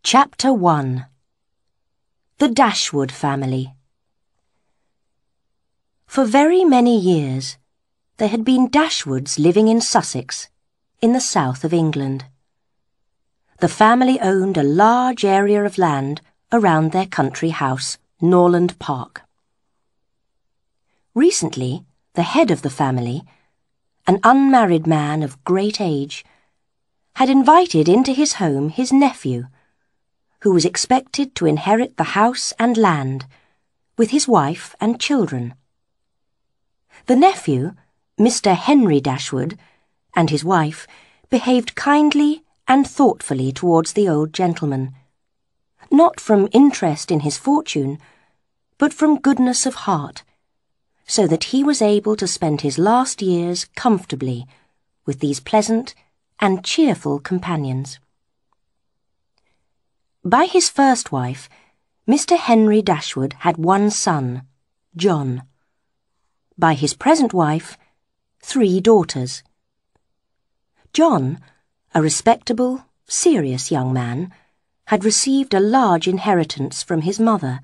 Chapter 1. The Dashwood Family. For very many years, there had been Dashwoods living in Sussex, in the south of England. The family owned a large area of land around their country house, Norland Park. Recently, the head of the family, an unmarried man of great age, had invited into his home his nephew, who was expected to inherit the house and land, with his wife and children. The nephew, Mr. Henry Dashwood, and his wife behaved kindly and thoughtfully towards the old gentleman, not from interest in his fortune, but from goodness of heart, so that he was able to spend his last years comfortably with these pleasant and cheerful companions. By his first wife, Mr. Henry Dashwood had one son, John. By his present wife, 3 daughters. John, a respectable, serious young man, had received a large inheritance from his mother,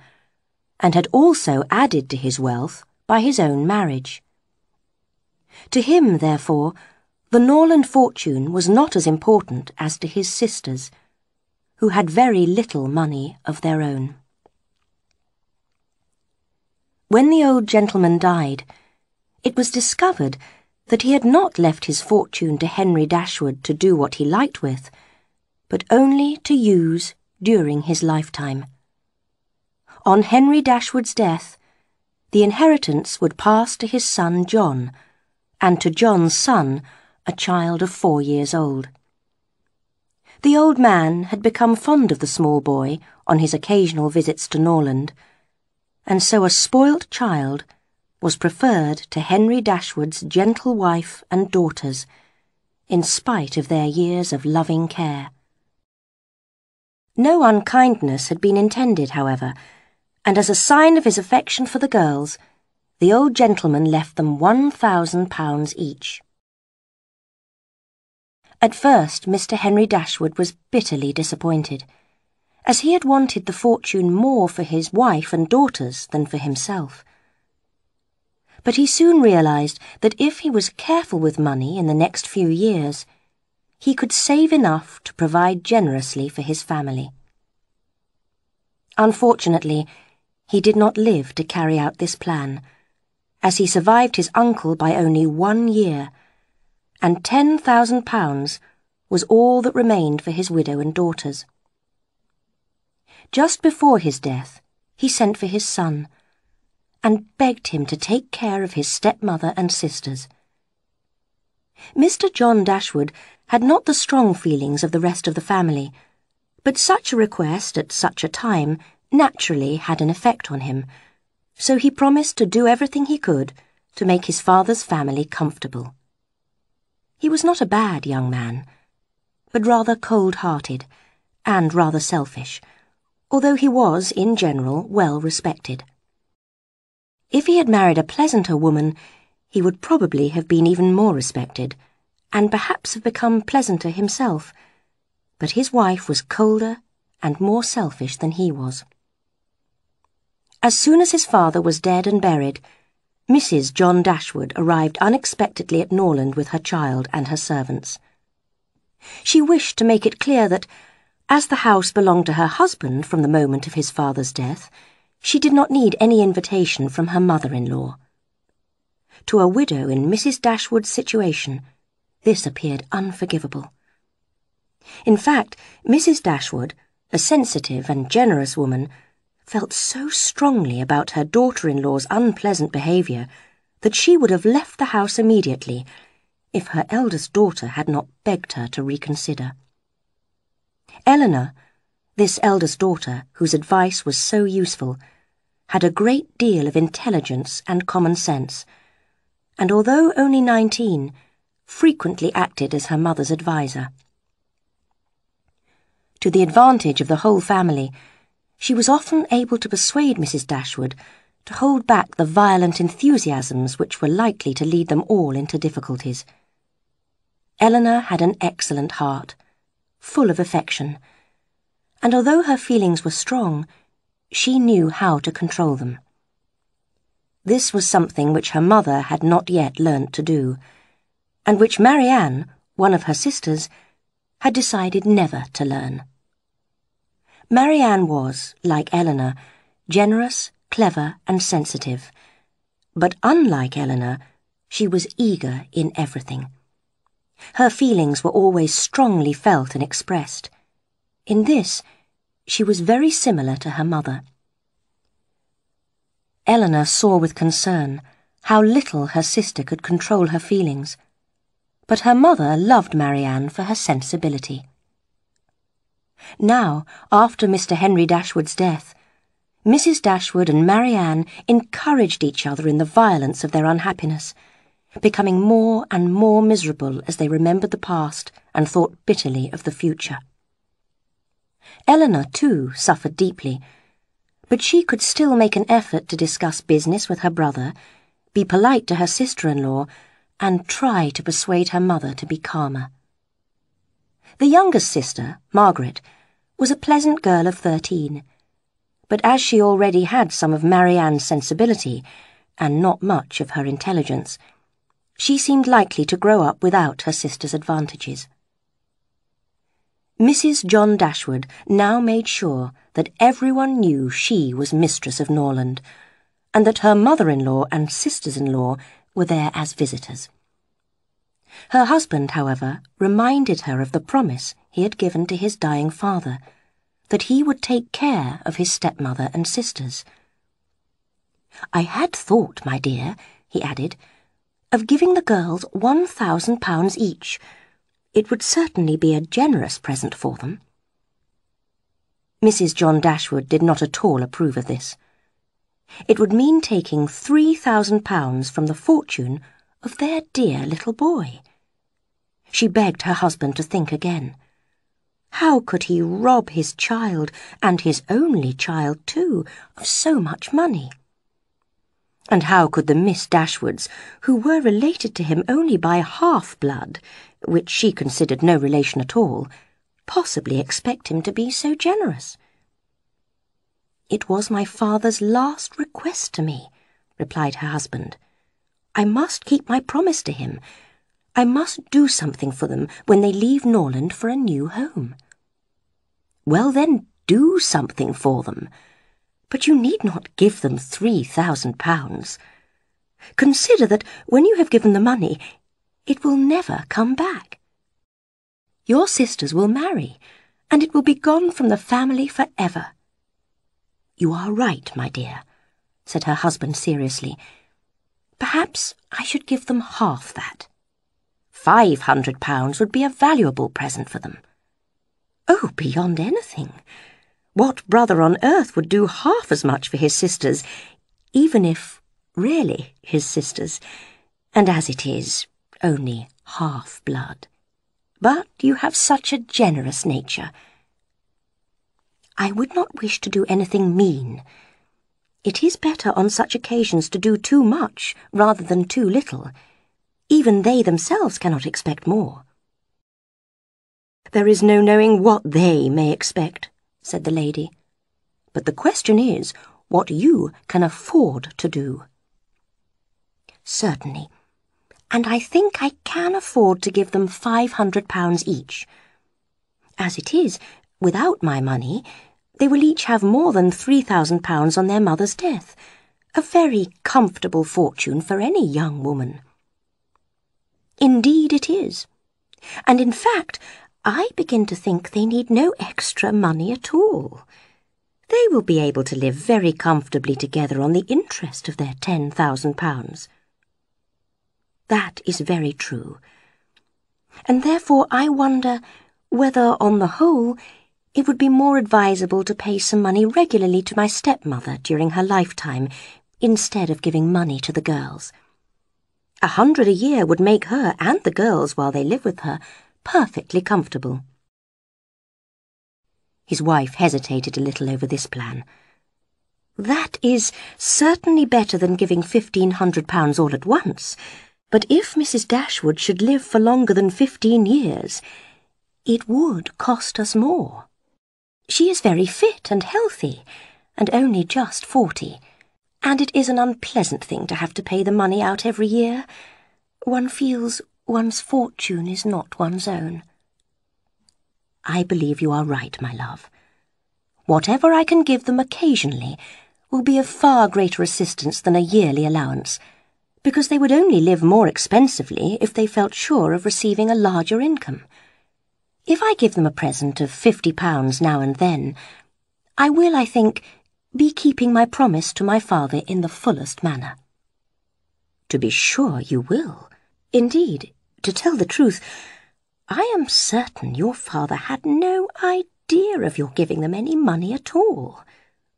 and had also added to his wealth by his own marriage. To him, therefore, the Norland fortune was not as important as to his sisters, who had very little money of their own. When the old gentleman died, it was discovered that he had not left his fortune to Henry Dashwood to do what he liked with, but only to use during his lifetime. On Henry Dashwood's death, the inheritance would pass to his son John, and to John's son, a child of 4 years old. The old man had become fond of the small boy on his occasional visits to Norland, and so a spoilt child was preferred to Henry Dashwood's gentle wife and daughters, in spite of their years of loving care. No unkindness had been intended, however, and as a sign of his affection for the girls, the old gentleman left them £1,000 each. At first, Mr. Henry Dashwood was bitterly disappointed, as he had wanted the fortune more for his wife and daughters than for himself. But he soon realised that if he was careful with money in the next few years, he could save enough to provide generously for his family. Unfortunately, he did not live to carry out this plan, as he survived his uncle by only 1 year, and £10,000 was all that remained for his widow and daughters. Just before his death, he sent for his son, and begged him to take care of his stepmother and sisters. Mr. John Dashwood had not the strong feelings of the rest of the family, but such a request at such a time naturally had an effect on him, so he promised to do everything he could to make his father's family comfortable. He was not a bad young man, but rather cold-hearted and rather selfish, although he was, in general, well respected. If he had married a pleasanter woman, he would probably have been even more respected, and perhaps have become pleasanter himself, but his wife was colder and more selfish than he was. As soon as his father was dead and buried, Mrs. John Dashwood arrived unexpectedly at Norland with her child and her servants. She wished to make it clear that, as the house belonged to her husband from the moment of his father's death, she did not need any invitation from her mother-in-law. To a widow in Mrs. Dashwood's situation, this appeared unforgivable. In fact, Mrs. Dashwood, a sensitive and generous woman, felt so strongly about her daughter-in-law's unpleasant behaviour that she would have left the house immediately if her eldest daughter had not begged her to reconsider. Elinor, this eldest daughter, whose advice was so useful, had a great deal of intelligence and common sense, and although only 19, frequently acted as her mother's adviser. To the advantage of the whole family, she was often able to persuade Mrs. Dashwood to hold back the violent enthusiasms which were likely to lead them all into difficulties. Elinor had an excellent heart, full of affection, and although her feelings were strong, she knew how to control them. This was something which her mother had not yet learnt to do, and which Marianne, one of her sisters, had decided never to learn. Marianne was, like Elinor, generous, clever, and sensitive, but unlike Elinor, she was eager in everything. Her feelings were always strongly felt and expressed. In this, she was very similar to her mother. Elinor saw with concern how little her sister could control her feelings, but her mother loved Marianne for her sensibility. Now, after Mr. Henry Dashwood's death, Mrs. Dashwood and Marianne encouraged each other in the violence of their unhappiness, becoming more and more miserable as they remembered the past and thought bitterly of the future. Elinor, too, suffered deeply, but she could still make an effort to discuss business with her brother, be polite to her sister-in-law, and try to persuade her mother to be calmer. The youngest sister, Margaret, was a pleasant girl of 13, but as she already had some of Marianne's sensibility, and not much of her intelligence, she seemed likely to grow up without her sister's advantages. Mrs. John Dashwood now made sure that everyone knew she was mistress of Norland, and that her mother-in-law and sisters-in-law were there as visitors. Her husband, however, reminded her of the promise he had given to his dying father, that he would take care of his stepmother and sisters. "I had thought, my dear," he added, "of giving the girls £1,000 each. It would certainly be a generous present for them." Mrs. John Dashwood did not at all approve of this. It would mean taking £3,000 from the fortune of their dear little boy. She begged her husband to think again. How could he rob his child, and his only child too, of so much money? And how could the Miss Dashwoods, who were related to him only by half-blood, which she considered no relation at all, possibly expect him to be so generous? "It was my father's last request to me," replied her husband. "I must keep my promise to him. I must do something for them when they leave Norland for a new home." "Well then, do something for them. But you need not give them £3,000. Consider that when you have given the money, it will never come back. Your sisters will marry, and it will be gone from the family forever." "You are right, my dear," said her husband seriously. "Perhaps I should give them half that. £500 would be a valuable present for them." "Oh, beyond anything. What brother on earth would do half as much for his sisters, even if really his sisters, and as it is, only half-blood? But you have such a generous nature." "I would not wish to do anything mean. It is better on such occasions to do too much rather than too little. Even they themselves cannot expect more." "There is no knowing what they may expect," said the lady. "But the question is what you can afford to do." "Certainly, and I think I can afford to give them £500 each. As it is, without my money, they will each have more than £3,000 on their mother's death, a very comfortable fortune for any young woman." "Indeed it is, and in fact, I begin to think they need no extra money at all. They will be able to live very comfortably together on the interest of their £10,000. "That is very true, and therefore I wonder whether, on the whole, it would be more advisable to pay some money regularly to my stepmother during her lifetime, instead of giving money to the girls. £100 a year would make her and the girls, while they live with her, perfectly comfortable." His wife hesitated a little over this plan. "That is certainly better than giving £1,500 all at once, but if Mrs. Dashwood should live for longer than 15 years, it would cost us more." She is very fit and healthy, and only just 40, and it is an unpleasant thing to have to pay the money out every year. One feels one's fortune is not one's own. I believe you are right, my love. Whatever I can give them occasionally will be of far greater assistance than a yearly allowance, because they would only live more expensively if they felt sure of receiving a larger income. If I give them a present of £50 now and then, I will, I think, be keeping my promise to my father in the fullest manner. To be sure you will. Indeed, to tell the truth, I am certain your father had no idea of your giving them any money at all.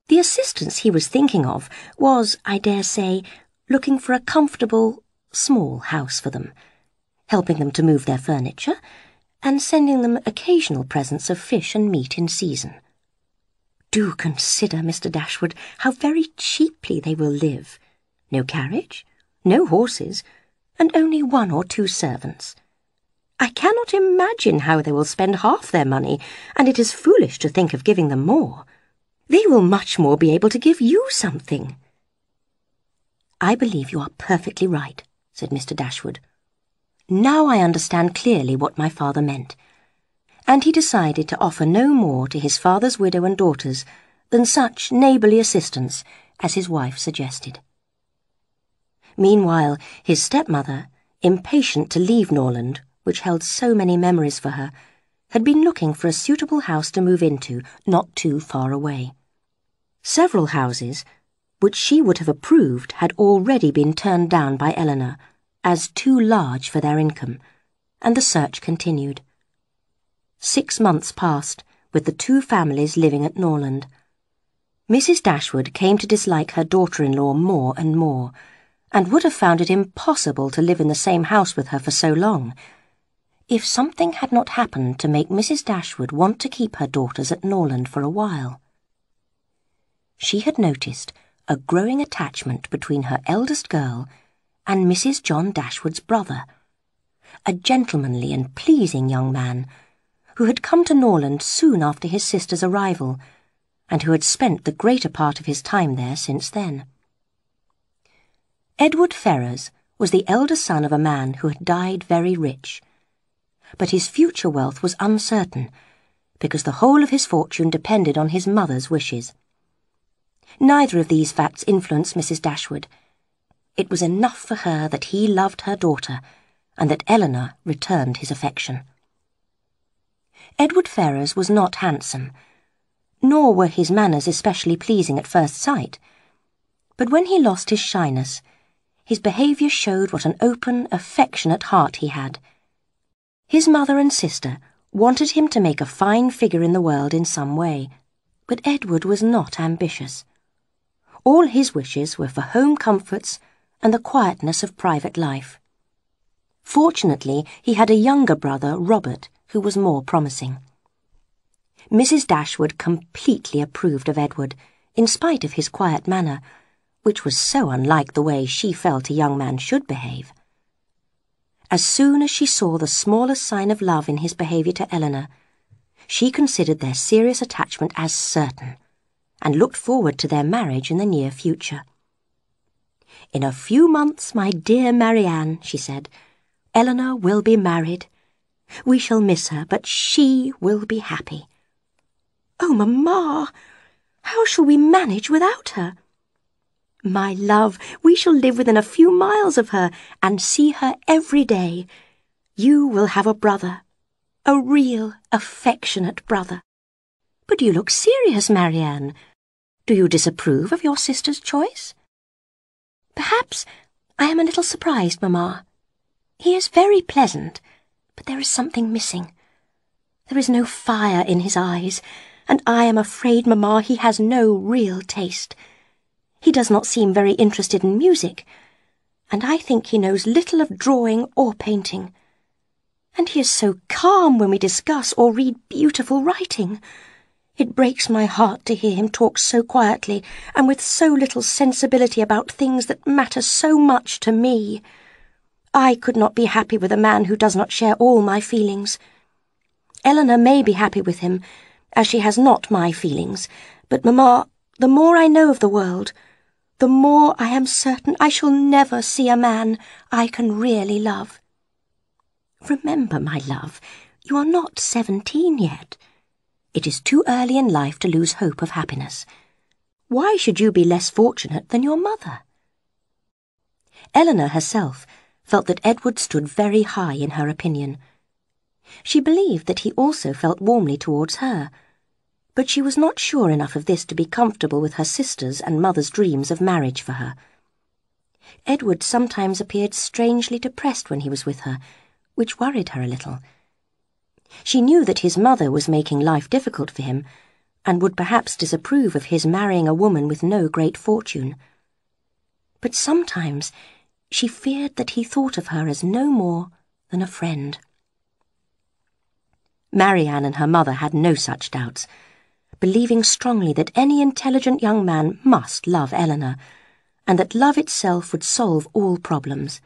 The assistance he was thinking of was, I dare say, looking for a comfortable, small house for them, helping them to move their furniture, and sending them occasional presents of fish and meat in season. Do consider, Mr. Dashwood, how very cheaply they will live. No carriage, no horses, and only 1 or 2 servants. I cannot imagine how they will spend half their money, and it is foolish to think of giving them more. They will much more be able to give you something. I believe you are perfectly right, said Mr. Dashwood. Now I understand clearly what my father meant, and he decided to offer no more to his father's widow and daughters than such neighbourly assistance as his wife suggested. Meanwhile, his stepmother, impatient to leave Norland, which held so many memories for her, had been looking for a suitable house to move into not too far away. Several houses, which she would have approved, had already been turned down by Elinor as too large for their income, and the search continued. 6 months passed, with the 2 families living at Norland. Mrs. Dashwood came to dislike her daughter-in-law more and more, and would have found it impossible to live in the same house with her for so long, if something had not happened to make Mrs. Dashwood want to keep her daughters at Norland for a while. She had noticed a growing attachment between her eldest girl and Mrs. John Dashwood's brother, a gentlemanly and pleasing young man, who had come to Norland soon after his sister's arrival, and who had spent the greater part of his time there since then. Edward Ferrars was the elder son of a man who had died very rich, but his future wealth was uncertain, because the whole of his fortune depended on his mother's wishes. Neither of these facts influenced Mrs. Dashwood. It was enough for her that he loved her daughter, and that Elinor returned his affection. Edward Ferrars was not handsome, nor were his manners especially pleasing at first sight, but when he lost his shyness, his behaviour showed what an open, affectionate heart he had. His mother and sister wanted him to make a fine figure in the world in some way, but Edward was not ambitious. All his wishes were for home comforts and the quietness of private life. Fortunately, he had a younger brother, Robert, who was more promising. Mrs. Dashwood completely approved of Edward, in spite of his quiet manner, which was so unlike the way she felt a young man should behave. As soon as she saw the smallest sign of love in his behaviour to Elinor, she considered their serious attachment as certain, and looked forward to their marriage in the near future. "In a few months, my dear Marianne," she said, "Elinor will be married. We shall miss her, but she will be happy." "Oh, Mamma, how shall we manage without her?" "My love, we shall live within a few miles of her and see her every day. You will have a brother, a real, affectionate brother." "But you look serious, Marianne. Do you disapprove of your sister's choice?" "Perhaps I am a little surprised, Mamma. He is very pleasant, but there is something missing. There is no fire in his eyes, and I am afraid, Mamma, he has no real taste. He does not seem very interested in music, and I think he knows little of drawing or painting. And he is so calm when we discuss or read beautiful writing. It breaks my heart to hear him talk so quietly and with so little sensibility about things that matter so much to me. I could not be happy with a man who does not share all my feelings. Elinor may be happy with him, as she has not my feelings, but, Mamma, the more I know of the world, the more I am certain I shall never see a man I can really love. Remember, my love, you are not 17 yet. It is too early in life to lose hope of happiness. Why should you be less fortunate than your mother?" Elinor herself felt that Edward stood very high in her opinion. She believed that he also felt warmly towards her, but she was not sure enough of this to be comfortable with her sister's and mother's dreams of marriage for her. Edward sometimes appeared strangely depressed when he was with her, which worried her a little. She knew that his mother was making life difficult for him, and would perhaps disapprove of his marrying a woman with no great fortune. But sometimes she feared that he thought of her as no more than a friend. Marianne and her mother had no such doubts, believing strongly that any intelligent young man must love Elinor, and that love itself would solve all problems.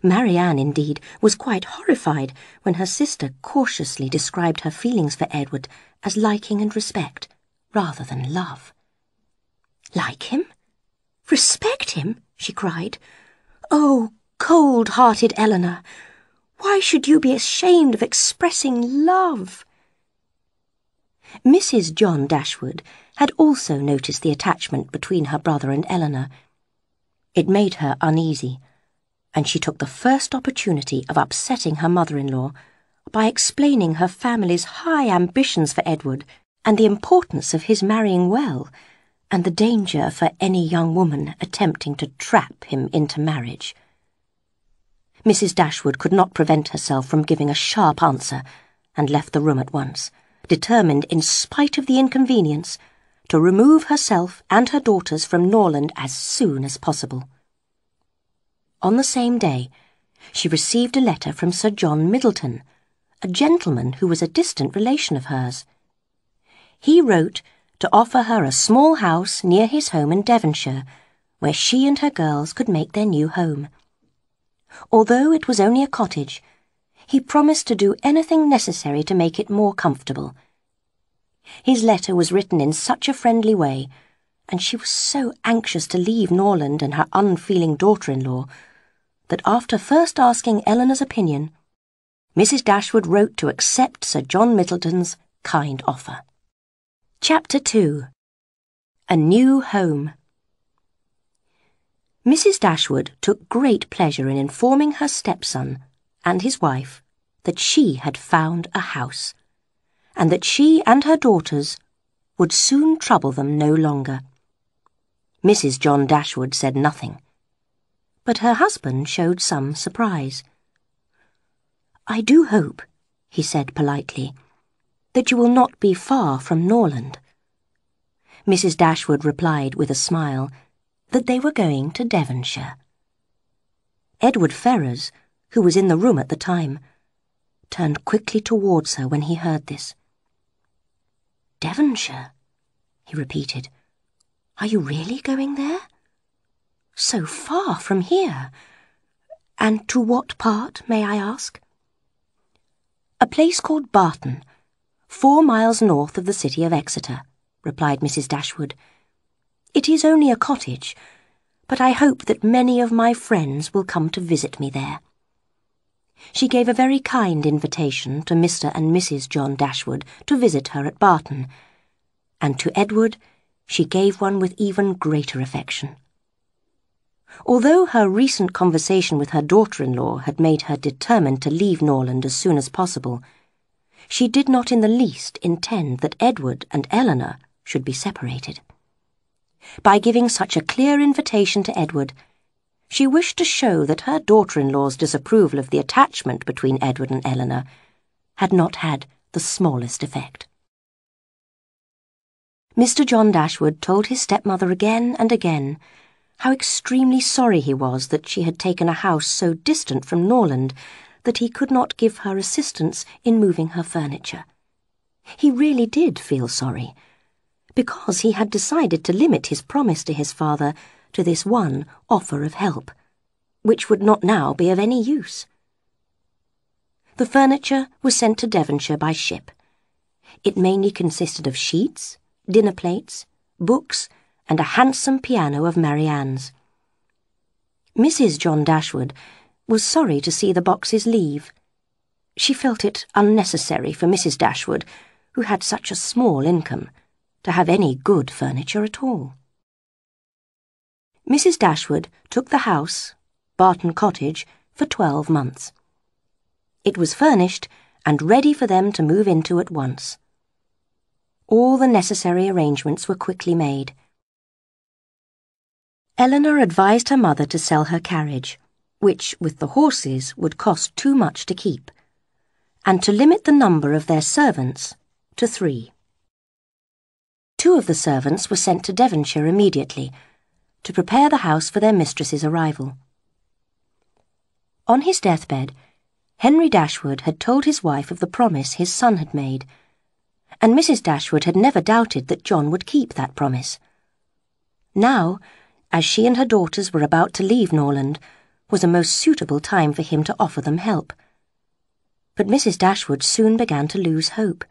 Marianne, indeed, was quite horrified when her sister cautiously described her feelings for Edward as liking and respect, rather than love. "Like him? Respect him?" she cried. "Oh, cold-hearted Elinor! Why should you be ashamed of expressing love?" Mrs. John Dashwood had also noticed the attachment between her brother and Elinor. It made her uneasy, and she took the first opportunity of upsetting her mother-in-law by explaining her family's high ambitions for Edward and the importance of his marrying well, and the danger for any young woman attempting to trap him into marriage. Mrs. Dashwood could not prevent herself from giving a sharp answer, and left the room at once, determined, in spite of the inconvenience, to remove herself and her daughters from Norland as soon as possible. On the same day, she received a letter from Sir John Middleton, a gentleman who was a distant relation of hers. He wrote to offer her a small house near his home in Devonshire, where she and her girls could make their new home. Although it was only a cottage, he promised to do anything necessary to make it more comfortable. His letter was written in such a friendly way, and she was so anxious to leave Norland and her unfeeling daughter-in-law, that after first asking Elinor's opinion, Mrs. Dashwood wrote to accept Sir John Middleton's kind offer. Chapter 2. A New Home. Mrs. Dashwood took great pleasure in informing her stepson and his wife that she had found a house, and that she and her daughters would soon trouble them no longer. Mrs. John Dashwood said nothing, but her husband showed some surprise. "I do hope," he said politely, "that you will not be far from Norland." Mrs. Dashwood replied with a smile that they were going to Devonshire. Edward Ferrars, who was in the room at the time, turned quickly towards her when he heard this. "Devonshire?" he repeated. "Are you really going there? So far from here. And to what part, may I ask?" "A place called Barton, 4 miles north of the city of Exeter," replied Mrs. Dashwood. "It is only a cottage, but I hope that many of my friends will come to visit me there." She gave a very kind invitation to Mr. and Mrs. John Dashwood to visit her at Barton, and to Edward she gave one with even greater affection. Although her recent conversation with her daughter-in-law had made her determined to leave Norland as soon as possible, she did not in the least intend that Edward and Elinor should be separated. By giving such a clear invitation to Edward, she wished to show that her daughter-in-law's disapproval of the attachment between Edward and Elinor had not had the smallest effect. Mr. John Dashwood told his stepmother again and again how extremely sorry he was that she had taken a house so distant from Norland that he could not give her assistance in moving her furniture. He really did feel sorry, because he had decided to limit his promise to his father to this one offer of help, which would not now be of any use. The furniture was sent to Devonshire by ship. It mainly consisted of sheets, dinner plates, books, and a handsome piano of Marianne's. Mrs. John Dashwood was sorry to see the boxes leave. She felt it unnecessary for Mrs. Dashwood, who had such a small income, to have any good furniture at all. Mrs. Dashwood took the house, Barton Cottage, for 12 months. It was furnished and ready for them to move into at once. All the necessary arrangements were quickly made. Elinor advised her mother to sell her carriage, which, with the horses, would cost too much to keep, and to limit the number of their servants to 3. 2 of the servants were sent to Devonshire immediately, to prepare the house for their mistress's arrival. On his deathbed, Henry Dashwood had told his wife of the promise his son had made, and Mrs. Dashwood had never doubted that John would keep that promise. Now, as she and her daughters were about to leave Norland, was a most suitable time for him to offer them help. But Mrs. Dashwood soon began to lose hope.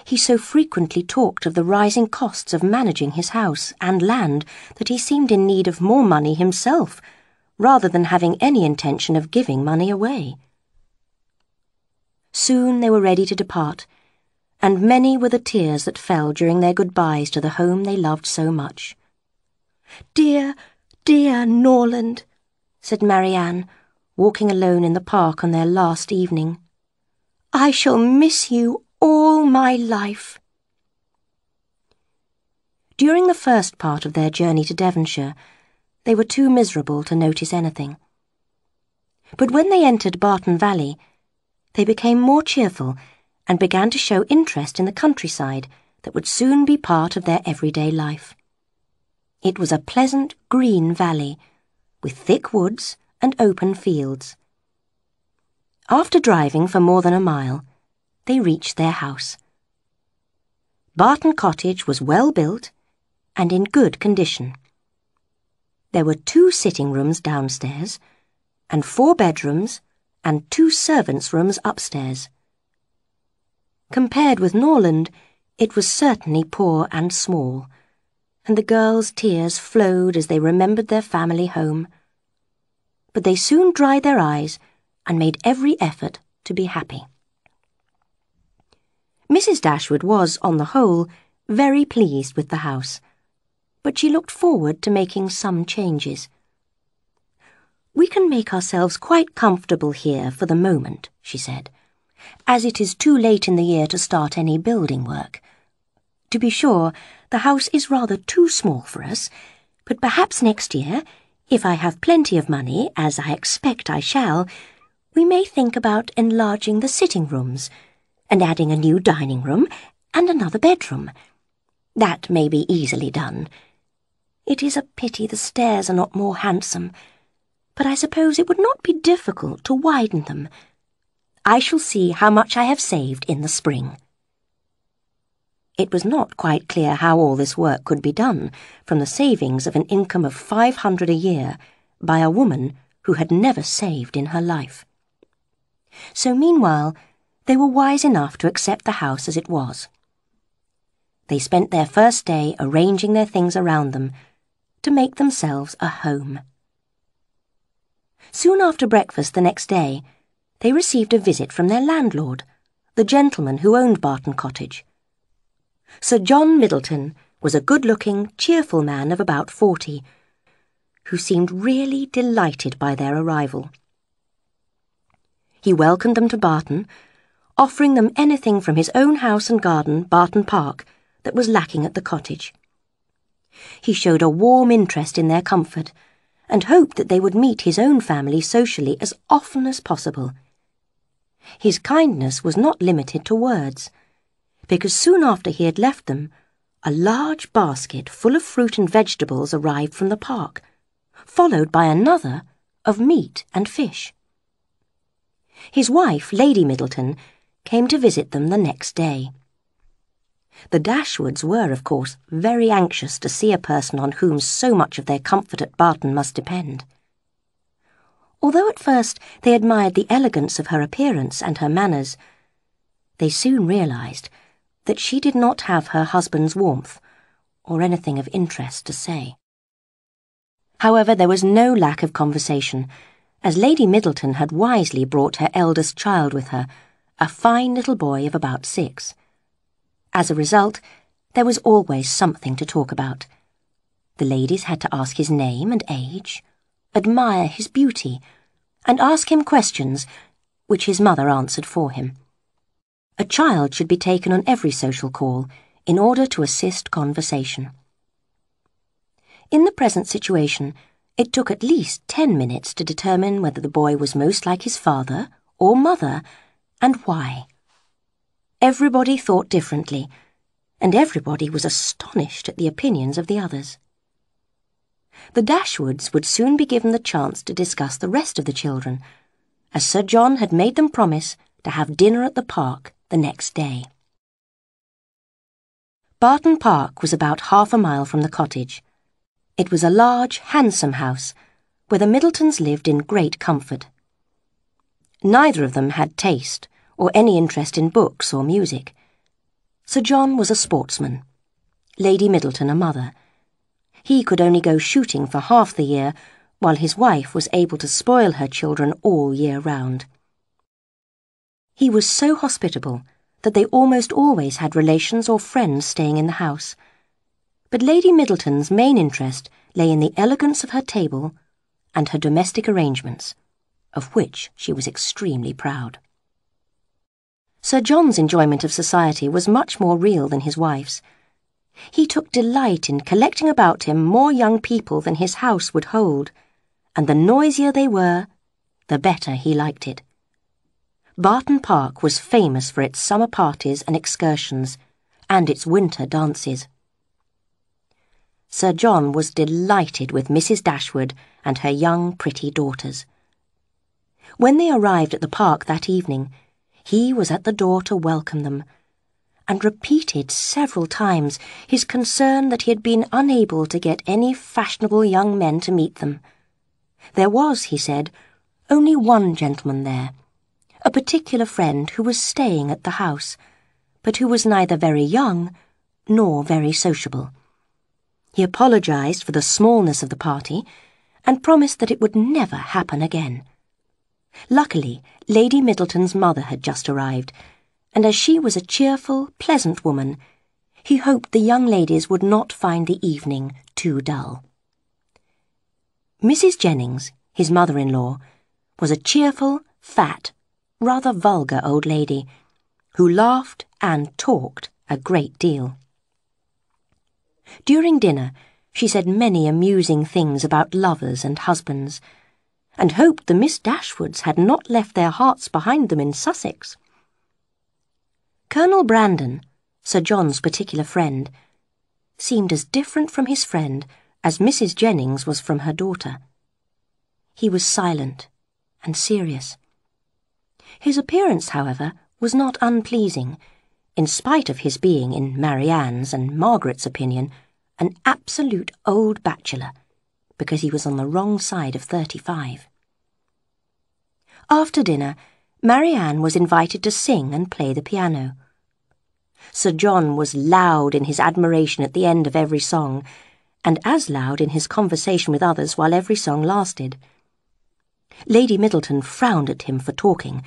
He so frequently talked of the rising costs of managing his house and land that he seemed in need of more money himself, rather than having any intention of giving money away. Soon they were ready to depart, and many were the tears that fell during their goodbyes to the home they loved so much. "Dear, dear Norland," said Marianne, walking alone in the park on their last evening. "I shall miss you all my life." During the first part of their journey to Devonshire, they were too miserable to notice anything. But when they entered Barton Valley, they became more cheerful and began to show interest in the countryside that would soon be part of their everyday life. It was a pleasant green valley, with thick woods and open fields. After driving for more than a mile, they reached their house. Barton Cottage was well built and in good condition. There were 2 sitting rooms downstairs, and 4 bedrooms and 2 servants' rooms upstairs. Compared with Norland, it was certainly poor and small, and the girls' tears flowed as they remembered their family home. But they soon dried their eyes and made every effort to be happy. Mrs. Dashwood was, on the whole, very pleased with the house, but she looked forward to making some changes. "We can make ourselves quite comfortable here for the moment," she said, "as it is too late in the year to start any building work. To be sure, the house is rather too small for us, but perhaps next year, if I have plenty of money, as I expect I shall, we may think about enlarging the sitting rooms, and adding a new dining room and another bedroom. That may be easily done. It is a pity the stairs are not more handsome, but I suppose it would not be difficult to widen them. I shall see how much I have saved in the spring." It was not quite clear how all this work could be done from the savings of an income of $500 a year by a woman who had never saved in her life. So meanwhile, they were wise enough to accept the house as it was. They spent their first day arranging their things around them to make themselves a home. Soon after breakfast the next day, they received a visit from their landlord, the gentleman who owned Barton Cottage. Sir John Middleton was a good-looking, cheerful man of about 40, who seemed really delighted by their arrival. He welcomed them to Barton, offering them anything from his own house and garden, Barton Park, that was lacking at the cottage. He showed a warm interest in their comfort, and hoped that they would meet his own family socially as often as possible. His kindness was not limited to words, because soon after he had left them, a large basket full of fruit and vegetables arrived from the park, followed by another of meat and fish. His wife, Lady Middleton, came to visit them the next day. The Dashwoods were, of course, very anxious to see a person on whom so much of their comfort at Barton must depend. Although at first they admired the elegance of her appearance and her manners, they soon realized that she did not have her husband's warmth or anything of interest to say. However, there was no lack of conversation, as Lady Middleton had wisely brought her eldest child with her, a fine little boy of about 6. As a result, there was always something to talk about. The ladies had to ask his name and age, admire his beauty, and ask him questions which his mother answered for him. A child should be taken on every social call in order to assist conversation. In the present situation, it took at least 10 minutes to determine whether the boy was most like his father or mother, and why. Everybody thought differently, and everybody was astonished at the opinions of the others. The Dashwoods would soon be given the chance to discuss the rest of the children, as Sir John had made them promise to have dinner at the park the next day. Barton Park was about half a mile from the cottage. It was a large, handsome house, where the Middletons lived in great comfort. Neither of them had taste or any interest in books or music. Sir John was a sportsman, Lady Middleton a mother. He could only go shooting for half the year, while his wife was able to spoil her children all year round. He was so hospitable that they almost always had relations or friends staying in the house. But Lady Middleton's main interest lay in the elegance of her table and her domestic arrangements, of which she was extremely proud. Sir John's enjoyment of society was much more real than his wife's. He took delight in collecting about him more young people than his house would hold, and the noisier they were, the better he liked it. Barton Park was famous for its summer parties and excursions, and its winter dances. Sir John was delighted with Mrs. Dashwood and her young, pretty daughters. When they arrived at the park that evening, he was at the door to welcome them, and repeated several times his concern that he had been unable to get any fashionable young men to meet them. There was, he said, only one gentleman there, a particular friend who was staying at the house, but who was neither very young nor very sociable. He apologized for the smallness of the party, and promised that it would never happen again. Luckily, Lady Middleton's mother had just arrived, and as she was a cheerful, pleasant woman, he hoped the young ladies would not find the evening too dull. Mrs. Jennings, his mother-in-law, was a cheerful, fat, rather vulgar old lady, who laughed and talked a great deal. During dinner, she said many amusing things about lovers and husbands, and hoped the Miss Dashwoods had not left their hearts behind them in Sussex. Colonel Brandon, Sir John's particular friend, seemed as different from his friend as Mrs. Jennings was from her daughter. He was silent and serious. His appearance, however, was not unpleasing, in spite of his being, in Marianne's and Margaret's opinion, an absolute old bachelor, because he was on the wrong side of 35. After dinner, Marianne was invited to sing and play the piano. Sir John was loud in his admiration at the end of every song, and as loud in his conversation with others while every song lasted. Lady Middleton frowned at him for talking,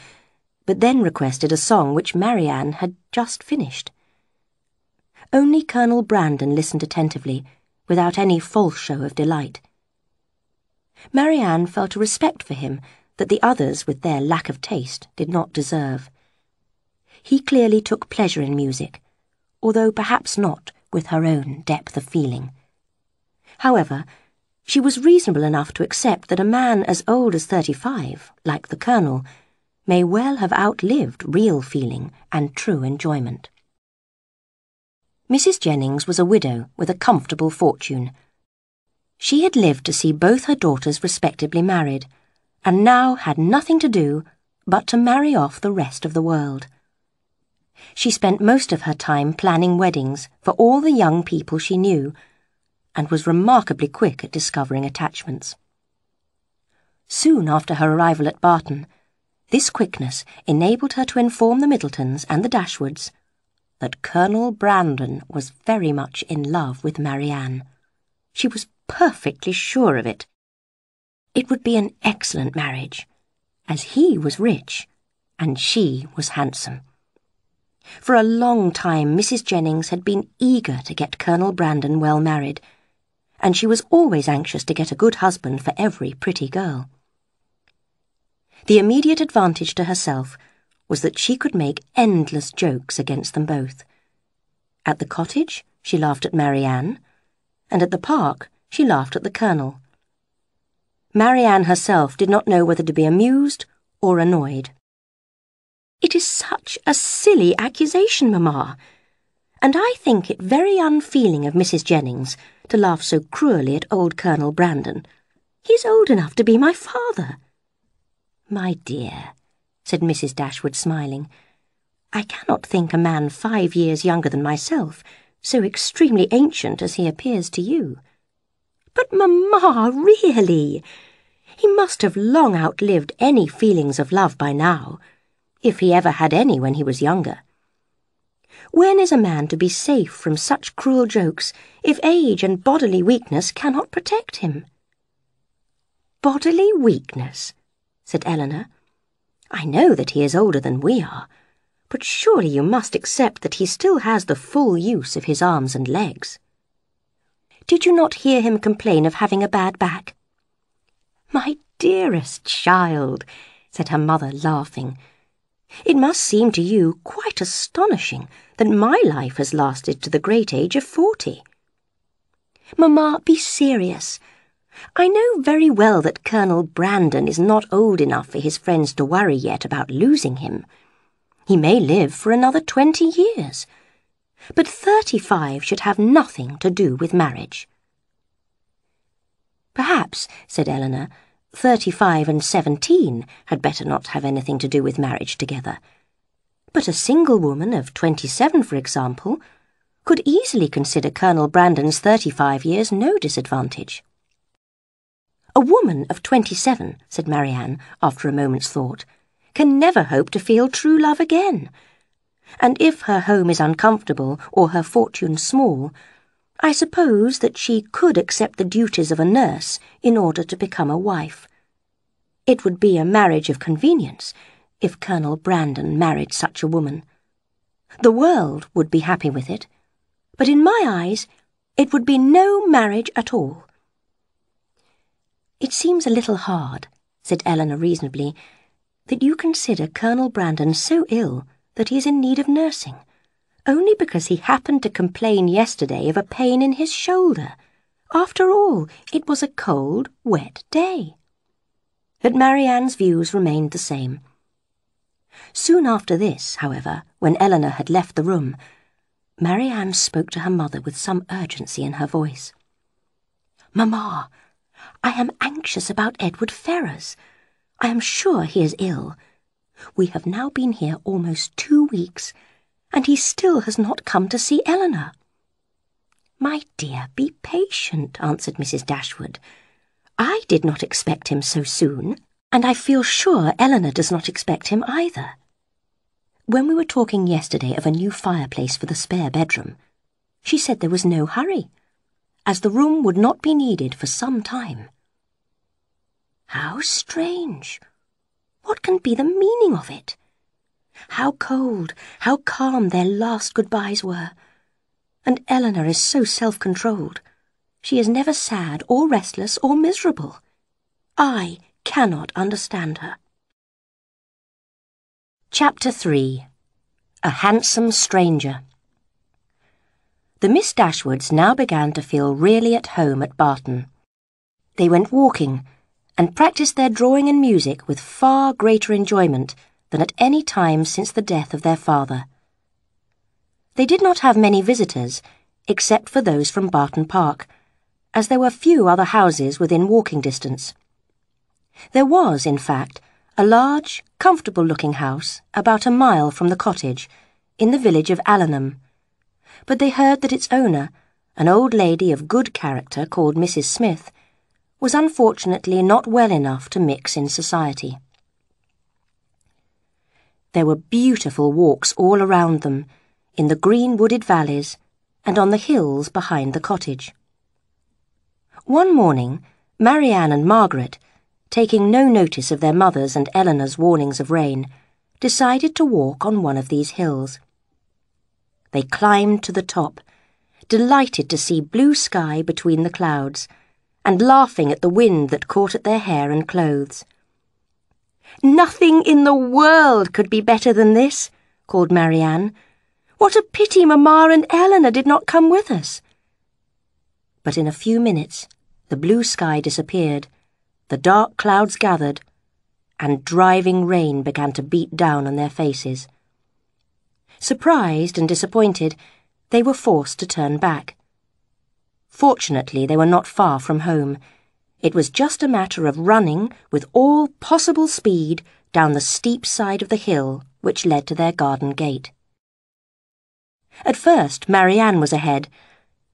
but then requested a song which Marianne had just finished. Only Colonel Brandon listened attentively, without any false show of delight. Marianne felt a respect for him that the others, with their lack of taste, did not deserve. He clearly took pleasure in music, although perhaps not with her own depth of feeling. However, she was reasonable enough to accept that a man as old as 35, like the Colonel, may well have outlived real feeling and true enjoyment. Mrs. Jennings was a widow with a comfortable fortune. She had lived to see both her daughters respectably married, and now had nothing to do but to marry off the rest of the world. She spent most of her time planning weddings for all the young people she knew, and was remarkably quick at discovering attachments. Soon after her arrival at Barton, this quickness enabled her to inform the Middletons and the Dashwoods, that Colonel Brandon was very much in love with Marianne. She was perfectly sure of it. It would be an excellent marriage, as he was rich and she was handsome. For a long time Mrs. Jennings had been eager to get Colonel Brandon well married, and she was always anxious to get a good husband for every pretty girl. The immediate advantage to herself was that she could make endless jokes against them both. At the cottage, she laughed at Marianne, and at the park, she laughed at the Colonel. Marianne herself did not know whether to be amused or annoyed. "It is such a silly accusation, Mamma, and I think it very unfeeling of Mrs. Jennings to laugh so cruelly at old Colonel Brandon. He's old enough to be my father." "My dear," said Mrs. Dashwood, smiling, "I cannot think a man 5 years younger than myself so extremely ancient as he appears to you." "But, Mamma, really, he must have long outlived any feelings of love by now, if he ever had any when he was younger. When is a man to be safe from such cruel jokes if age and bodily weakness cannot protect him?" "Bodily weakness?" said Elinor. "I know that he is older than we are, but surely you must accept that he still has the full use of his arms and legs. Did you not hear him complain of having a bad back?" "My dearest child," said her mother, laughing, "it must seem to you quite astonishing that my life has lasted to the great age of 40. Mamma, be serious. I know very well that Colonel Brandon is not old enough for his friends to worry yet about losing him. He may live for another 20 years. But 35 should have nothing to do with marriage." "Perhaps," said Elinor, 35 and 17 had better not have anything to do with marriage together. But a single woman of 27, for example, could easily consider Colonel Brandon's 35 years no disadvantage. "A woman of 27, said Marianne, after a moment's thought, "can never hope to feel true love again. And if her home is uncomfortable or her fortune small, I suppose that she could accept the duties of a nurse in order to become a wife. It would be a marriage of convenience if Colonel Brandon married such a woman. The world would be happy with it, but in my eyes it would be no marriage at all." "It seems a little hard," said Elinor reasonably, "that you consider Colonel Brandon so ill that he is in need of nursing, only because he happened to complain yesterday of a pain in his shoulder. After all, it was a cold, wet day." But Marianne's views remained the same. Soon after this, however, when Elinor had left the room, Marianne spoke to her mother with some urgency in her voice. "Mamma, I am anxious about Edward Ferrars. I am sure he is ill. We have now been here almost 2 weeks, and he still has not come to see Elinor." "My dear, be patient," answered Mrs. Dashwood. "I did not expect him so soon, and I feel sure Elinor does not expect him either. When we were talking yesterday of a new fireplace for the spare bedroom, she said there was no hurry, as the room would not be needed for some time." "How strange! What can be the meaning of it? How cold, how calm their last goodbyes were. And Elinor is so self-controlled. She is never sad or restless or miserable. I cannot understand her." Chapter 3. A Handsome Stranger. The Miss Dashwoods now began to feel really at home at Barton. They went walking and practised their drawing and music with far greater enjoyment than at any time since the death of their father. They did not have many visitors, except for those from Barton Park, as there were few other houses within walking distance. There was, in fact, a large, comfortable-looking house about a mile from the cottage, in the village of Allenham, but they heard that its owner, an old lady of good character called Mrs. Smith, was unfortunately not well enough to mix in society. There were beautiful walks all around them, in the green wooded valleys, and on the hills behind the cottage. One morning, Marianne and Margaret, taking no notice of their mother's and Elinor's warnings of rain, decided to walk on one of these hills. They climbed to the top, delighted to see blue sky between the clouds, and laughing at the wind that caught at their hair and clothes. "Nothing in the world could be better than this," called Marianne. "What a pity Mamma and Elinor did not come with us." But in a few minutes, the blue sky disappeared, the dark clouds gathered, and driving rain began to beat down on their faces. Surprised and disappointed, they were forced to turn back. Fortunately, they were not far from home. It was just a matter of running with all possible speed down the steep side of the hill which led to their garden gate. At first, Marianne was ahead,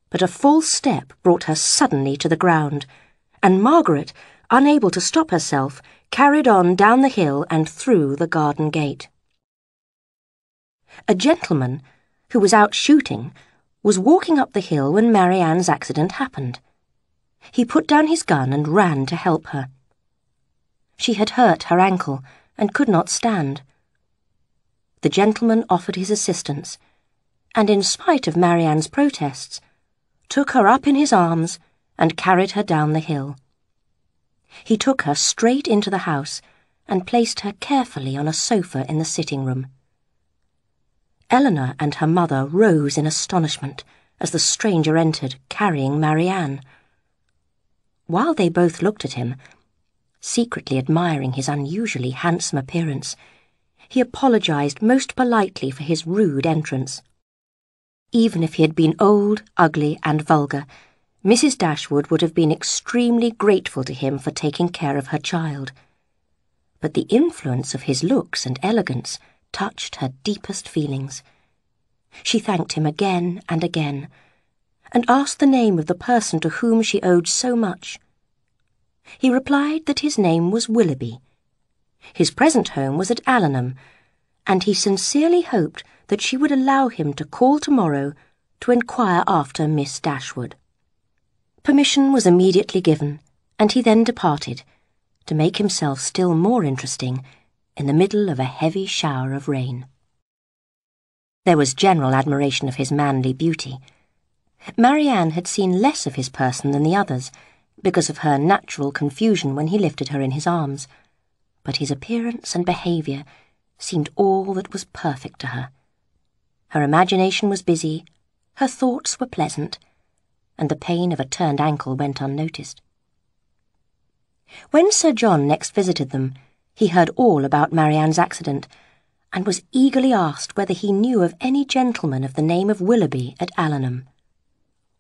but a false step brought her suddenly to the ground, and Margaret, unable to stop herself, carried on down the hill and through the garden gate. A gentleman, who was out shooting, was walking up the hill when Marianne's accident happened. He put down his gun and ran to help her. She had hurt her ankle and could not stand. The gentleman offered his assistance, and in spite of Marianne's protests, took her up in his arms and carried her down the hill. He took her straight into the house and placed her carefully on a sofa in the sitting room. Elinor and her mother rose in astonishment as the stranger entered, carrying Marianne. While they both looked at him, secretly admiring his unusually handsome appearance, he apologized most politely for his rude entrance. Even if he had been old, ugly, and vulgar, Mrs. Dashwood would have been extremely grateful to him for taking care of her child. But the influence of his looks and elegance touched her deepest feelings. She thanked him again and again, and asked the name of the person to whom she owed so much. He replied that his name was Willoughby. His present home was at Allenham, and he sincerely hoped that she would allow him to call tomorrow to inquire after Miss Dashwood. Permission was immediately given, and he then departed, to make himself still more interesting in the middle of a heavy shower of rain. There was general admiration of his manly beauty. Marianne had seen less of his person than the others, because of her natural confusion when he lifted her in his arms, but his appearance and behaviour seemed all that was perfect to her. Her imagination was busy, her thoughts were pleasant, and the pain of a turned ankle went unnoticed. When Sir John next visited them, he heard all about Marianne's accident, and was eagerly asked whether he knew of any gentleman of the name of Willoughby at Allenham.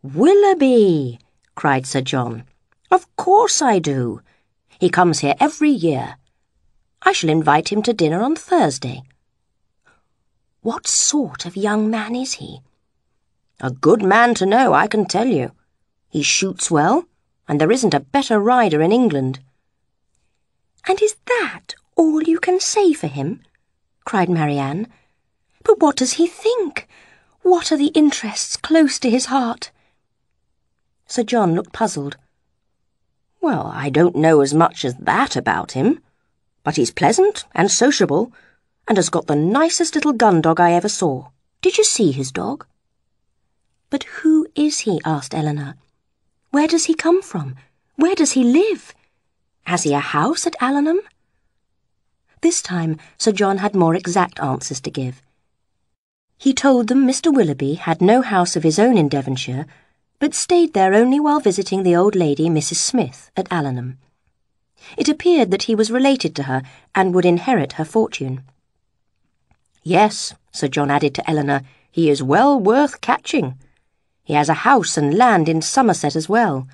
"Willoughby!" cried Sir John. "Of course I do. He comes here every year. I shall invite him to dinner on Thursday." "What sort of young man is he?" "A good man to know, I can tell you. He shoots well, and there isn't a better rider in England." "And is that all you can say for him?" cried Marianne. "But what does he think? What are the interests close to his heart?" Sir John looked puzzled. "Well, I don't know as much as that about him, but he's pleasant and sociable, and has got the nicest little gun dog I ever saw. Did you see his dog?" "But who is he?" asked Elinor. "Where does he come from? Where does he live? Has he a house at Allenham?" This time Sir John had more exact answers to give. He told them Mr. Willoughby had no house of his own in Devonshire, but stayed there only while visiting the old lady Mrs. Smith at Allenham. It appeared that he was related to her and would inherit her fortune. "Yes," Sir John added to Elinor, "he is well worth catching. He has a house and land in Somerset as well,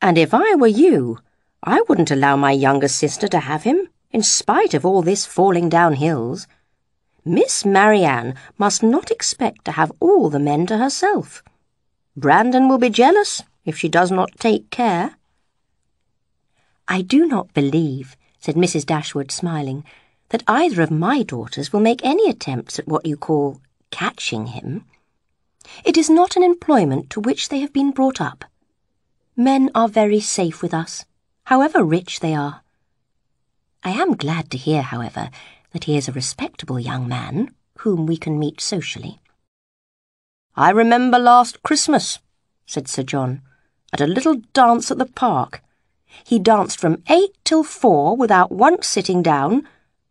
and if I were you, I wouldn't allow my younger sister to have him, in spite of all this falling down hills. Miss Marianne must not expect to have all the men to herself. Brandon will be jealous if she does not take care." "I do not believe," said Mrs. Dashwood, smiling, "that either of my daughters will make any attempts at what you call catching him. It is not an employment to which they have been brought up. Men are very safe with us, however rich they are. I am glad to hear, however, that he is a respectable young man, whom we can meet socially." "I remember last Christmas," said Sir John, "at a little dance at the park. He danced from 8 till 4 without once sitting down,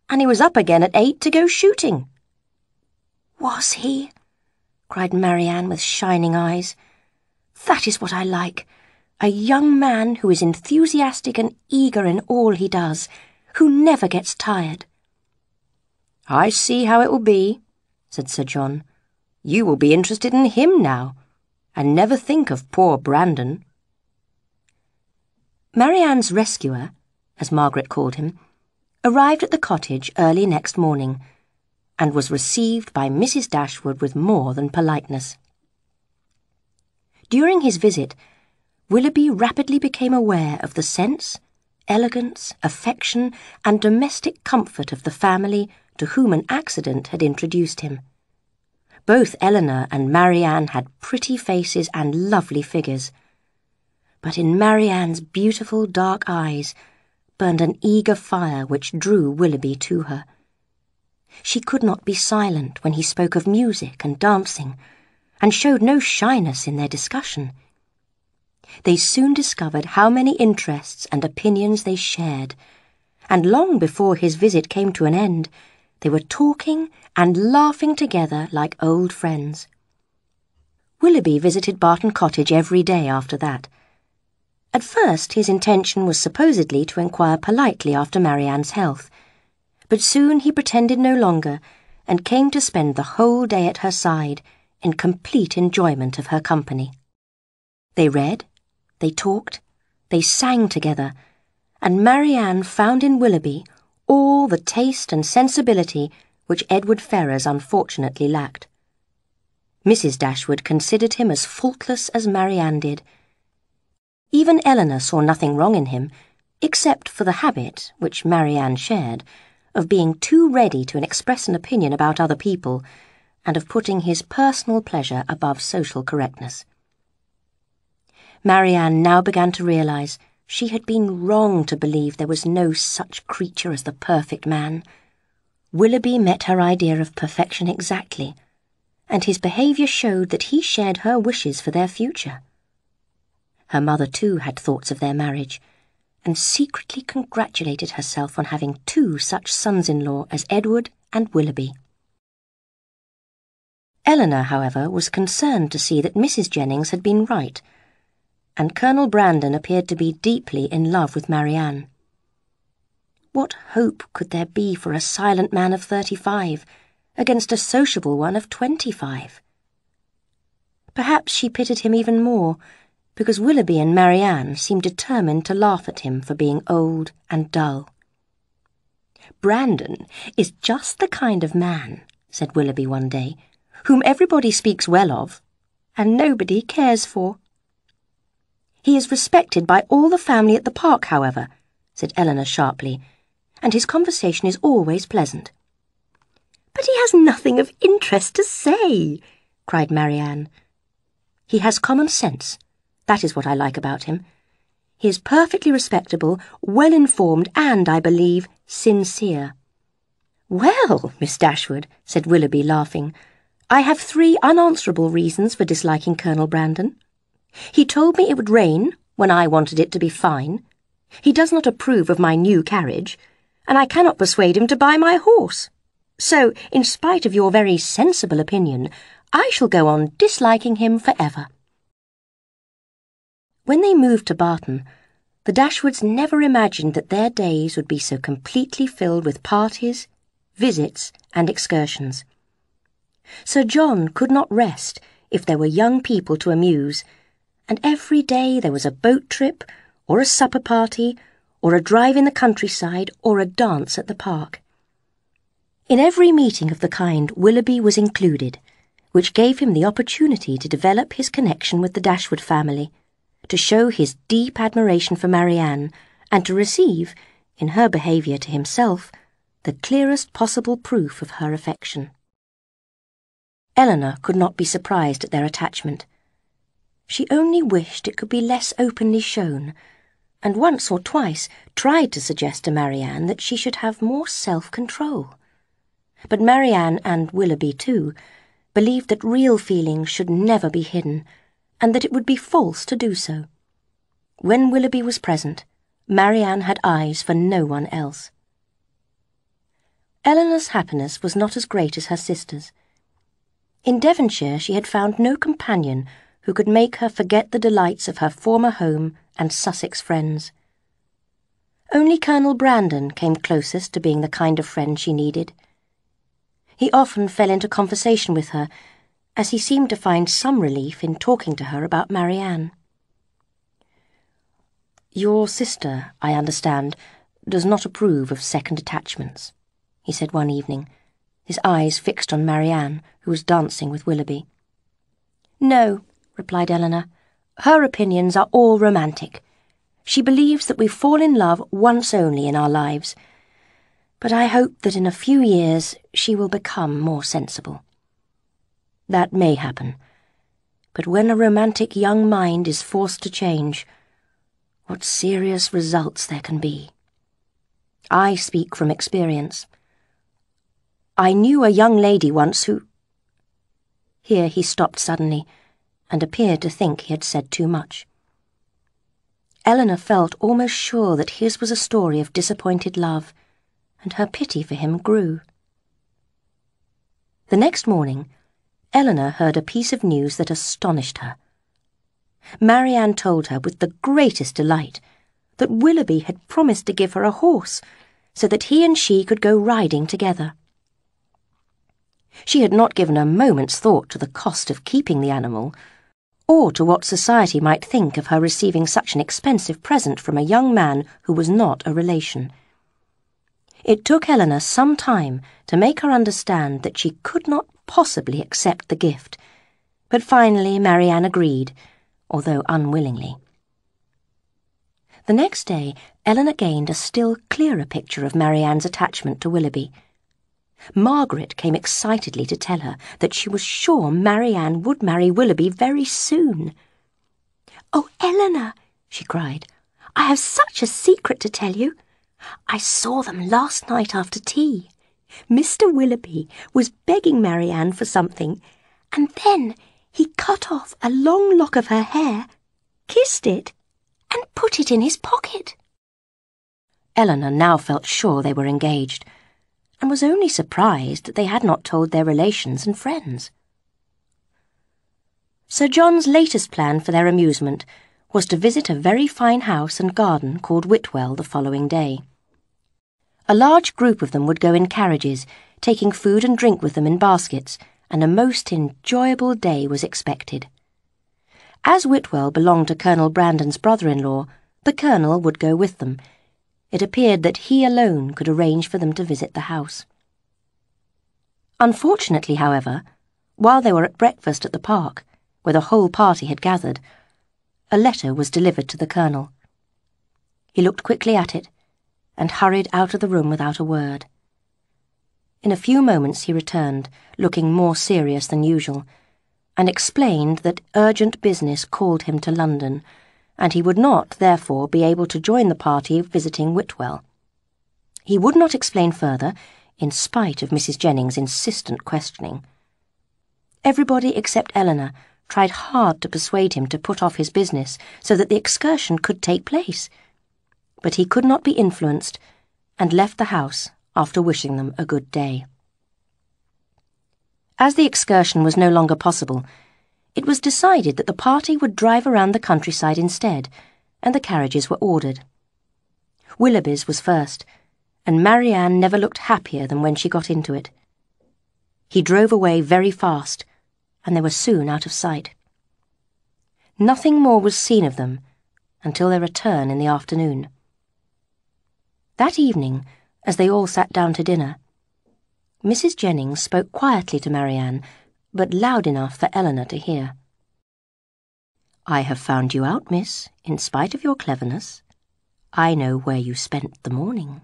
and he was up again at 8 to go shooting." "Was he?" cried Marianne with shining eyes. "That is what I like. A young man who is enthusiastic and eager in all he does, who never gets tired." "I see how it will be," said Sir John. "You will be interested in him now, and never think of poor Brandon." Marianne's rescuer, as Margaret called him, arrived at the cottage early next morning, and was received by Mrs. Dashwood with more than politeness. During his visit, Willoughby rapidly became aware of the sense, elegance, affection, and domestic comfort of the family to whom an accident had introduced him. Both Elinor and Marianne had pretty faces and lovely figures, but in Marianne's beautiful dark eyes burned an eager fire which drew Willoughby to her. She could not be silent when he spoke of music and dancing, and showed no shyness in their discussion. They soon discovered how many interests and opinions they shared, and long before his visit came to an end, they were talking and laughing together like old friends. Willoughby visited Barton Cottage every day after that. At first his intention was supposedly to inquire politely after Marianne's health, but soon he pretended no longer, and came to spend the whole day at her side in complete enjoyment of her company. They read, they talked, they sang together, and Marianne found in Willoughby all the taste and sensibility which Edward Ferrars unfortunately lacked. Mrs. Dashwood considered him as faultless as Marianne did. Even Elinor saw nothing wrong in him, except for the habit, which Marianne shared, of being too ready to express an opinion about other people, and of putting his personal pleasure above social correctness. Marianne now began to realize she had been wrong to believe there was no such creature as the perfect man. Willoughby met her idea of perfection exactly, and his behaviour showed that he shared her wishes for their future. Her mother too had thoughts of their marriage, and secretly congratulated herself on having 2 such sons-in-law as Edward and Willoughby. Elinor, however, was concerned to see that Mrs. Jennings had been right, and Colonel Brandon appeared to be deeply in love with Marianne. What hope could there be for a silent man of 35 against a sociable one of 25? Perhaps she pitied him even more, because Willoughby and Marianne seemed determined to laugh at him for being old and dull. "Brandon is just the kind of man," said Willoughby one day, "whom everybody speaks well of, and nobody cares for." "He is respected by all the family at the park, however," said Elinor sharply, "and his conversation is always pleasant." "But he has nothing of interest to say," cried Marianne. "He has common sense. That is what I like about him. He is perfectly respectable, well-informed, and, I believe, sincere." "Well, Miss Dashwood," said Willoughby, laughing, "I have 3 unanswerable reasons for disliking Colonel Brandon. He told me it would rain when I wanted it to be fine. He does not approve of my new carriage, and I cannot persuade him to buy my horse. So, in spite of your very sensible opinion, I shall go on disliking him forever." When they moved to Barton, the Dashwoods never imagined that their days would be so completely filled with parties, visits, and excursions. Sir John could not rest if there were young people to amuse, and every day there was a boat trip, or a supper party, or a drive in the countryside, or a dance at the park. In every meeting of the kind Willoughby was included, which gave him the opportunity to develop his connection with the Dashwood family, to show his deep admiration for Marianne, and to receive, in her behaviour to himself, the clearest possible proof of her affection. Elinor could not be surprised at their attachment. She only wished it could be less openly shown, and once or twice tried to suggest to Marianne that she should have more self-control. But Marianne and Willoughby, too, believed that real feelings should never be hidden, and that it would be false to do so. When Willoughby was present, Marianne had eyes for no one else. Elinor's happiness was not as great as her sister's. In Devonshire she had found no companion who could make her forget the delights of her former home and Sussex friends. Only Colonel Brandon came closest to being the kind of friend she needed. He often fell into conversation with her, as he seemed to find some relief in talking to her about Marianne. "Your sister, I understand, does not approve of second attachments," he said one evening, his eyes fixed on Marianne, who was dancing with Willoughby. "No," replied Elinor. "Her opinions are all romantic. She believes that we fall in love once only in our lives, but I hope that in a few years she will become more sensible." "That may happen, but when a romantic young mind is forced to change, what serious results there can be. I speak from experience. I knew a young lady once who—" Here he stopped suddenly, and appeared to think he had said too much. Elinor felt almost sure that his was a story of disappointed love, and her pity for him grew. The next morning, Elinor heard a piece of news that astonished her. Marianne told her with the greatest delight that Willoughby had promised to give her a horse, so that he and she could go riding together. She had not given a moment's thought to the cost of keeping the animal, or to what society might think of her receiving such an expensive present from a young man who was not a relation. It took Elinor some time to make her understand that she could not possibly accept the gift, but finally Marianne agreed, although unwillingly. The next day Elinor gained a still clearer picture of Marianne's attachment to Willoughby. Margaret came excitedly to tell her that she was sure Marianne would marry Willoughby very soon. "Oh, Elinor," she cried, "I have such a secret to tell you. I saw them last night after tea. Mr. Willoughby was begging Marianne for something, and then he cut off a long lock of her hair, kissed it, and put it in his pocket." Elinor now felt sure they were engaged, and was only surprised that they had not told their relations and friends. Sir John's latest plan for their amusement was to visit a very fine house and garden called Whitwell the following day. A large group of them would go in carriages, taking food and drink with them in baskets, and a most enjoyable day was expected. As Whitwell belonged to Colonel Brandon's brother-in-law, the Colonel would go with them. It appeared that he alone could arrange for them to visit the house. Unfortunately, however, while they were at breakfast at the park, where the whole party had gathered, a letter was delivered to the Colonel. He looked quickly at it, and hurried out of the room without a word. In a few moments he returned, looking more serious than usual, and explained that urgent business called him to London, and he would not, therefore, be able to join the party visiting Whitwell. He would not explain further, in spite of Mrs. Jennings' insistent questioning. Everybody except Elinor tried hard to persuade him to put off his business so that the excursion could take place, but he could not be influenced, and left the house after wishing them a good day. As the excursion was no longer possible, it was decided that the party would drive around the countryside instead, and the carriages were ordered. Willoughby's was first, and Marianne never looked happier than when she got into it. He drove away very fast, and they were soon out of sight. Nothing more was seen of them until their return in the afternoon. That evening, as they all sat down to dinner, Mrs. Jennings spoke quietly to Marianne, but loud enough for Elinor to hear. "I have found you out, miss, in spite of your cleverness. I know where you spent the morning."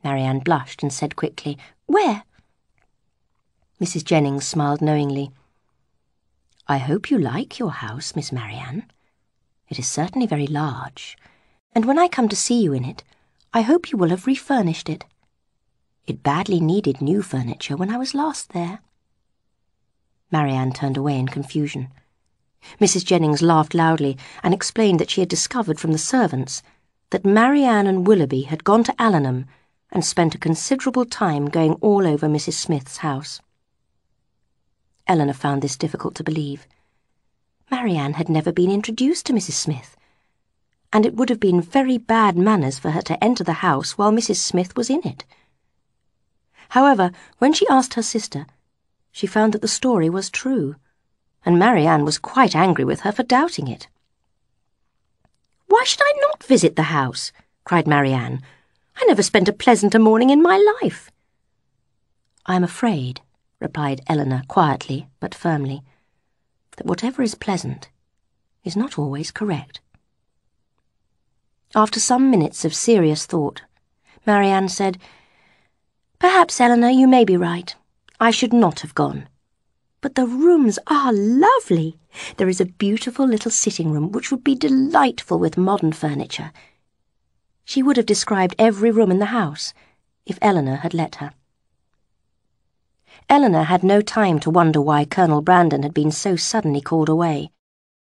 Marianne blushed and said quickly, "Where?" Mrs. Jennings smiled knowingly. "I hope you like your house, Miss Marianne. It is certainly very large, and when I come to see you in it, I hope you will have refurnished it. It badly needed new furniture when I was last there." Marianne turned away in confusion. Mrs. Jennings laughed loudly and explained that she had discovered from the servants that Marianne and Willoughby had gone to Allenham and spent a considerable time going all over Mrs. Smith's house. Elinor found this difficult to believe. Marianne had never been introduced to Mrs. Smith, and it would have been very bad manners for her to enter the house while Mrs. Smith was in it. However, when she asked her sister, she found that the story was true, and Marianne was quite angry with her for doubting it. "Why should I not visit the house?" cried Marianne. "I never spent a pleasanter morning in my life." "I am afraid," replied Elinor quietly but firmly, "that whatever is pleasant is not always correct." After some minutes of serious thought, Marianne said, "Perhaps, Elinor, you may be right. I should not have gone. But the rooms are lovely. There is a beautiful little sitting room which would be delightful with modern furniture." She would have described every room in the house if Elinor had let her. Elinor had no time to wonder why Colonel Brandon had been so suddenly called away.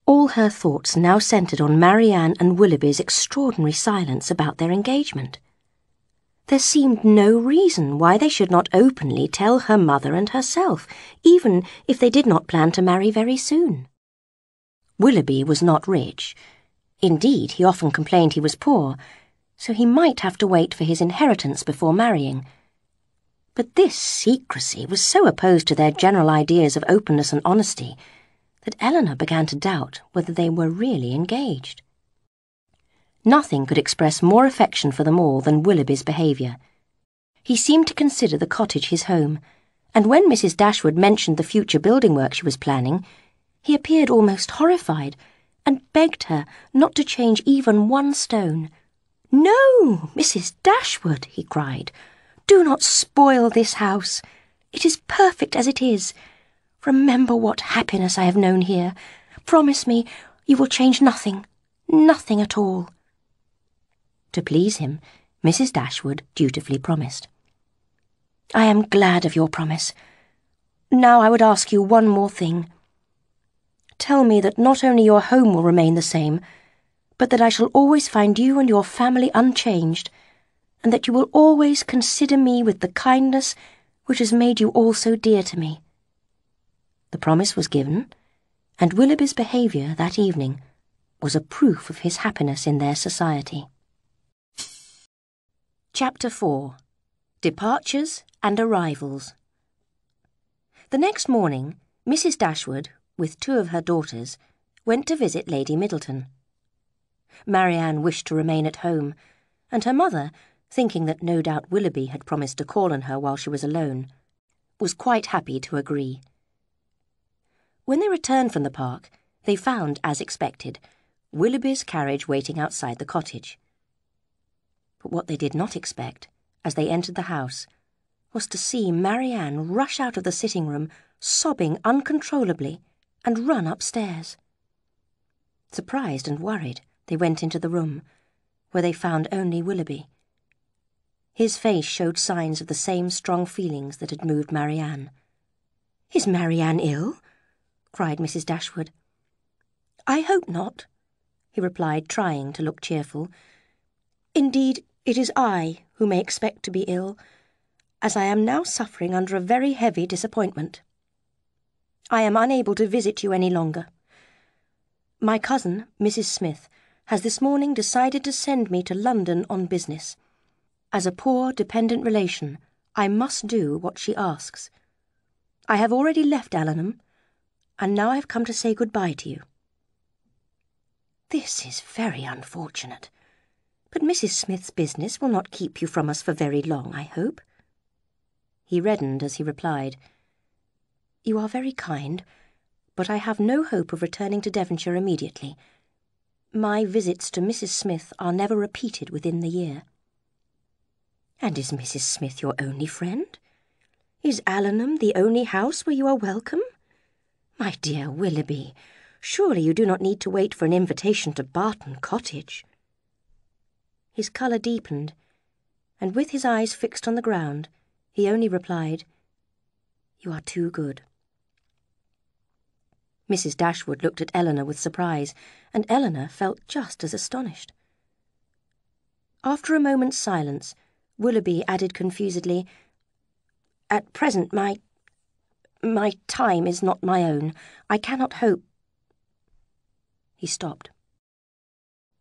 All her thoughts now centred on Marianne and Willoughby's extraordinary silence about their engagement. There seemed no reason why they should not openly tell her mother and herself, even if they did not plan to marry very soon. Willoughby was not rich. Indeed, he often complained he was poor, so he might have to wait for his inheritance before marrying. But this secrecy was so opposed to their general ideas of openness and honesty that Elinor began to doubt whether they were really engaged. Nothing could express more affection for them all than Willoughby's behaviour. He seemed to consider the cottage his home, and when Mrs. Dashwood mentioned the future building work she was planning, he appeared almost horrified and begged her not to change even one stone. "No, Mrs. Dashwood," he cried, "do not spoil this house. It is perfect as it is. Remember what happiness I have known here. Promise me you will change nothing, nothing at all." To please him, Mrs. Dashwood dutifully promised. "I am glad of your promise. Now I would ask you one more thing. Tell me that not only your home will remain the same, but that I shall always find you and your family unchanged, and that you will always consider me with the kindness which has made you all so dear to me." The promise was given, and Willoughby's behaviour that evening was a proof of his happiness in their society. Chapter 4. Departures and Arrivals. The next morning, Mrs. Dashwood, with 2 of her daughters, went to visit Lady Middleton. Marianne wished to remain at home, and her mother, thinking that no doubt Willoughby had promised to call on her while she was alone, was quite happy to agree. When they returned from the park, they found, as expected, Willoughby's carriage waiting outside the cottage. But what they did not expect, as they entered the house, was to see Marianne rush out of the sitting-room, sobbing uncontrollably, and run upstairs. Surprised and worried, they went into the room, where they found only Willoughby. His face showed signs of the same strong feelings that had moved Marianne. "Is Marianne ill?" cried Mrs. Dashwood. "I hope not," he replied, trying to look cheerful. "Indeed, it is I who may expect to be ill, as I am now suffering under a very heavy disappointment. I am unable to visit you any longer. My cousin, Mrs. Smith, has this morning decided to send me to London on business. As a poor, dependent relation, I must do what she asks. I have already left Allenham, and now I have come to say good-bye to you." "This is very unfortunate. But Mrs. Smith's business will not keep you from us for very long, I hope." He reddened as he replied, "You are very kind, but I have no hope of returning to Devonshire immediately. My visits to Mrs. Smith are never repeated within the year." "And is Mrs. Smith your only friend? Is Allenham the only house where you are welcome? My dear Willoughby, surely you do not need to wait for an invitation to Barton Cottage." His colour deepened, and with his eyes fixed on the ground, he only replied, "You are too good." Mrs. Dashwood looked at Elinor with surprise, and Elinor felt just as astonished. After a moment's silence, Willoughby added confusedly, "At present my time is not my own. I cannot hope—" He stopped.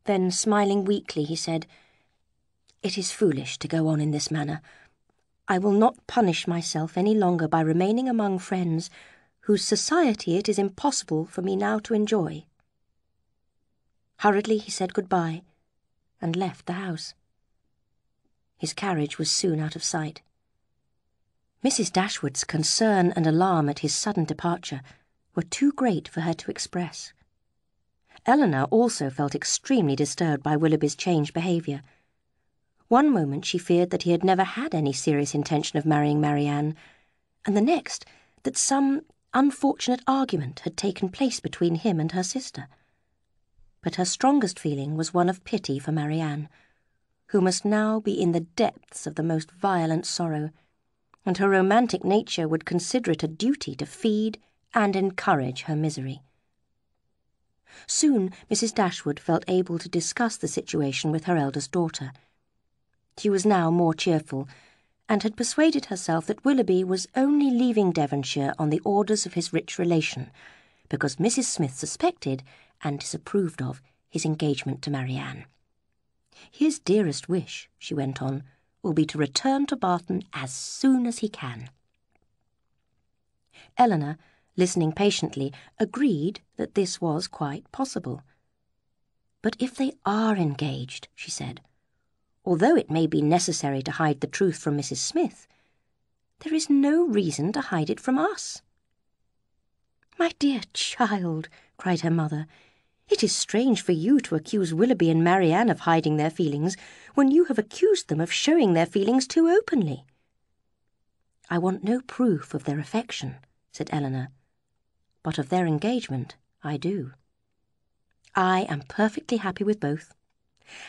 Then, smiling weakly, he said, "It is foolish to go on in this manner. I will not punish myself any longer by remaining among friends whose society it is impossible for me now to enjoy." Hurriedly he said good-bye and left the house. His carriage was soon out of sight. Mrs. Dashwood's concern and alarm at his sudden departure were too great for her to express. Elinor also felt extremely disturbed by Willoughby's changed behaviour. One moment she feared that he had never had any serious intention of marrying Marianne, and the next that some unfortunate argument had taken place between him and her sister. But her strongest feeling was one of pity for Marianne, who must now be in the depths of the most violent sorrow, and her romantic nature would consider it a duty to feed and encourage her misery. Soon Mrs. Dashwood felt able to discuss the situation with her eldest daughter. She was now more cheerful, and had persuaded herself that Willoughby was only leaving Devonshire on the orders of his rich relation, because Mrs. Smith suspected and disapproved of his engagement to Marianne. "His dearest wish," she went on, "will be to return to Barton as soon as he can." Elinor, listening patiently, agreed that this was quite possible. "But if they are engaged," she said, "although it may be necessary to hide the truth from Mrs. Smith, there is no reason to hide it from us." "My dear child," cried her mother, "it is strange for you to accuse Willoughby and Marianne of hiding their feelings when you have accused them of showing their feelings too openly." "I want no proof of their affection," said Elinor, "but of their engagement I do. I am perfectly happy with both.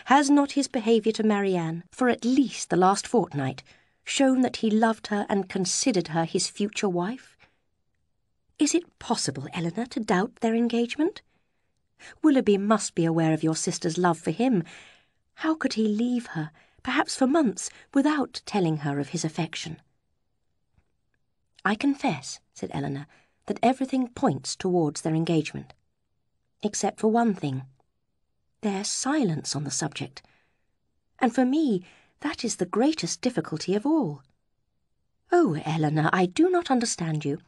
Has not his behaviour to Marianne, for at least the last fortnight, shown that he loved her and considered her his future wife? Is it possible, Elinor, to doubt their engagement? Willoughby must be aware of your sister's love for him. How could he leave her, perhaps for months, without telling her of his affection?" "I confess," said Elinor, "that everything points towards their engagement, except for one thing, their silence on the subject. And for me, that is the greatest difficulty of all. Oh, Elinor, I do not understand you.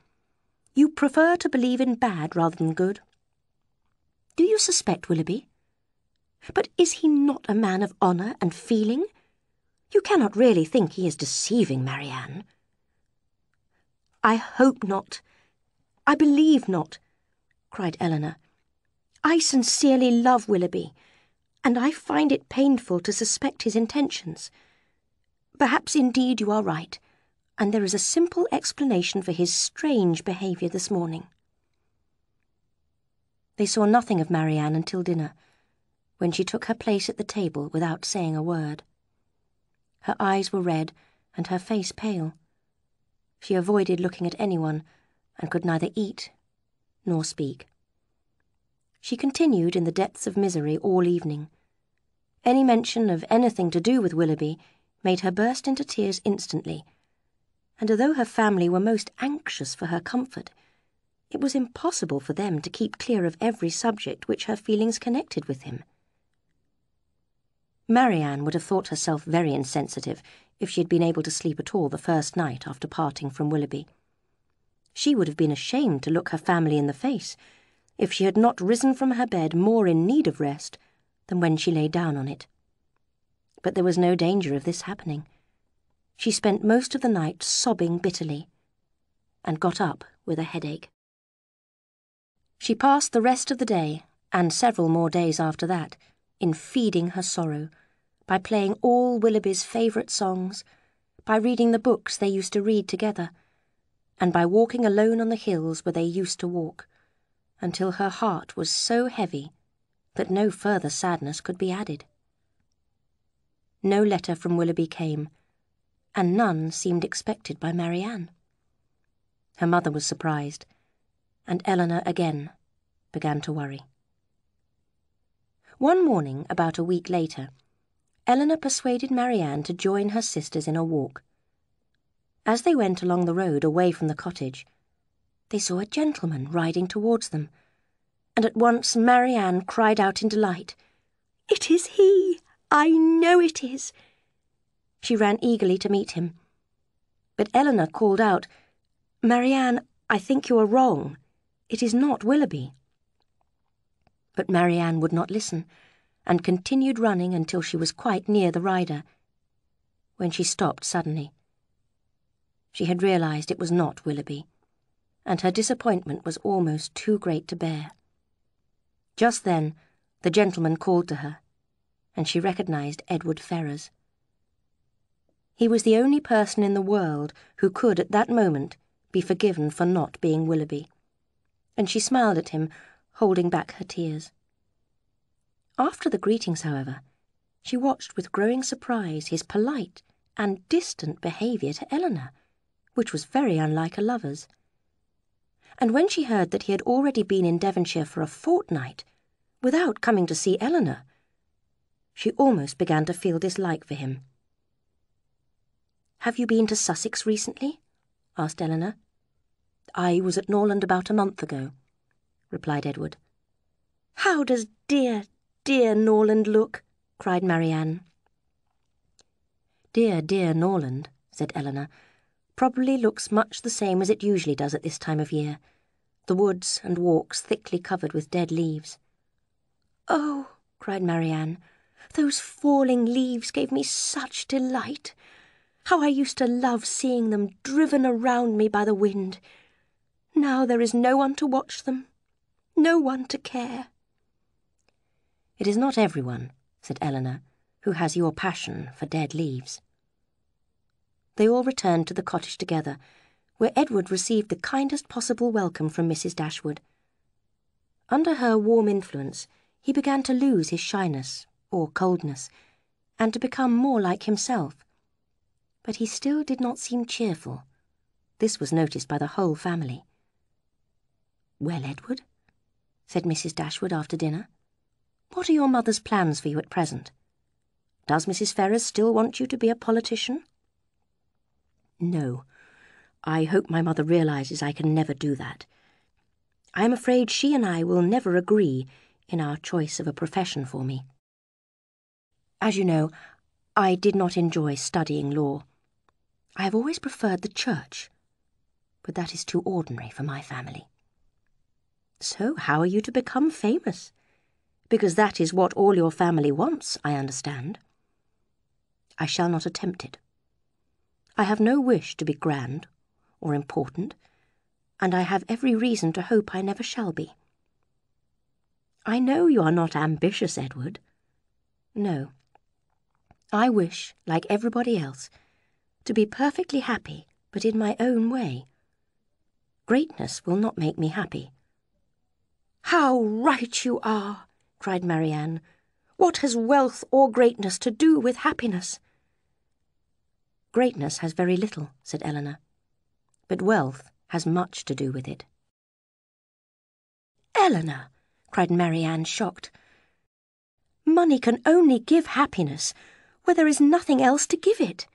You prefer to believe in bad rather than good. Do you suspect Willoughby? But is he not a man of honour and feeling? You cannot really think he is deceiving Marianne." "I hope not. I believe not," cried Elinor. "I sincerely love Willoughby, and I find it painful to suspect his intentions. Perhaps indeed you are right, and there is a simple explanation for his strange behaviour this morning." They saw nothing of Marianne until dinner, when she took her place at the table without saying a word. Her eyes were red and her face pale. She avoided looking at anyone, and could neither eat nor speak. She continued in the depths of misery all evening. Any mention of anything to do with Willoughby made her burst into tears instantly, and although her family were most anxious for her comfort, it was impossible for them to keep clear of every subject which her feelings connected with him. Marianne would have thought herself very insensitive if she had been able to sleep at all the first night after parting from Willoughby. She would have been ashamed to look her family in the face if she had not risen from her bed more in need of rest than when she lay down on it. But there was no danger of this happening. She spent most of the night sobbing bitterly, and got up with a headache. She passed the rest of the day, and several more days after that, in feeding her sorrow, by playing all Willoughby's favourite songs, by reading the books they used to read together, and by walking alone on the hills where they used to walk, until her heart was so heavy that no further sadness could be added. No letter from Willoughby came, and none seemed expected by Marianne. Her mother was surprised, and Elinor again began to worry. One morning, about a week later, Elinor persuaded Marianne to join her sisters in a walk. As they went along the road away from the cottage, they saw a gentleman riding towards them, and at once Marianne cried out in delight, "It is he! I know it is!" She ran eagerly to meet him. But Elinor called out, "Marianne, I think you are wrong. It is not Willoughby." But Marianne would not listen, and continued running until she was quite near the rider, when she stopped suddenly. She had realized it was not Willoughby, and her disappointment was almost too great to bear. Just then, the gentleman called to her, and she recognized Edward Ferrars. He was the only person in the world who could at that moment be forgiven for not being Willoughby, and she smiled at him, holding back her tears. After the greetings, however, she watched with growing surprise his polite and distant behaviour to Elinor, which was very unlike a lover's. And when she heard that he had already been in Devonshire for a fortnight, without coming to see Elinor, she almost began to feel dislike for him. "Have you been to Sussex recently?" asked Elinor. "I was at Norland about a month ago," replied Edward. "How does dear, dear Norland look?" cried Marianne. "Dear, dear Norland," said Elinor, "probably looks much the same as it usually does at this time of year, the woods and walks thickly covered with dead leaves." "Oh," cried Marianne, "those falling leaves gave me such delight. How I used to love seeing them driven around me by the wind. Now there is no one to watch them, no one to care." "It is not everyone," said Elinor, "who has your passion for dead leaves." They all returned to the cottage together, where Edward received the kindest possible welcome from Mrs. Dashwood. Under her warm influence, he began to lose his shyness, or coldness, and to become more like himself. But he still did not seem cheerful. This was noticed by the whole family. "Well, Edward," said Mrs. Dashwood after dinner, "what are your mother's plans for you at present? Does Mrs. Ferrars still want you to be a politician?" "No. I hope my mother realizes I can never do that. I am afraid she and I will never agree in our choice of a profession for me. As you know, I did not enjoy studying law. I have always preferred the church, but that is too ordinary for my family." "So how are you to become famous? Because that is what all your family wants, I understand." "I shall not attempt it. I have no wish to be grand or important, and I have every reason to hope I never shall be." "I know you are not ambitious, Edward." "No. I wish, like everybody else, to be perfectly happy, but in my own way. Greatness will not make me happy." "How right you are!" cried Marianne. "What has wealth or greatness to do with happiness?" "Greatness has very little," said Elinor, "but wealth has much to do with it." "Elinor," cried Marianne, shocked, "money can only give happiness where there is nothing else to give it.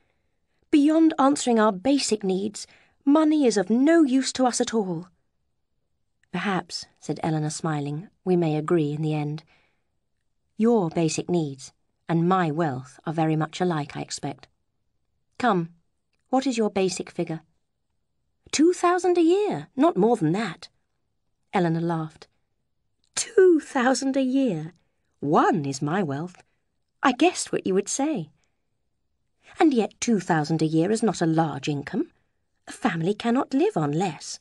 Beyond answering our basic needs, money is of no use to us at all." "Perhaps," said Elinor, smiling, "we may agree in the end. Your basic needs and my wealth are very much alike, I expect. Come, what is your basic figure?" 2,000 a year, not more than that." Elinor laughed. 2,000 a year? 1 is my wealth. I guessed what you would say. And yet 2,000 a year is not a large income. A family cannot live on less.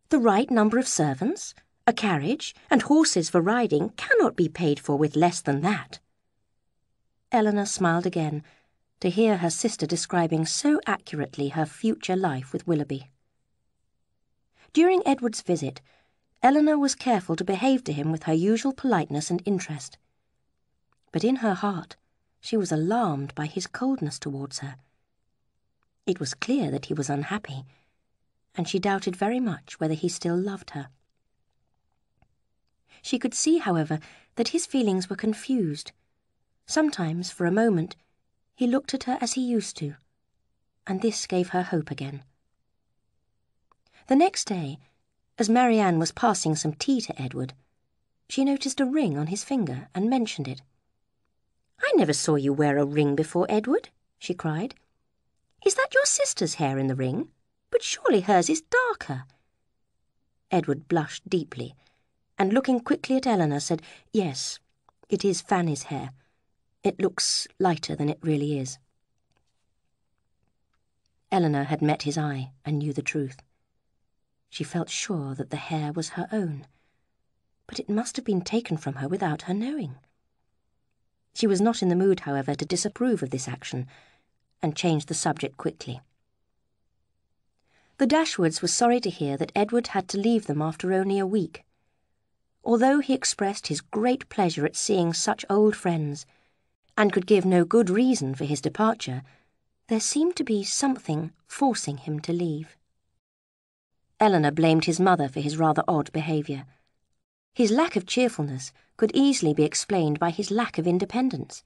The right number of servants, a carriage, and horses for riding cannot be paid for with less than that. Elinor smiled again, to hear her sister describing so accurately her future life with Willoughby. During Edward's visit, Elinor was careful to behave to him with her usual politeness and interest. But in her heart, she was alarmed by his coldness towards her. It was clear that he was unhappy, and she doubted very much whether he still loved her. She could see, however, that his feelings were confused. Sometimes, for a moment, he looked at her as he used to, and this gave her hope again. The next day, as Marianne was passing some tea to Edward, she noticed a ring on his finger and mentioned it. "I never saw you wear a ring before, Edward," she cried. "Is that your sister's hair in the ring? But surely hers is darker." Edward blushed deeply, and looking quickly at Elinor said, "Yes, it is Fanny's hair. It looks lighter than it really is." Elinor had met his eye and knew the truth. She felt sure that the hair was her own, but it must have been taken from her without her knowing. She was not in the mood, however, to disapprove of this action, and changed the subject quickly. The Dashwoods were sorry to hear that Edward had to leave them after only a week. Although he expressed his great pleasure at seeing such old friends, and could give no good reason for his departure, there seemed to be something forcing him to leave. Elinor blamed his mother for his rather odd behaviour. His lack of cheerfulness could easily be explained by his lack of independence.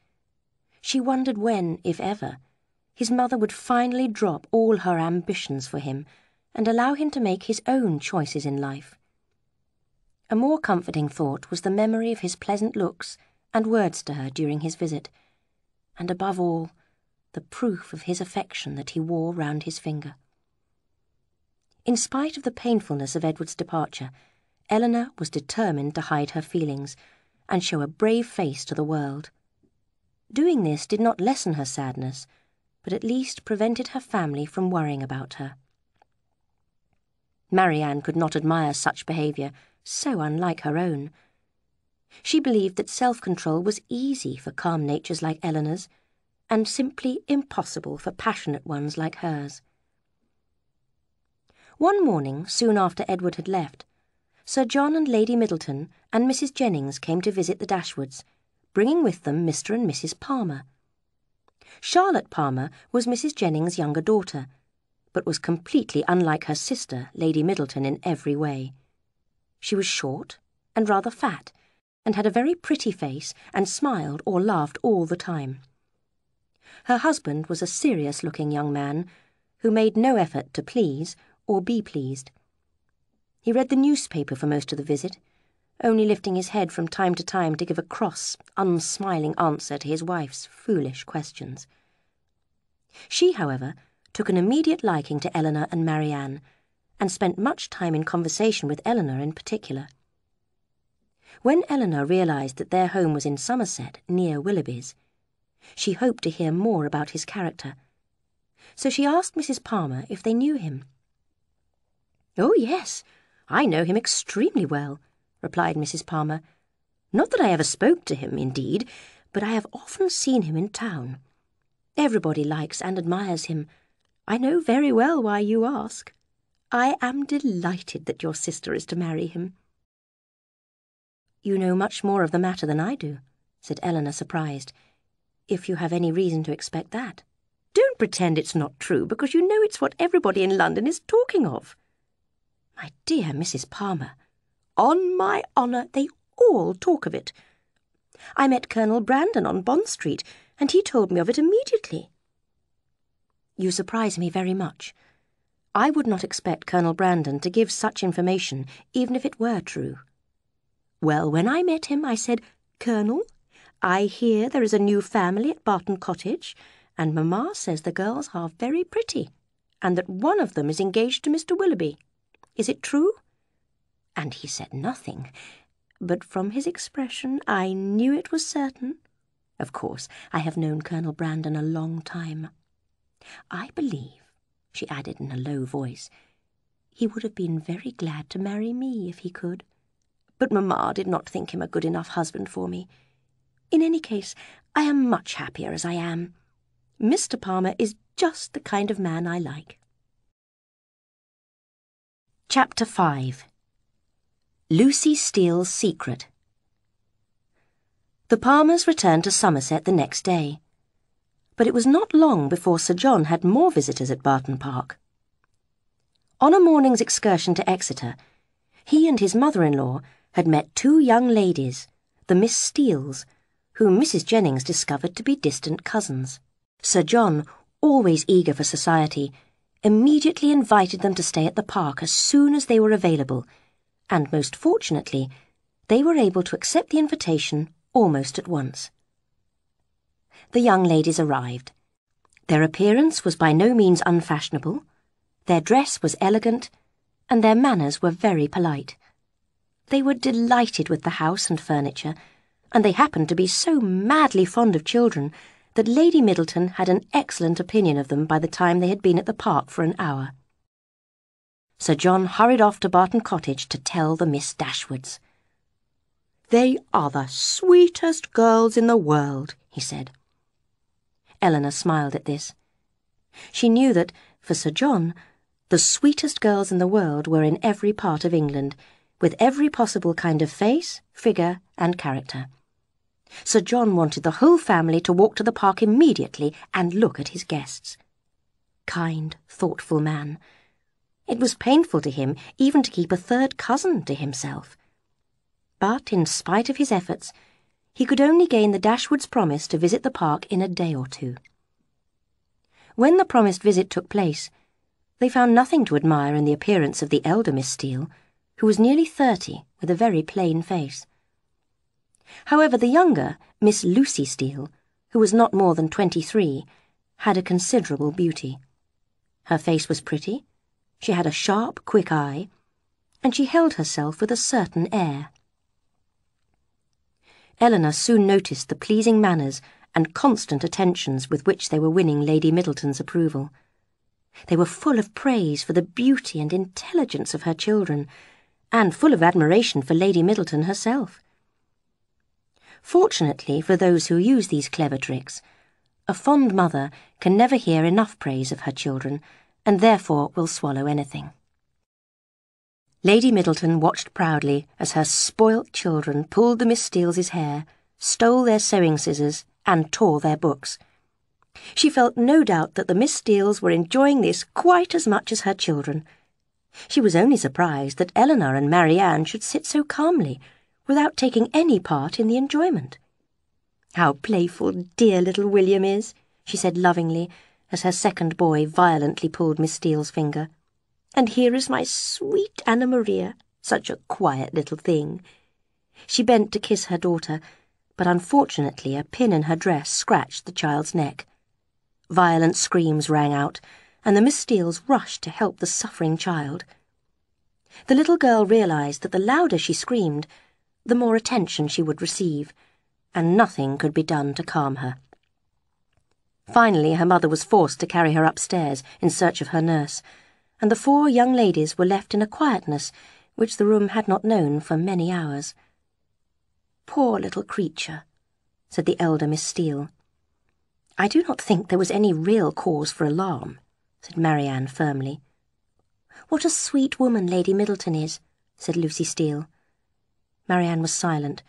She wondered when, if ever, his mother would finally drop all her ambitions for him and allow him to make his own choices in life. A more comforting thought was the memory of his pleasant looks and words to her during his visit, and above all, the proof of his affection that he wore round his finger. In spite of the painfulness of Edward's departure, Elinor was determined to hide her feelings and show a brave face to the world. Doing this did not lessen her sadness, but at least prevented her family from worrying about her. Marianne could not admire such behaviour, so unlike her own. She believed that self-control was easy for calm natures like Elinor's, and simply impossible for passionate ones like hers. One morning, soon after Edward had left, Sir John and Lady Middleton and Mrs. Jennings came to visit the Dashwoods, bringing with them Mr. and Mrs. Palmer. Charlotte Palmer was Mrs. Jennings' younger daughter, but was completely unlike her sister, Lady Middleton, in every way. She was short and rather fat, and had a very pretty face and smiled or laughed all the time. Her husband was a serious-looking young man who made no effort to please or be pleased. He read the newspaper for most of the visit, only lifting his head from time to time to give a cross, unsmiling answer to his wife's foolish questions. She, however, took an immediate liking to Elinor and Marianne, and spent much time in conversation with Elinor in particular. When Elinor realised that their home was in Somerset, near Willoughby's, she hoped to hear more about his character, so she asked Mrs. Palmer if they knew him. "Oh, yes, I know him extremely well," replied Mrs. Palmer. "Not that I ever spoke to him, indeed, but I have often seen him in town. Everybody likes and admires him. I know very well why you ask. I am delighted that your sister is to marry him." "You know much more of the matter than I do," said Elinor, surprised, "if you have any reason to expect that." "Don't pretend it's not true, because you know it's what everybody in London is talking of." "My dear Mrs. Palmer, on my honour, they all talk of it. I met Colonel Brandon on Bond Street, and he told me of it immediately." "You surprise me very much. I would not expect Colonel Brandon to give such information, even if it were true." "Well, when I met him, I said, 'Colonel, I hear there is a new family at Barton Cottage, and Mamma says the girls are very pretty, and that one of them is engaged to Mr. Willoughby. Is it true?' And he said nothing, but from his expression I knew it was certain. Of course, I have known Colonel Brandon a long time. I believe," she added in a low voice, "he would have been very glad to marry me if he could. But Mamma did not think him a good enough husband for me. In any case, I am much happier as I am. Mr. Palmer is just the kind of man I like." Chapter 5. Lucy Steele's Secret. The Palmers returned to Somerset the next day, but it was not long before Sir John had more visitors at Barton Park. On a morning's excursion to Exeter, he and his mother-in-law had met two young ladies, the Miss Steeles, whom Mrs. Jennings discovered to be distant cousins. Sir John, always eager for society, immediately invited them to stay at the park as soon as they were available, and most fortunately, they were able to accept the invitation almost at once. The young ladies arrived. Their appearance was by no means unfashionable, their dress was elegant, and their manners were very polite. They were delighted with the house and furniture, and they happened to be so madly fond of children that Lady Middleton had an excellent opinion of them by the time they had been at the park for an hour. Sir John hurried off to Barton Cottage to tell the Miss Dashwoods. "They are the sweetest girls in the world," he said. Elinor smiled at this. She knew that, for Sir John, the sweetest girls in the world were in every part of England, with every possible kind of face, figure, and character. Sir John wanted the whole family to walk to the park immediately and look at his guests. Kind, thoughtful man. It was painful to him even to keep a third cousin to himself. But, in spite of his efforts, he could only gain the Dashwoods' promise to visit the park in a day or two. When the promised visit took place, they found nothing to admire in the appearance of the elder Miss Steele, who was nearly 30, with a very plain face. However, the younger, Miss Lucy Steele, who was not more than 23, had a considerable beauty. Her face was pretty, she had a sharp, quick eye, and she held herself with a certain air. Elinor soon noticed the pleasing manners and constant attentions with which they were winning Lady Middleton's approval. They were full of praise for the beauty and intelligence of her children, and full of admiration for Lady Middleton herself. Fortunately for those who use these clever tricks, a fond mother can never hear enough praise of her children, and therefore will swallow anything. Lady Middleton watched proudly as her spoilt children pulled the Miss Steeles' hair, stole their sewing scissors, and tore their books. She felt no doubt that the Miss Steeles were enjoying this quite as much as her children. She was only surprised that Elinor and Marianne should sit so calmly, without taking any part in the enjoyment. "How playful dear little William is," she said lovingly, as her second boy violently pulled Miss Steele's finger. "And here is my sweet Anna Maria, such a quiet little thing." She bent to kiss her daughter, but unfortunately a pin in her dress scratched the child's neck. Violent screams rang out, and the Miss Steeles rushed to help the suffering child. The little girl realized that the louder she screamed, the more attention she would receive, and nothing could be done to calm her. Finally, her mother was forced to carry her upstairs in search of her nurse, and the four young ladies were left in a quietness which the room had not known for many hours. "Poor little creature," said the elder Miss Steele. "I do not think there was any real cause for alarm," said Marianne firmly. "What a sweet woman Lady Middleton is," said Lucy Steele. Marianne was silent,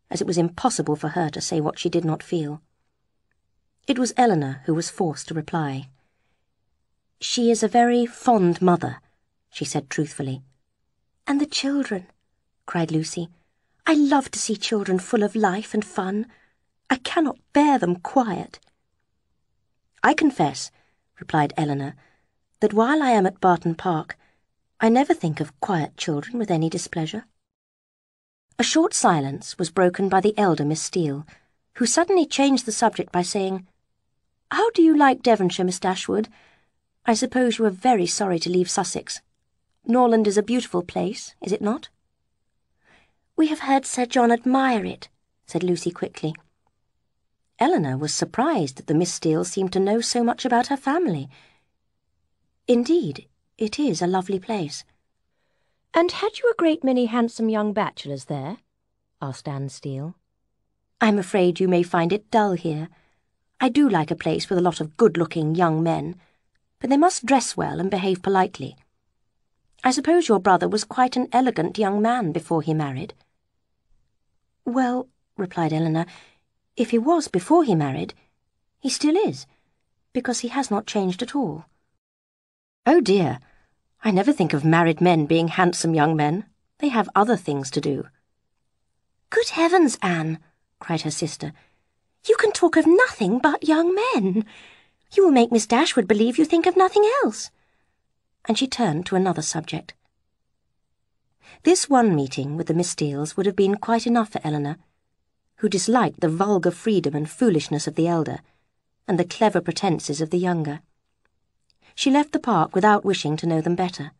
as it was impossible for her to say what she did not feel. It was Elinor who was forced to reply. "She is a very fond mother," she said truthfully. "And the children," cried Lucy. "I love to see children full of life and fun. I cannot bear them quiet." "I confess," replied Elinor, "that while I am at Barton Park, I never think of quiet children with any displeasure." A short silence was broken by the elder Miss Steele, who suddenly changed the subject by saying, "How do you like Devonshire, Miss Dashwood? I suppose you are very sorry to leave Sussex. Norland is a beautiful place, is it not?" "We have heard Sir John admire it," said Lucy quickly. Elinor was surprised that the Miss Steeles seemed to know so much about her family. "Indeed, it is a lovely place." "And had you a great many handsome young bachelors there?" asked Anne Steele. "I'm afraid you may find it dull here. I do like a place with a lot of good-looking young men, but they must dress well and behave politely. I suppose your brother was quite an elegant young man before he married." "Well," replied Elinor, "if he was before he married, he still is, because he has not changed at all." "Oh dear, I never think of married men being handsome young men. They have other things to do." "Good heavens, Anne," cried her sister. "You can talk of nothing but young men. You will make Miss Dashwood believe you think of nothing else." And she turned to another subject. This one meeting with the Miss Steeles would have been quite enough for Elinor, who disliked the vulgar freedom and foolishness of the elder, and the clever pretences of the younger. She left the park without wishing to know them better.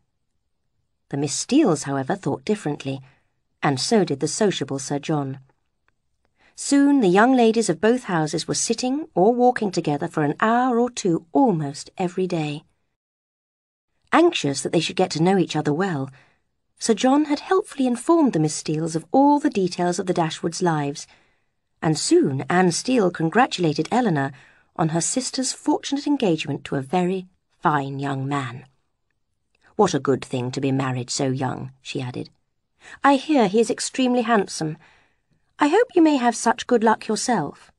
The Miss Steeles, however, thought differently, and so did the sociable Sir John. Soon the young ladies of both houses were sitting or walking together for an hour or two almost every day. Anxious that they should get to know each other well, Sir John had helpfully informed the Miss Steeles of all the details of the Dashwoods' lives, and soon Anne Steele congratulated Elinor on her sister's fortunate engagement to a very fine young man. "What a good thing to be married so young," she added. "I hear he is extremely handsome. I hope you may have such good luck yourself.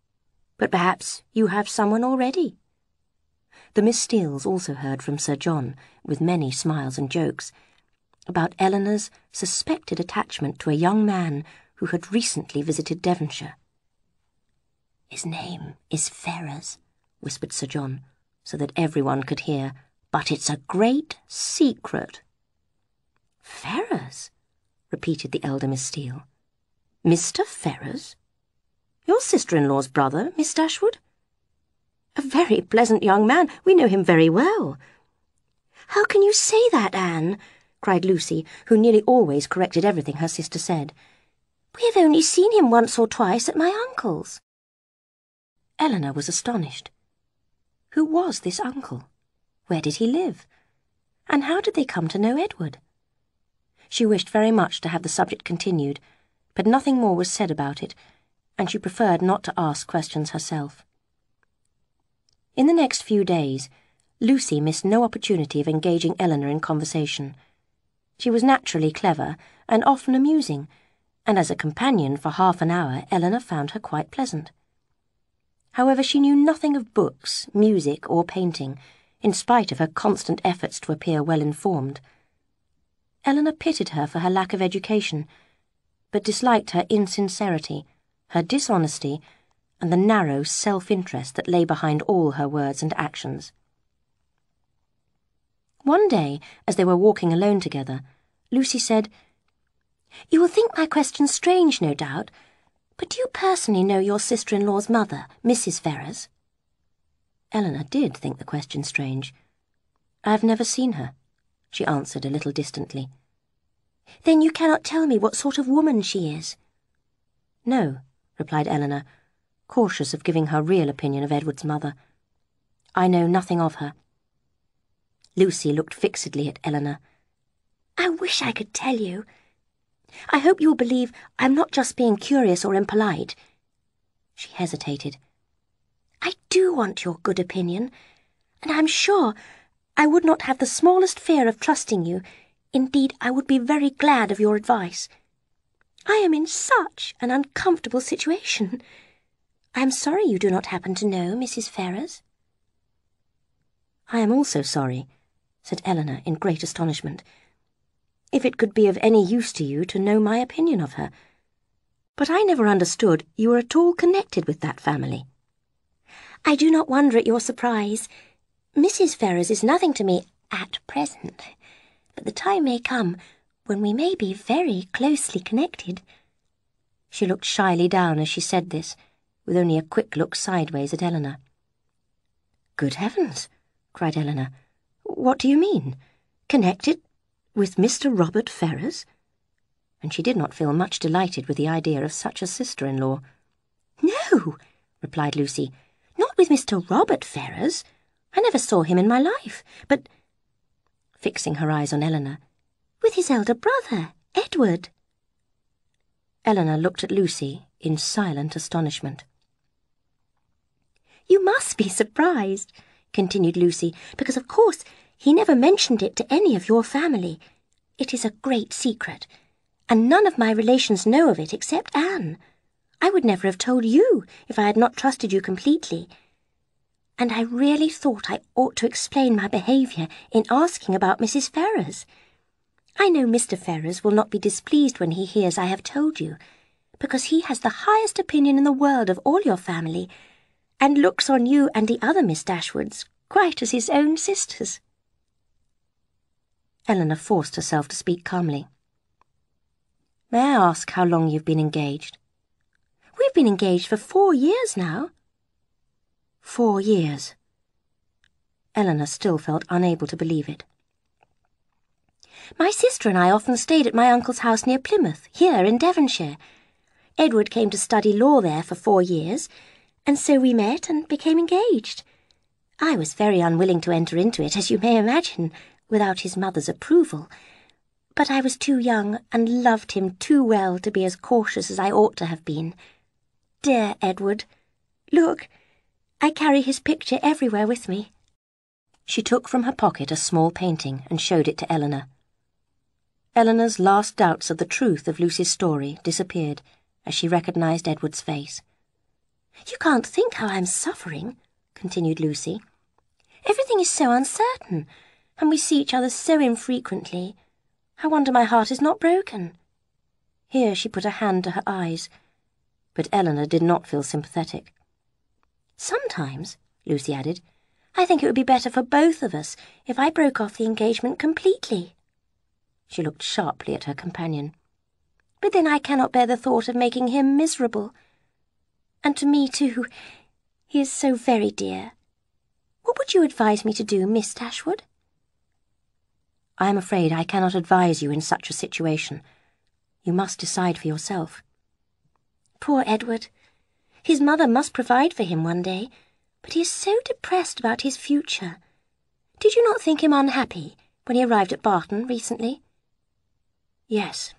But perhaps you have someone already." The Miss Steeles also heard from Sir John, with many smiles and jokes, about Elinor's suspected attachment to a young man who had recently visited Devonshire. "His name is Ferrers," whispered Sir John, so that everyone could hear, "but it's a great secret." "Ferrers?" repeated the elder Miss Steele. "Mr. Ferrers? Your sister-in-law's brother, Miss Dashwood? A very pleasant young man. We know him very well." "How can you say that, Anne?" cried Lucy, who nearly always corrected everything her sister said. "We have only seen him once or twice at my uncle's." Elinor was astonished. Who was this uncle? Where did he live? And how did they come to know Edward? She wished very much to have the subject continued, but nothing more was said about it, and she preferred not to ask questions herself. In the next few days, Lucy missed no opportunity of engaging Elinor in conversation. She was naturally clever and often amusing, and as a companion for half an hour Elinor found her quite pleasant. However, she knew nothing of books, music, or painting, in spite of her constant efforts to appear well-informed. Elinor pitied her for her lack of education, but disliked her insincerity, her dishonesty, and the narrow self-interest that lay behind all her words and actions. One day, as they were walking alone together, Lucy said, "You will think my question strange, no doubt, but do you personally know your sister-in-law's mother, Mrs. Ferrers?" Elinor did think the question strange. "I have never seen her," she answered a little distantly. "Then you cannot tell me what sort of woman she is?" "No," replied Elinor, cautious of giving her real opinion of Edward's mother. "I know nothing of her." Lucy looked fixedly at Elinor. "I wish I could tell you. I hope you will believe I'm not just being curious or impolite." She hesitated. "I do want your good opinion, and I'm sure I would not have the smallest fear of trusting you. Indeed, I would be very glad of your advice. I am in such an uncomfortable situation. I am sorry you do not happen to know Mrs. Ferrers." "I am also sorry," said Elinor in great astonishment, "if it could be of any use to you to know my opinion of her. But I never understood you were at all connected with that family." "I do not wonder at your surprise. Mrs. Ferrers is nothing to me at present, but the time may come when we may be very closely connected." She looked shyly down as she said this, with only a quick look sideways at Elinor. "Good heavens!" cried Elinor. "What do you mean? Connected with Mr. Robert Ferrers?" And she did not feel much delighted with the idea of such a sister-in-law. "No," replied Lucy, "not with Mr. Robert Ferrers. I never saw him in my life, but," fixing her eyes on Elinor, "with his elder brother, Edward." Elinor looked at Lucy in silent astonishment. "You must be surprised," continued Lucy, "because of course he never mentioned it to any of your family. It is a great secret, and none of my relations know of it except Anne. I would never have told you if I had not trusted you completely. And I really thought I ought to explain my behaviour in asking about Mrs. Ferrars. I know Mr. Ferrars will not be displeased when he hears I have told you, because he has the highest opinion in the world of all your family, and looks on you and the other Miss Dashwoods quite as his own sisters." Elinor forced herself to speak calmly. "May I ask how long you've been engaged?" "We've been engaged for 4 years now." 4 years. Elinor still felt unable to believe it. "My sister and I often stayed at my uncle's house near Plymouth, here in Devonshire. Edward came to study law there for 4 years, and so we met and became engaged. I was very unwilling to enter into it, as you may imagine, without his mother's approval, but I was too young and loved him too well to be as cautious as I ought to have been. Dear Edward! Look, I carry his picture everywhere with me." She took from her pocket a small painting and showed it to Elinor. Elinor's last doubts of the truth of Lucy's story disappeared as she recognised Edward's face. "You can't think how I'm suffering," continued Lucy. "Everything is so uncertain, and we see each other so infrequently. I wonder my heart is not broken." Here she put a hand to her eyes, but Elinor did not feel sympathetic. "Sometimes," Lucy added, "I think it would be better for both of us if I broke off the engagement completely." She looked sharply at her companion. "But then I cannot bear the thought of making him miserable. And to me, too, he is so very dear. What would you advise me to do, Miss Dashwood?" "I am afraid I cannot advise you in such a situation. You must decide for yourself." "Poor Edward! His mother must provide for him one day, but he is so depressed about his future. Did you not think him unhappy when he arrived at Barton recently?" "Yes,"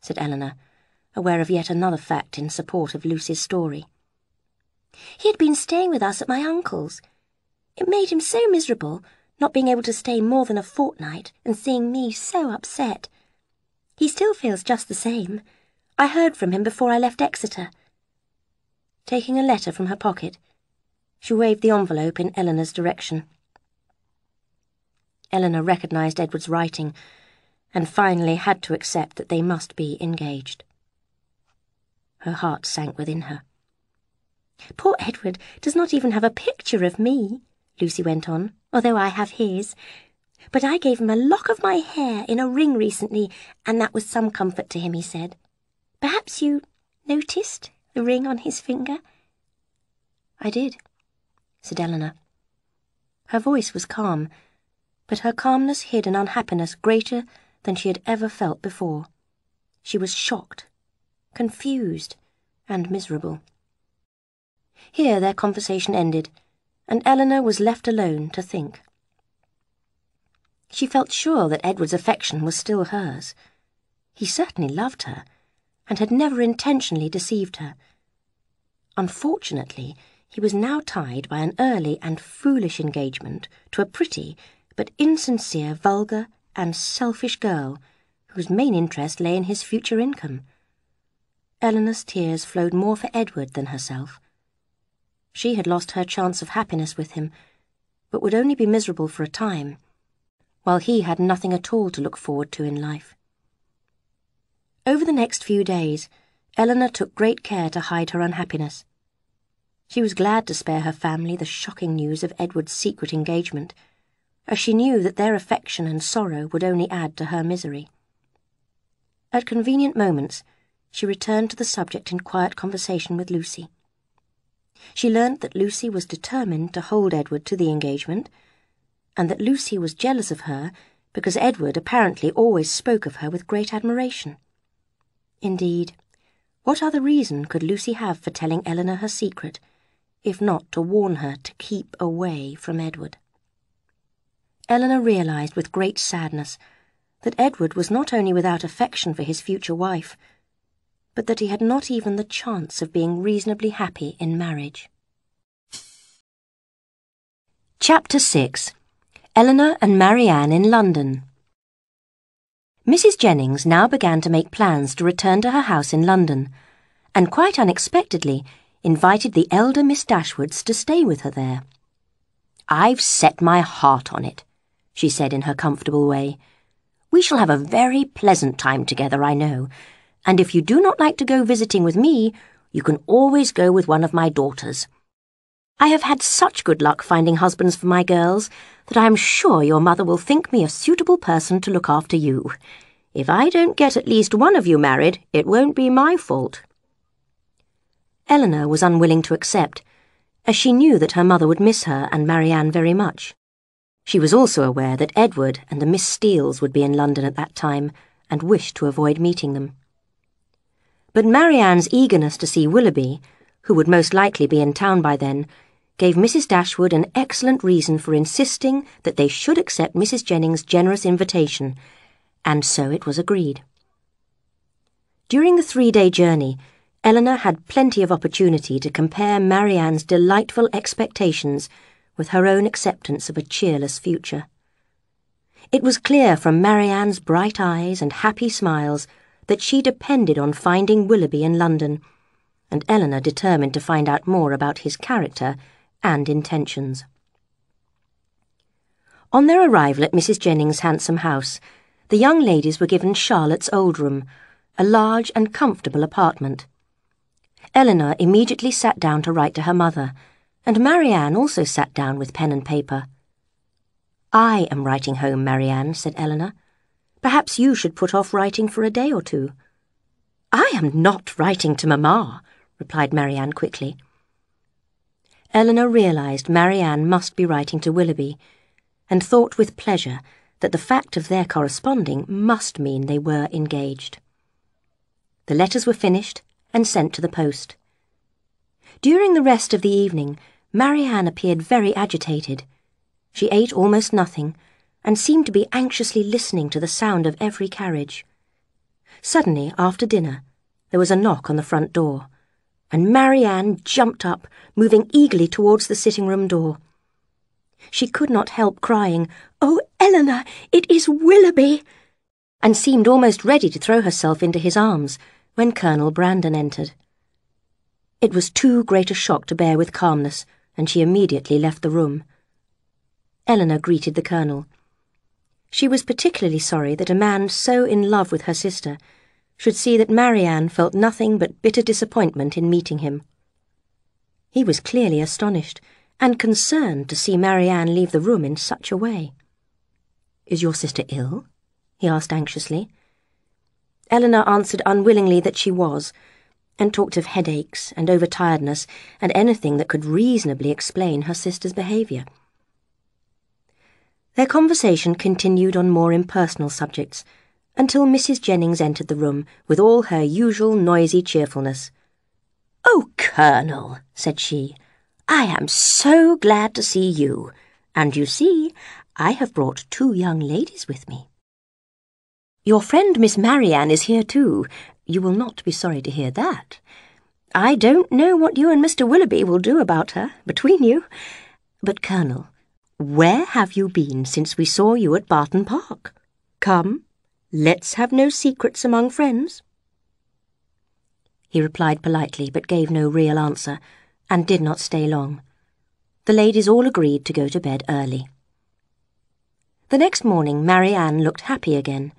said Elinor, aware of yet another fact in support of Lucy's story. "He had been staying with us at my uncle's. It made him so miserable, not being able to stay more than a fortnight and seeing me so upset. He still feels just the same. I heard from him before I left Exeter." Taking a letter from her pocket, she waved the envelope in Elinor's direction. Elinor recognised Edward's writing and finally had to accept that they must be engaged. Her heart sank within her. "Poor Edward does not even have a picture of me," Lucy went on, "although I have his. But I gave him a lock of my hair in a ring recently, and that was some comfort to him, he said. Perhaps you noticed the ring on his finger?" "I did," said Elinor. Her voice was calm, but her calmness hid an unhappiness greater than she had ever felt before. She was shocked, confused, and miserable. Here their conversation ended, and Elinor was left alone to think. She felt sure that Edward's affection was still hers. He certainly loved her, and had never intentionally deceived her. Unfortunately, he was now tied by an early and foolish engagement to a pretty but insincere, vulgar, and selfish girl whose main interest lay in his future income. Elinor's tears flowed more for Edward than herself. She had lost her chance of happiness with him, but would only be miserable for a time, while he had nothing at all to look forward to in life. Over the next few days, Elinor took great care to hide her unhappiness. She was glad to spare her family the shocking news of Edward's secret engagement, as she knew that their affection and sorrow would only add to her misery. At convenient moments, she returned to the subject in quiet conversation with Lucy. She learnt that Lucy was determined to hold Edward to the engagement, and that Lucy was jealous of her because Edward apparently always spoke of her with great admiration. Indeed, what other reason could Lucy have for telling Elinor her secret, if not to warn her to keep away from Edward? Elinor realised with great sadness that Edward was not only without affection for his future wife, but that he had not even the chance of being reasonably happy in marriage. Chapter 6. Elinor and Marianne in London. Mrs. Jennings now began to make plans to return to her house in London, and quite unexpectedly invited the elder Miss Dashwoods to stay with her there. "I've set my heart on it," she said in her comfortable way. "We shall have a very pleasant time together, I know, and if you do not like to go visiting with me, you can always go with one of my daughters. I have had such good luck finding husbands for my girls that I am sure your mother will think me a suitable person to look after you. If I don't get at least one of you married, it won't be my fault." Elinor was unwilling to accept, as she knew that her mother would miss her and Marianne very much. She was also aware that Edward and the Miss Steeles would be in London at that time, and wished to avoid meeting them. But Marianne's eagerness to see Willoughby, who would most likely be in town by then, gave Mrs. Dashwood an excellent reason for insisting that they should accept Mrs. Jennings' generous invitation, and so it was agreed. During the 3-day journey, Elinor had plenty of opportunity to compare Marianne's delightful expectations with her own acceptance of a cheerless future. It was clear from Marianne's bright eyes and happy smiles that she depended on finding Willoughby in London, and Elinor determined to find out more about his character and intentions. On their arrival at Mrs. Jennings' handsome house, the young ladies were given Charlotte's old room, a large and comfortable apartment. Elinor immediately sat down to write to her mother, and Marianne also sat down with pen and paper. "I am writing home, Marianne," said Elinor. "Perhaps you should put off writing for a day or two." "I am not writing to Mamma," replied Marianne quickly. Elinor realised Marianne must be writing to Willoughby, and thought with pleasure that the fact of their corresponding must mean they were engaged. The letters were finished and sent to the post. During the rest of the evening, Marianne appeared very agitated. She ate almost nothing, and seemed to be anxiously listening to the sound of every carriage. Suddenly, after dinner, there was a knock on the front door, and Marianne jumped up, moving eagerly towards the sitting-room door. She could not help crying, "Oh, Elinor, it is Willoughby!" and seemed almost ready to throw herself into his arms when Colonel Brandon entered. It was too great a shock to bear with calmness, and she immediately left the room. Elinor greeted the Colonel. She was particularly sorry that a man so in love with her sister should see that Marianne felt nothing but bitter disappointment in meeting him. He was clearly astonished and concerned to see Marianne leave the room in such a way. "Is your sister ill?" he asked anxiously. Elinor answered unwillingly that she was, and talked of headaches and overtiredness and anything that could reasonably explain her sister's behaviour. Their conversation continued on more impersonal subjects, until Mrs. Jennings entered the room with all her usual noisy cheerfulness. "Oh, Colonel," said she, "I am so glad to see you, and you see, I have brought 2 young ladies with me. Your friend Miss Marianne is here too. You will not be sorry to hear that. I don't know what you and Mr. Willoughby will do about her, between you. But, Colonel, where have you been since we saw you at Barton Park? Come, let's have no secrets among friends." He replied politely, but gave no real answer, and did not stay long. The ladies all agreed to go to bed early. The next morning Marianne looked happy again.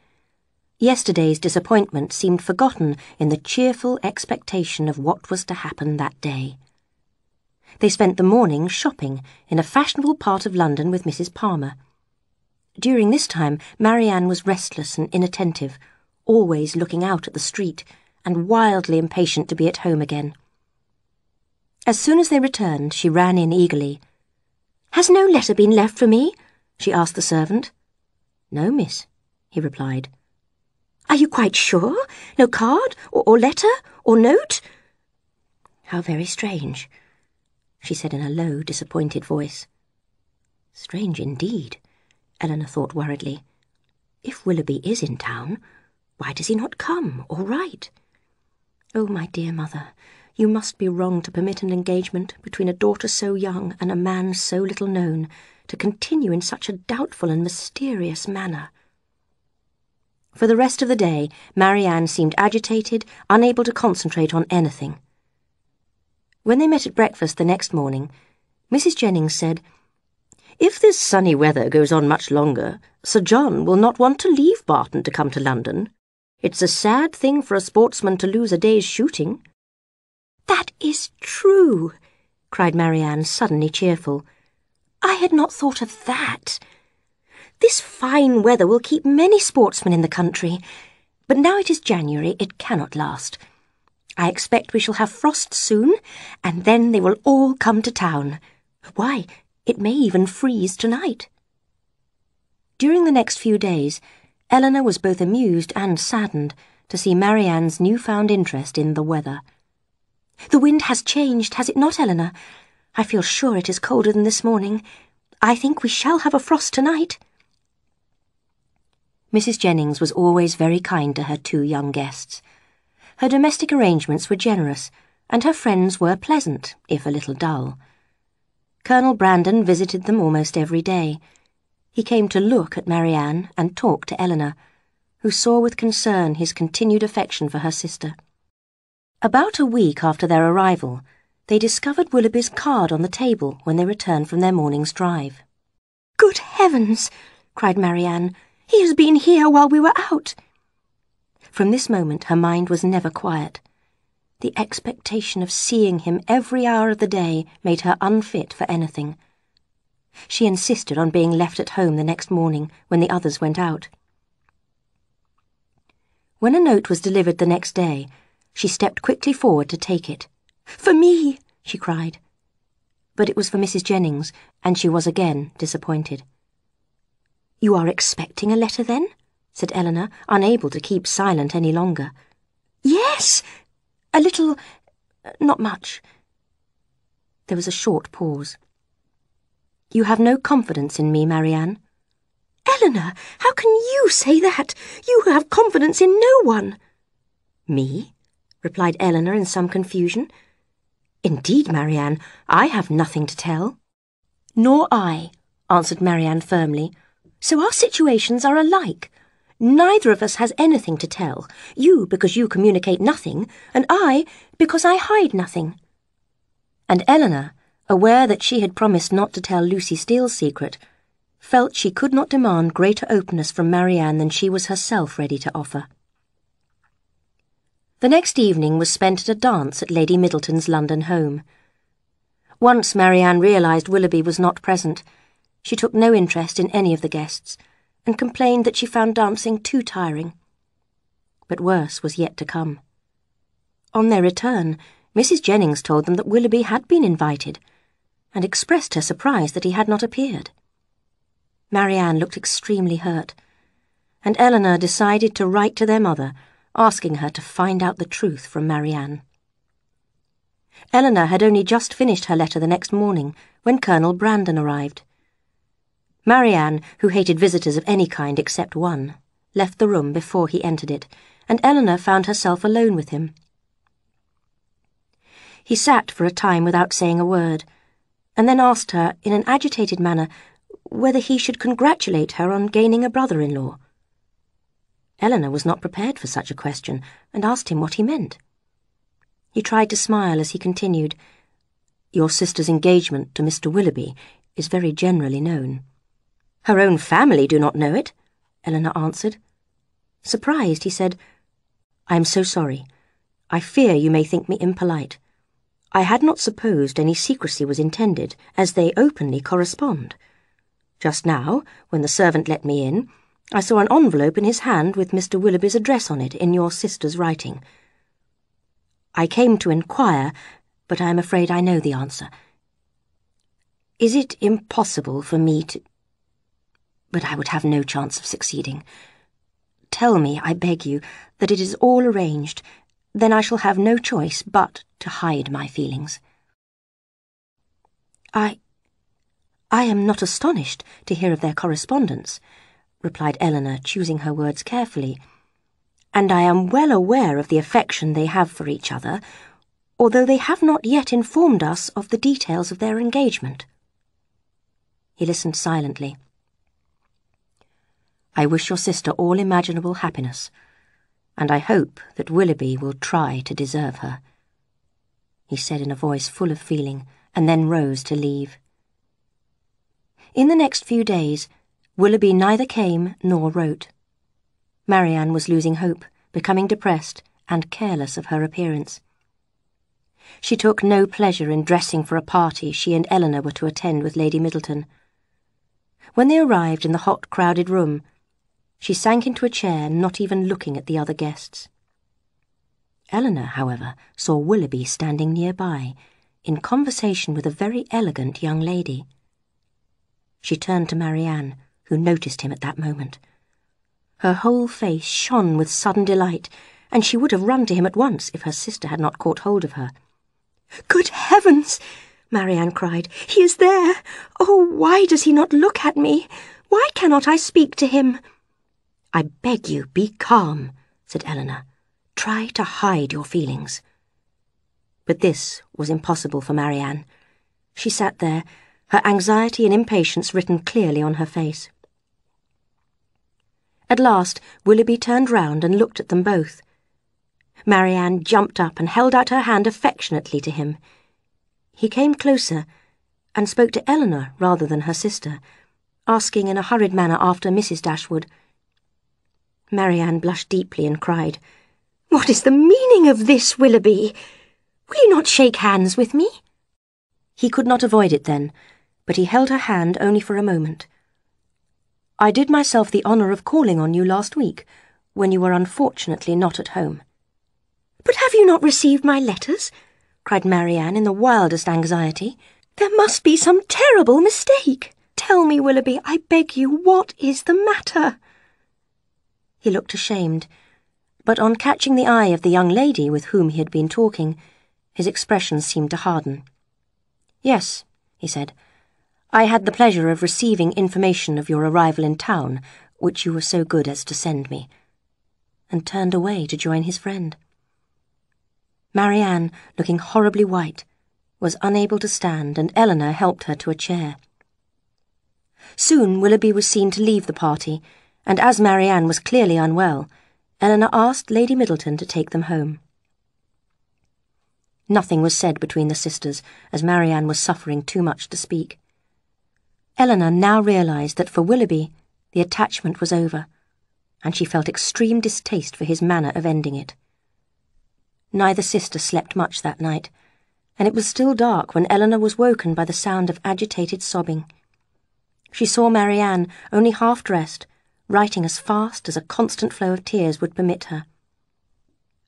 Yesterday's disappointment seemed forgotten in the cheerful expectation of what was to happen that day. They spent the morning shopping in a fashionable part of London with Mrs. Palmer. During this time Marianne was restless and inattentive, always looking out at the street, and wildly impatient to be at home again. As soon as they returned, she ran in eagerly. "Has no letter been left for me?" she asked the servant. "No, miss," he replied. "Are you quite sure? No card, or letter, or note?" "How very strange," she said in a low, disappointed voice. Strange indeed, Elinor thought worriedly. If Willoughby is in town, why does he not come or write? Oh, my dear mother, you must be wrong to permit an engagement between a daughter so young and a man so little known to continue in such a doubtful and mysterious manner. For the rest of the day, Marianne seemed agitated, unable to concentrate on anything. When they met at breakfast the next morning, Mrs. Jennings said, "If this sunny weather goes on much longer, Sir John will not want to leave Barton to come to London. It's a sad thing for a sportsman to lose a day's shooting." "That is true," cried Marianne, suddenly cheerful. "I had not thought of that. This fine weather will keep many sportsmen in the country, but now it is January, it cannot last. I expect we shall have frost soon, and then they will all come to town. Why, it may even freeze tonight." During the next few days, Elinor was both amused and saddened to see Marianne's newfound interest in the weather. "The wind has changed, has it not, Elinor? I feel sure it is colder than this morning. I think we shall have a frost tonight." Mrs. Jennings was always very kind to her two young guests. Her domestic arrangements were generous, and her friends were pleasant, if a little dull. Colonel Brandon visited them almost every day. He came to look at Marianne and talk to Elinor, who saw with concern his continued affection for her sister. About a week after their arrival, they discovered Willoughby's card on the table when they returned from their morning's drive. "Good heavens!" cried Marianne. "He has been here while we were out." From this moment her mind was never quiet. The expectation of seeing him every hour of the day made her unfit for anything. She insisted on being left at home the next morning when the others went out. When a note was delivered the next day, she stepped quickly forward to take it. "For me!" she cried. But it was for Mrs. Jennings, and she was again disappointed. "You are expecting a letter, then?" said Elinor, unable to keep silent any longer. "Yes, a little, not much." There was a short pause. "You have no confidence in me, Marianne?" "Elinor, how can you say that? You have confidence in no one." "Me?" replied Elinor in some confusion. "Indeed, Marianne, I have nothing to tell." "Nor I," answered Marianne firmly. "So our situations are alike. Neither of us has anything to tell, you because you communicate nothing, and I because I hide nothing." And Elinor, aware that she had promised not to tell Lucy Steele's secret, felt she could not demand greater openness from Marianne than she was herself ready to offer. The next evening was spent at a dance at Lady Middleton's London home. Once Marianne realised Willoughby was not present, she took no interest in any of the guests, and complained that she found dancing too tiring. But worse was yet to come. On their return, Mrs. Jennings told them that Willoughby had been invited, and expressed her surprise that he had not appeared. Marianne looked extremely hurt, and Elinor decided to write to their mother, asking her to find out the truth from Marianne. Elinor had only just finished her letter the next morning when Colonel Brandon arrived. Marianne, who hated visitors of any kind except one, left the room before he entered it, and Elinor found herself alone with him. He sat for a time without saying a word, and then asked her, in an agitated manner, whether he should congratulate her on gaining a brother-in-law. Elinor was not prepared for such a question, and asked him what he meant. He tried to smile as he continued, "Your sister's engagement to Mr. Willoughby is very generally known." "Her own family do not know it," Elinor answered. Surprised, he said, "I am so sorry. I fear you may think me impolite. I had not supposed any secrecy was intended, as they openly correspond. Just now, when the servant let me in, I saw an envelope in his hand with Mr. Willoughby's address on it in your sister's writing. I came to inquire, but I am afraid I know the answer. Is it impossible for me to... But I would have no chance of succeeding. Tell me, I beg you, that it is all arranged. Then I shall have no choice but to hide my feelings." I am not astonished to hear of their correspondence," replied Elinor, choosing her words carefully, "and I am well aware of the affection they have for each other, although they have not yet informed us of the details of their engagement." He listened silently. I wish your sister all imaginable happiness, and I hope that Willoughby will try to deserve her," he said in a voice full of feeling, and then rose to leave. In the next few days, Willoughby neither came nor wrote. Marianne was losing hope, becoming depressed, and careless of her appearance. She took no pleasure in dressing for a party she and Elinor were to attend with Lady Middleton. When they arrived in the hot, crowded room, she sank into a chair, not even looking at the other guests. Elinor, however, saw Willoughby standing nearby, in conversation with a very elegant young lady. She turned to Marianne, who noticed him at that moment. Her whole face shone with sudden delight, and she would have run to him at once if her sister had not caught hold of her. "Good heavens!" Marianne cried. "He is there! Oh, why does he not look at me? Why cannot I speak to him?" "I beg you, be calm," said Elinor. "Try to hide your feelings." But this was impossible for Marianne. She sat there, her anxiety and impatience written clearly on her face. At last, Willoughby turned round and looked at them both. Marianne jumped up and held out her hand affectionately to him. He came closer and spoke to Elinor rather than her sister, asking in a hurried manner after Mrs. Dashwood. Marianne blushed deeply and cried, "What is the meaning of this, Willoughby? Will you not shake hands with me?" He could not avoid it then, but he held her hand only for a moment. "I did myself the honour of calling on you last week, when you were unfortunately not at home." "But have you not received my letters?" cried Marianne in the wildest anxiety. "There must be some terrible mistake. Tell me, Willoughby, I beg you, what is the matter?" He looked ashamed, but on catching the eye of the young lady with whom he had been talking, his expression seemed to harden. "Yes," he said, "I had the pleasure of receiving information of your arrival in town, which you were so good as to send me," and turned away to join his friend. Marianne, looking horribly white, was unable to stand, and Elinor helped her to a chair. Soon Willoughby was seen to leave the party, and as Marianne was clearly unwell, Elinor asked Lady Middleton to take them home. Nothing was said between the sisters, as Marianne was suffering too much to speak. Elinor now realised that for Willoughby the attachment was over, and she felt extreme distaste for his manner of ending it. Neither sister slept much that night, and it was still dark when Elinor was woken by the sound of agitated sobbing. She saw Marianne, only half-dressed, writing as fast as a constant flow of tears would permit her.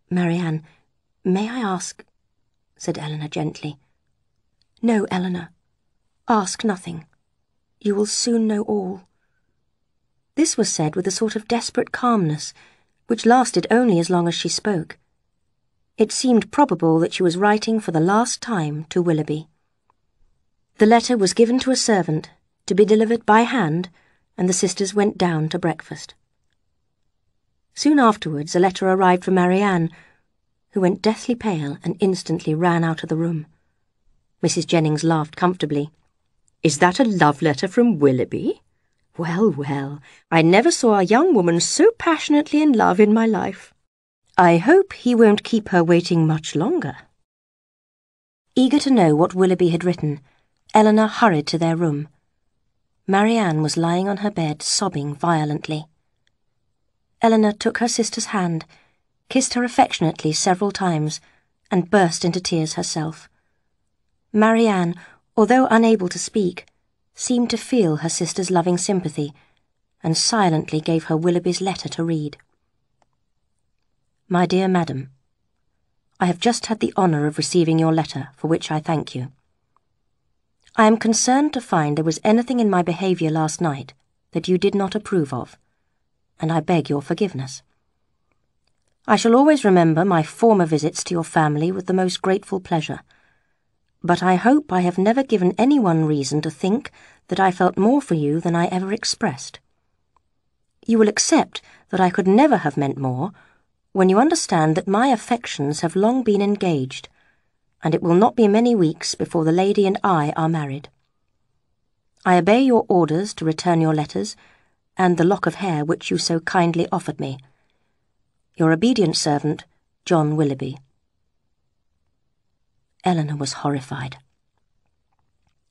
"Marianne, may I ask—" said Elinor gently. "No, Elinor. Ask nothing. You will soon know all." This was said with a sort of desperate calmness, which lasted only as long as she spoke. It seemed probable that she was writing for the last time to Willoughby. The letter was given to a servant, to be delivered by hand, and the sisters went down to breakfast. Soon afterwards a letter arrived from Marianne, who went deathly pale and instantly ran out of the room. Mrs. Jennings laughed comfortably. "Is that a love letter from Willoughby? Well, well, I never saw a young woman so passionately in love in my life. I hope he won't keep her waiting much longer." Eager to know what Willoughby had written, Elinor hurried to their room. Marianne was lying on her bed, sobbing violently. Elinor took her sister's hand, kissed her affectionately several times, and burst into tears herself. Marianne, although unable to speak, seemed to feel her sister's loving sympathy, and silently gave her Willoughby's letter to read. "My dear Madam, I have just had the honour of receiving your letter, for which I thank you. I am concerned to find there was anything in my behaviour last night that you did not approve of, and I beg your forgiveness. I shall always remember my former visits to your family with the most grateful pleasure, but I hope I have never given anyone reason to think that I felt more for you than I ever expressed. You will accept that I could never have meant more when you understand that my affections have long been engaged, and it will not be many weeks before the lady and I are married. I obey your orders to return your letters, and the lock of hair which you so kindly offered me. Your obedient servant, John Willoughby. Elinor was horrified.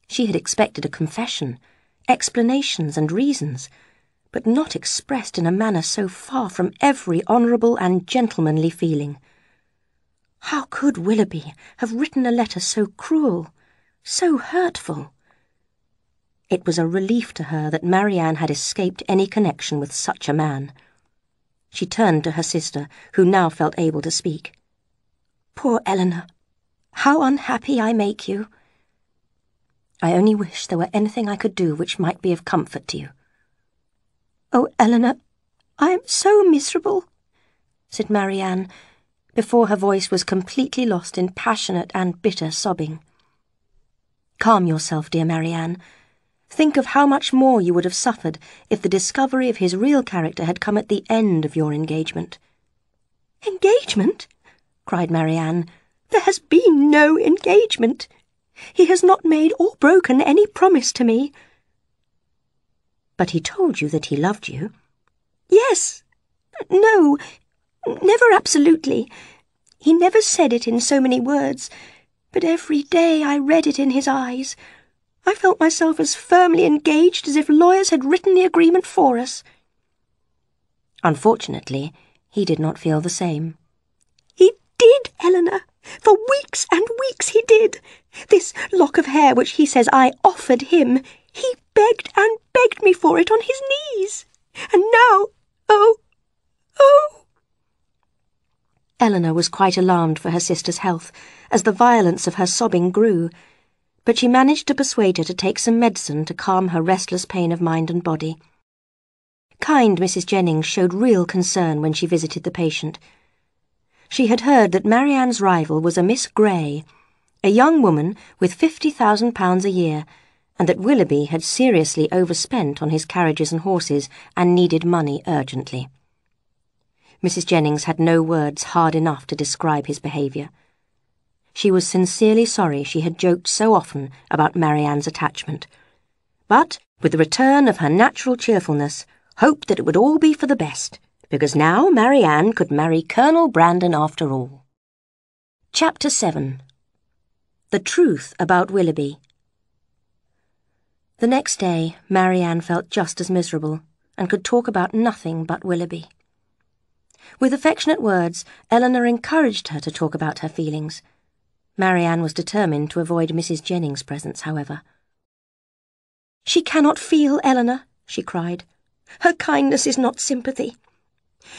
She had expected a confession, explanations and reasons, but not expressed in a manner so far from every honourable and gentlemanly feeling. How could Willoughby have written a letter so cruel, so hurtful? It was a relief to her that Marianne had escaped any connection with such a man. She turned to her sister, who now felt able to speak. "Poor Elinor, how unhappy I make you. I only wish there were anything I could do which might be of comfort to you." "Oh, Elinor, I am so miserable," said Marianne, before her voice was completely lost in passionate and bitter sobbing. "Calm yourself, dear Marianne. Think of how much more you would have suffered if the discovery of his real character had come at the end of your engagement." "Engagement?" cried Marianne. "There has been no engagement. He has not made or broken any promise to me." "But he told you that he loved you?" "Yes. No, never absolutely. He never said it in so many words, but every day I read it in his eyes. I felt myself as firmly engaged as if lawyers had written the agreement for us." Unfortunately, he did not feel the same. "He did, Elinor. For weeks and weeks he did. This lock of hair which he says I offered him, he begged and begged me for it on his knees. And now, oh! Elinor was quite alarmed for her sister's health as the violence of her sobbing grew, but she managed to persuade her to take some medicine to calm her restless pain of mind and body. Kind Mrs. Jennings showed real concern when she visited the patient. She had heard that Marianne's rival was a Miss Grey, a young woman with £50,000 a year, and that Willoughby had seriously overspent on his carriages and horses and needed money urgently. Mrs. Jennings had no words hard enough to describe his behaviour. She was sincerely sorry she had joked so often about Marianne's attachment, but, with the return of her natural cheerfulness, hoped that it would all be for the best, because now Marianne could marry Colonel Brandon after all. Chapter 7. The Truth About Willoughby. The next day, Marianne felt just as miserable, and could talk about nothing but Willoughby. With affectionate words, Elinor encouraged her to talk about her feelings. Marianne was determined to avoid Mrs. Jennings' presence, however. "She cannot feel, Elinor," she cried. "Her kindness is not sympathy.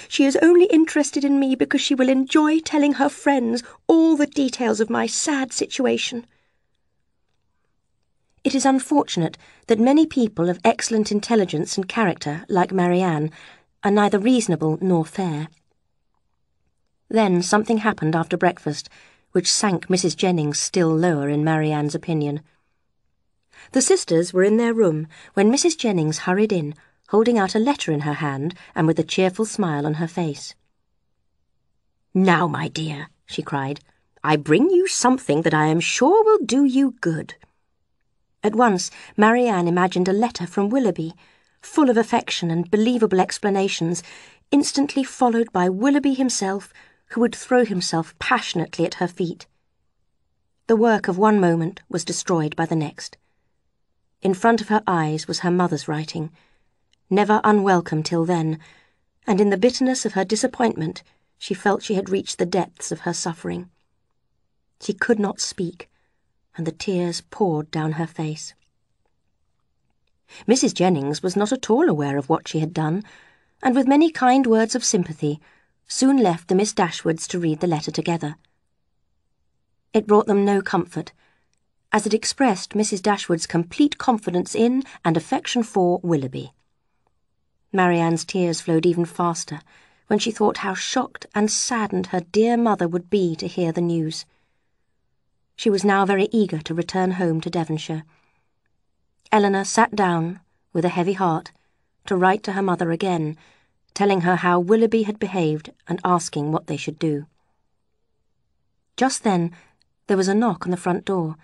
She is only interested in me because she will enjoy telling her friends all the details of my sad situation." It is unfortunate that many people of excellent intelligence and character, like Marianne, are neither reasonable nor fair. Then something happened after breakfast, which sank Mrs. Jennings still lower in Marianne's opinion. The sisters were in their room when Mrs. Jennings hurried in, holding out a letter in her hand and with a cheerful smile on her face. "Now, my dear," she cried, "I bring you something that I am sure will do you good." At once, Marianne imagined a letter from Willoughby, full of affection and believable explanations, instantly followed by Willoughby himself, who would throw himself passionately at her feet. The work of one moment was destroyed by the next. In front of her eyes was her mother's writing, never unwelcome till then, and in the bitterness of her disappointment she felt she had reached the depths of her suffering. She could not speak, and the tears poured down her face. Mrs. Jennings was not at all aware of what she had done, and with many kind words of sympathy, soon left the Miss Dashwoods to read the letter together. It brought them no comfort, as it expressed Mrs. Dashwood's complete confidence in and affection for Willoughby. Marianne's tears flowed even faster when she thought how shocked and saddened her dear mother would be to hear the news. She was now very eager to return home to Devonshire. Elinor sat down, with a heavy heart, to write to her mother again, telling her how Willoughby had behaved and asking what they should do. Just then there was a knock on the front door,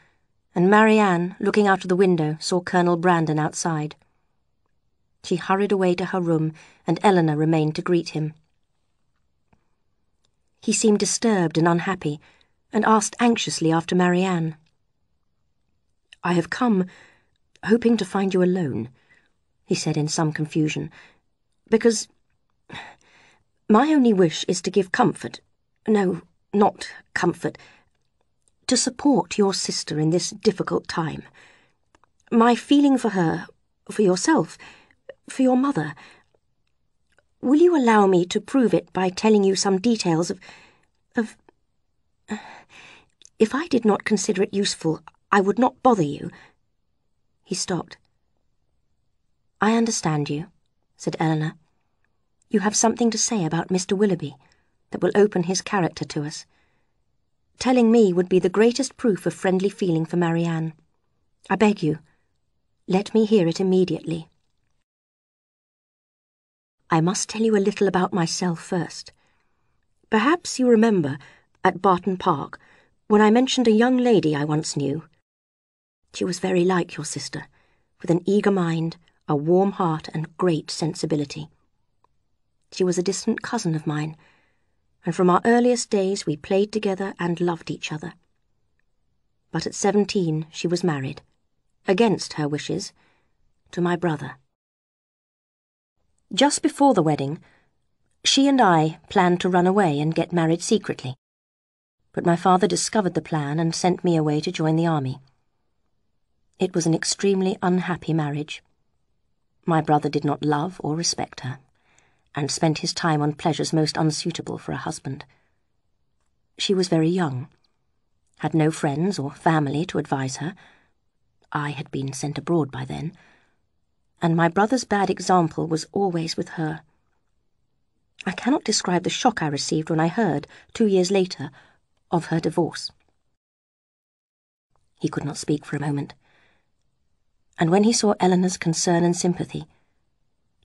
and Marianne, looking out of the window, saw Colonel Brandon outside. She hurried away to her room, and Elinor remained to greet him. He seemed disturbed and unhappy, and asked anxiously after Marianne. "I have come, hoping to find you alone," he said in some confusion, "because my only wish is to give comfort, no, not comfort, to support your sister in this difficult time. My feeling for her, for yourself, for your mother. Will you allow me to prove it by telling you some details of... If I did not consider it useful, I would not bother you." He stopped. "I understand you," said Elinor. "You have something to say about Mr. Willoughby that will open his character to us. Telling me would be the greatest proof of friendly feeling for Marianne. I beg you, let me hear it immediately." "I must tell you a little about myself first. Perhaps you remember, at Barton Park, when I mentioned a young lady I once knew. She was very like your sister, with an eager mind, a warm heart, and great sensibility. She was a distant cousin of mine, and from our earliest days we played together and loved each other. But at 17 she was married, against her wishes, to my brother. Just before the wedding, she and I planned to run away and get married secretly. But my father discovered the plan and sent me away to join the army. It was an extremely unhappy marriage. My brother did not love or respect her, and spent his time on pleasures most unsuitable for a husband. She was very young, had no friends or family to advise her. I had been sent abroad by then, and my brother's bad example was always with her. I cannot describe the shock I received when I heard, 2 years later, of her divorce." He could not speak for a moment, and when he saw Elinor's concern and sympathy,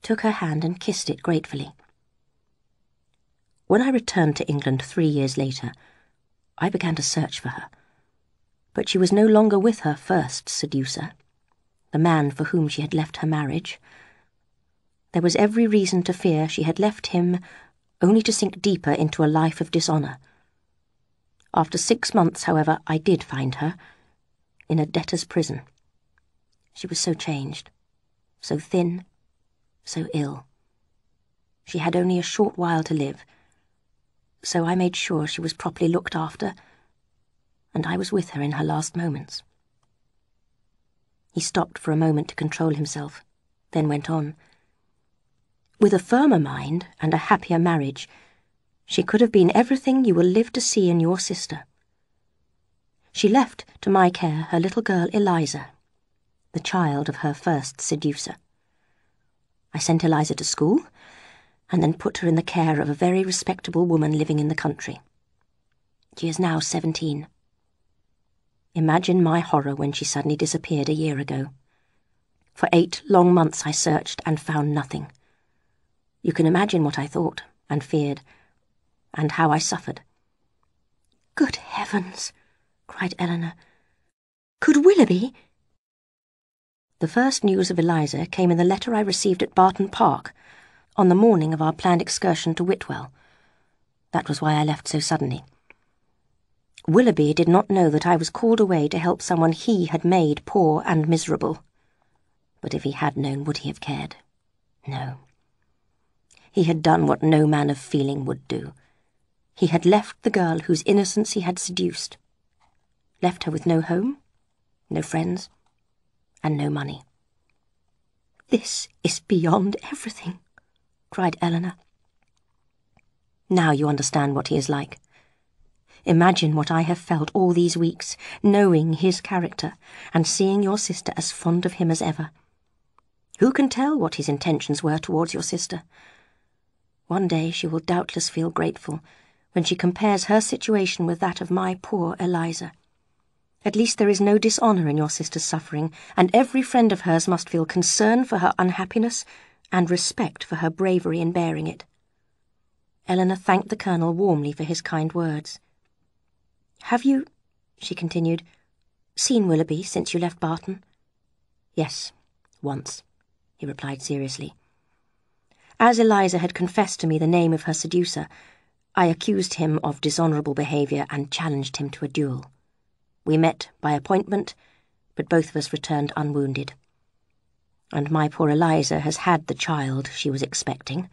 took her hand and kissed it gratefully. When I returned to England 3 years later, I began to search for her, but she was no longer with her first seducer, the man for whom she had left her marriage. There was every reason to fear she had left him only to sink deeper into a life of dishonour. After 6 months, however, I did find her, in a debtor's prison. She was so changed, so thin, so ill. She had only a short while to live, so I made sure she was properly looked after, and I was with her in her last moments." He stopped for a moment to control himself, then went on. "With a firmer mind and a happier marriage, she could have been everything you will live to see in your sister. She left to my care her little girl Eliza, the child of her first seducer. I sent Eliza to school, and then put her in the care of a very respectable woman living in the country. She is now 17. Imagine my horror when she suddenly disappeared a year ago. For 8 long months I searched and found nothing. You can imagine what I thought and feared, and how I suffered." "Good heavens!" cried Elinor. "Could Willoughby—" "The first news of Eliza came in the letter I received at Barton Park, on the morning of our planned excursion to Whitwell. That was why I left so suddenly. Willoughby did not know that I was called away to help someone he had made poor and miserable. But if he had known, would he have cared? No. He had done what no man of feeling would do. He had left the girl whose innocence he had seduced. Left her with no home, no friends, and no money." "This is beyond everything," cried Elinor. "Now you understand what he is like. Imagine what I have felt all these weeks, knowing his character, and seeing your sister as fond of him as ever. Who can tell what his intentions were towards your sister? One day she will doubtless feel grateful, when she compares her situation with that of my poor Eliza. At least there is no dishonour in your sister's suffering, and every friend of hers must feel concern for her unhappiness and respect for her bravery in bearing it." Elinor thanked the Colonel warmly for his kind words. "Have you," she continued, "seen Willoughby since you left Barton?" "Yes, once. he replied seriously. As Eliza had confessed to me the name of her seducer, I accused him of dishonourable behaviour and challenged him to a duel. We met by appointment, but both of us returned unwounded. And my poor Eliza has had the child she was expecting,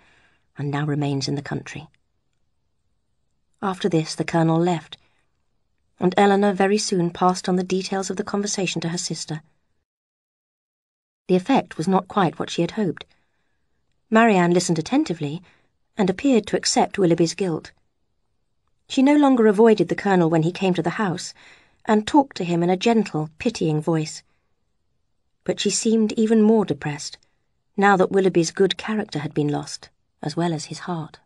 and now remains in the country. After this the Colonel left, and Elinor very soon passed on the details of the conversation to her sister. The effect was not quite what she had hoped. Marianne listened attentively, and appeared to accept Willoughby's guilt. She no longer avoided the Colonel when he came to the house, and talked to him in a gentle, pitying voice. But she seemed even more depressed, now that Willoughby's good character had been lost, as well as his heart.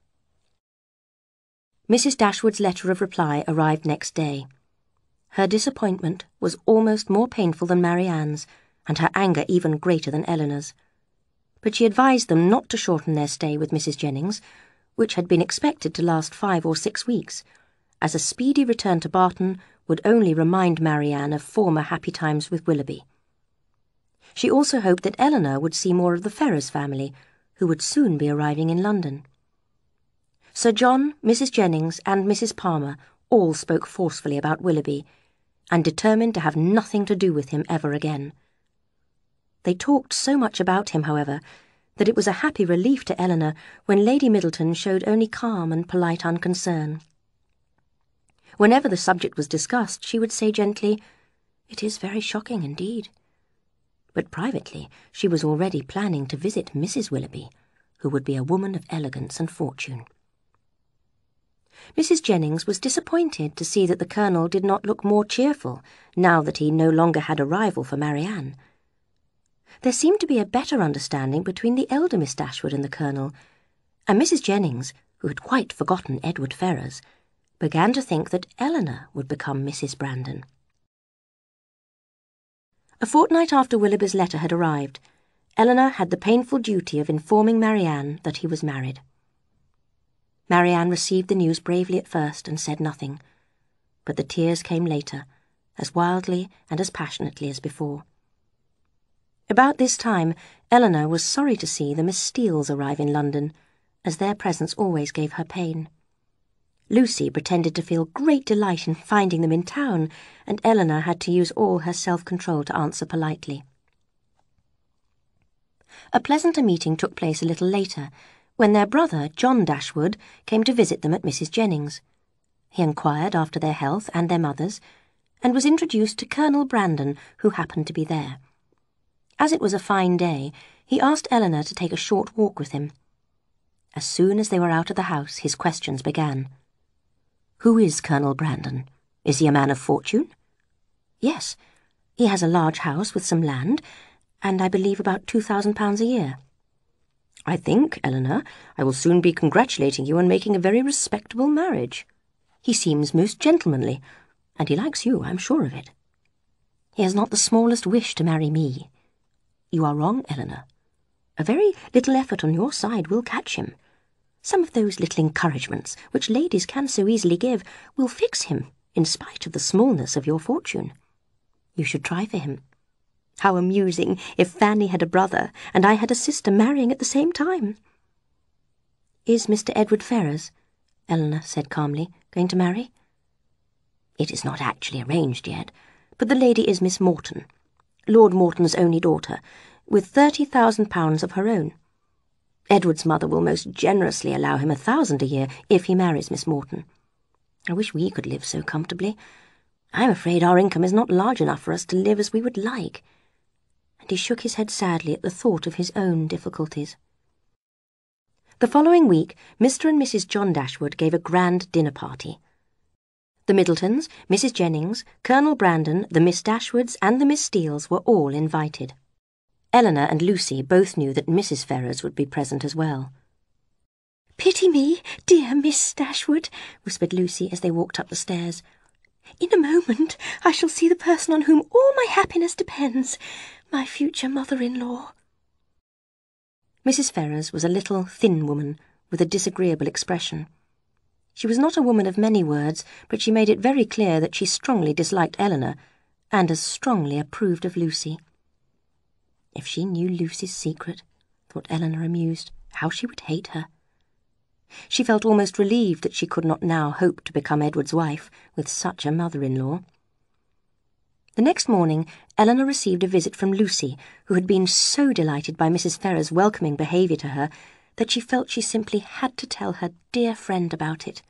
Mrs. Dashwood's letter of reply arrived next day. Her disappointment was almost more painful than Marianne's, and her anger even greater than Elinor's. But she advised them not to shorten their stay with Mrs. Jennings, which had been expected to last 5 or 6 weeks, as a speedy return to Barton would only remind Marianne of former happy times with Willoughby. She also hoped that Elinor would see more of the Ferrars family, who would soon be arriving in London. Sir John, Mrs. Jennings, and Mrs. Palmer all spoke forcefully about Willoughby, and determined to have nothing to do with him ever again. They talked so much about him, however, that it was a happy relief to Elinor when Lady Middleton showed only calm and polite unconcern. Whenever the subject was discussed, she would say gently, "It is very shocking indeed." But privately she was already planning to visit Mrs. Willoughby, who would be a woman of elegance and fortune. Mrs. Jennings was disappointed to see that the Colonel did not look more cheerful now that he no longer had a rival for Marianne. There seemed to be a better understanding between the elder Miss Dashwood and the Colonel, and Mrs. Jennings, who had quite forgotten Edward Ferrars, began to think that Elinor would become Mrs. Brandon. A fortnight after Willoughby's letter had arrived, Elinor had the painful duty of informing Marianne that he was married. Marianne received the news bravely at first and said nothing, but the tears came later, as wildly and as passionately as before. About this time, Elinor was sorry to see the Miss Steeles arrive in London, as their presence always gave her pain. Lucy pretended to feel great delight in finding them in town, and Elinor had to use all her self-control to answer politely. A pleasanter meeting took place a little later, when their brother, John Dashwood, came to visit them at Mrs. Jennings. He inquired after their health and their mother's, and was introduced to Colonel Brandon, who happened to be there. As it was a fine day, he asked Elinor to take a short walk with him. As soon as they were out of the house, his questions began. "Who is Colonel Brandon? Is he a man of fortune?" "Yes, he has a large house with some land, and I believe about £2,000 a year." "I think, Elinor, I will soon be congratulating you on making a very respectable marriage. He seems most gentlemanly, and he likes you, I'm sure of it." "He has not the smallest wish to marry me." "You are wrong, Elinor. A very little effort on your side will catch him. Some of those little encouragements, which ladies can so easily give, will fix him, in spite of the smallness of your fortune. You should try for him. How amusing if Fanny had a brother and I had a sister marrying at the same time." "Is Mr. Edward Ferrars," Elinor said calmly, "going to marry?" "It is not actually arranged yet, but the lady is Miss Morton, Lord Morton's only daughter, with £30,000 of her own. Edward's mother will most generously allow him £1,000 a year if he marries Miss Morton. I wish we could live so comfortably. I'm afraid our income is not large enough for us to live as we would like." And he shook his head sadly at the thought of his own difficulties. The following week, Mr. and Mrs. John Dashwood gave a grand dinner party. The Middletons, Mrs. Jennings, Colonel Brandon, the Miss Dashwoods, and the Miss Steeles were all invited. Elinor and Lucy both knew that Mrs. Ferrars would be present as well. "Pity me, dear Miss Dashwood," whispered Lucy as they walked up the stairs. "In a moment I shall see the person on whom all my happiness depends, my future mother-in-law." Mrs. Ferrars was a little, thin woman with a disagreeable expression. She was not a woman of many words, but she made it very clear that she strongly disliked Elinor, and as strongly approved of Lucy. If she knew Lucy's secret, thought Elinor, amused. How she would hate her. She felt almost relieved that she could not now hope to become Edward's wife with such a mother-in-law. The next morning, Elinor received a visit from Lucy, who had been so delighted by Mrs. Ferrars's welcoming behaviour to her that she felt she simply had to tell her dear friend about it.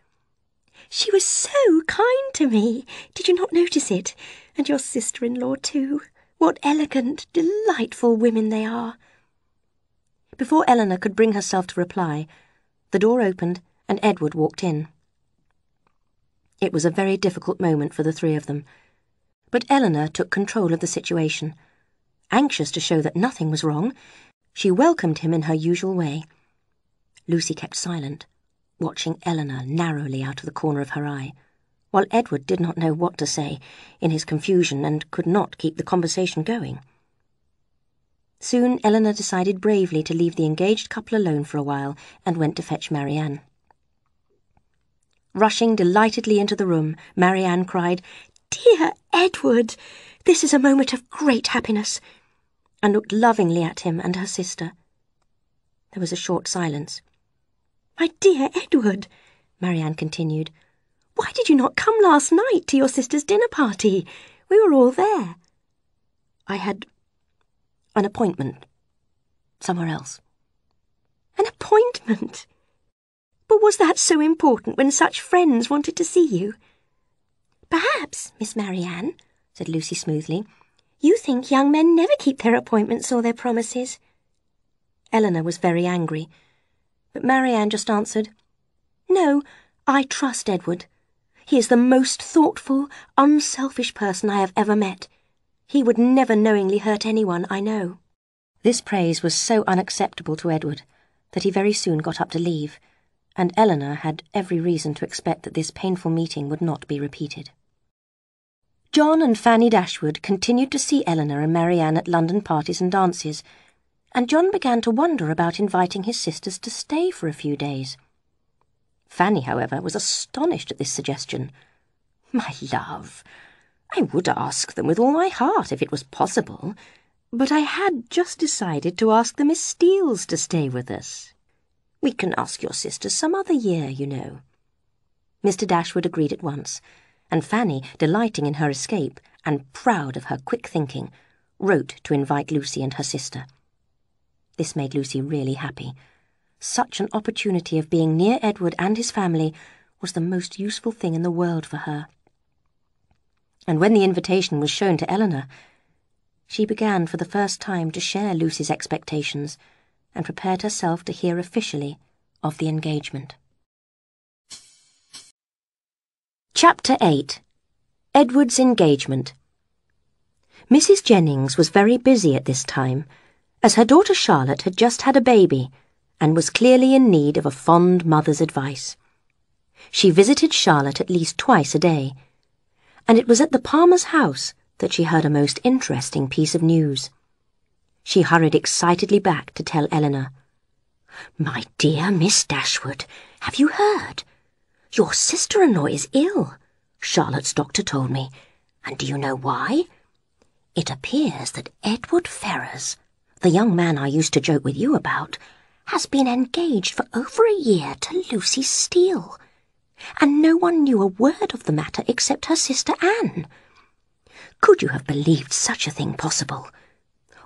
"She was so kind to me. Did you not notice it? And your sister-in-law too. What elegant, delightful women they are." Before Elinor could bring herself to reply, the door opened and Edward walked in. It was a very difficult moment for the three of them, but Elinor took control of the situation. Anxious to show that nothing was wrong, she welcomed him in her usual way. Lucy kept silent, watching Elinor narrowly out of the corner of her eye, while Edward did not know what to say in his confusion and could not keep the conversation going. Soon Elinor decided bravely to leave the engaged couple alone for a while and went to fetch Marianne. Rushing delightedly into the room, Marianne cried, "Dear Edward, this is a moment of great happiness," and looked lovingly at him and her sister. There was a short silence. "My dear Edward," Marianne continued, "why did you not come last night to your sister's dinner party? We were all there." "I had an appointment somewhere else." "An appointment? But was that so important when such friends wanted to see you?" "Perhaps, Miss Marianne," said Lucy smoothly, "you think young men never keep their appointments or their promises." Elinor was very angry, but Marianne just answered, "No, I trust Edward. He is the most thoughtful, unselfish person I have ever met. He would never knowingly hurt anyone, I know." This praise was so unacceptable to Edward that he very soon got up to leave, and Elinor had every reason to expect that this painful meeting would not be repeated. John and Fanny Dashwood continued to see Elinor and Marianne at London parties and dances, and John began to wonder about inviting his sisters to stay for a few days. Fanny, however, was astonished at this suggestion. "My love, I would ask them with all my heart if it was possible, but I had just decided to ask the Miss Steeles to stay with us. We can ask your sisters some other year, you know." Mr. Dashwood agreed at once, and Fanny, delighting in her escape and proud of her quick thinking, wrote to invite Lucy and her sister. This made Lucy really happy. Such an opportunity of being near Edward and his family was the most useful thing in the world for her. And when the invitation was shown to Elinor, she began for the first time to share Lucy's expectations and prepared herself to hear officially of the engagement. Chapter 8. Edward's Engagement. Mrs. Jennings was very busy at this time, as her daughter Charlotte had just had a baby and was clearly in need of a fond mother's advice. She visited Charlotte at least twice a day, and it was at the Palmer's house that she heard a most interesting piece of news. She hurried excitedly back to tell Elinor. "My dear Miss Dashwood, have you heard? Your sister-in-law is ill, Charlotte's doctor told me, and do you know why? It appears that Edward Ferrars, the young man I used to joke with you about, has been engaged for over a year to Lucy Steele, and no one knew a word of the matter except her sister Anne. Could you have believed such a thing possible?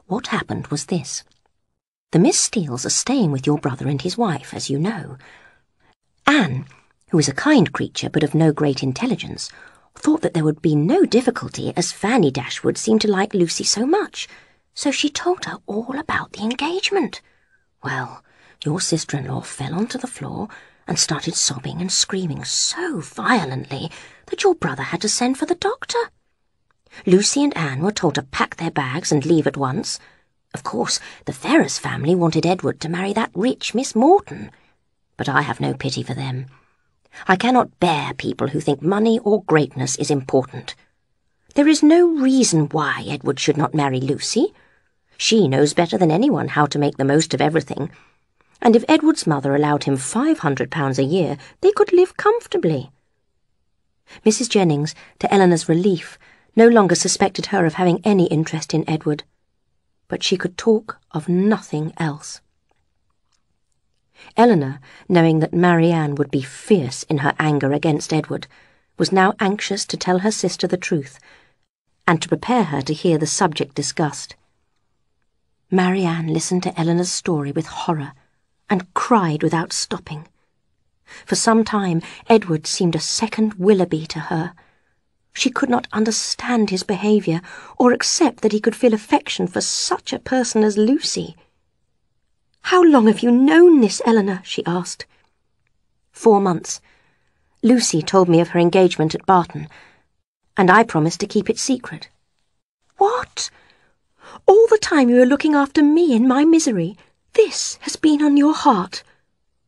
What happened was this. The Miss Steeles are staying with your brother and his wife, as you know. Anne, who is a kind creature but of no great intelligence, thought that there would be no difficulty, as Fanny Dashwood seemed to like Lucy so much, so she told her all about the engagement. Well, your sister-in-law fell onto the floor and started sobbing and screaming so violently that your brother had to send for the doctor. Lucy and Anne were told to pack their bags and leave at once. Of course, the Ferrars family wanted Edward to marry that rich Miss Morton, but I have no pity for them. I cannot bear people who think money or greatness is important. There is no reason why Edward should not marry Lucy. She knows better than anyone how to make the most of everything, and if Edward's mother allowed him £500 a year, they could live comfortably." Mrs. Jennings, to Elinor's relief, no longer suspected her of having any interest in Edward, but she could talk of nothing else. Elinor, knowing that Marianne would be fierce in her anger against Edward, was now anxious to tell her sister the truth, and to prepare her to hear the subject discussed. Marianne listened to Elinor's story with horror, and cried without stopping. For some time, Edward seemed a second Willoughby to her. She could not understand his behaviour, or accept that he could feel affection for such a person as Lucy. "How long have you known this, Elinor?" she asked. 4 months. Lucy told me of her engagement at Barton, and I promised to keep it secret. "What? All the time you were looking after me in my misery, this has been on your heart.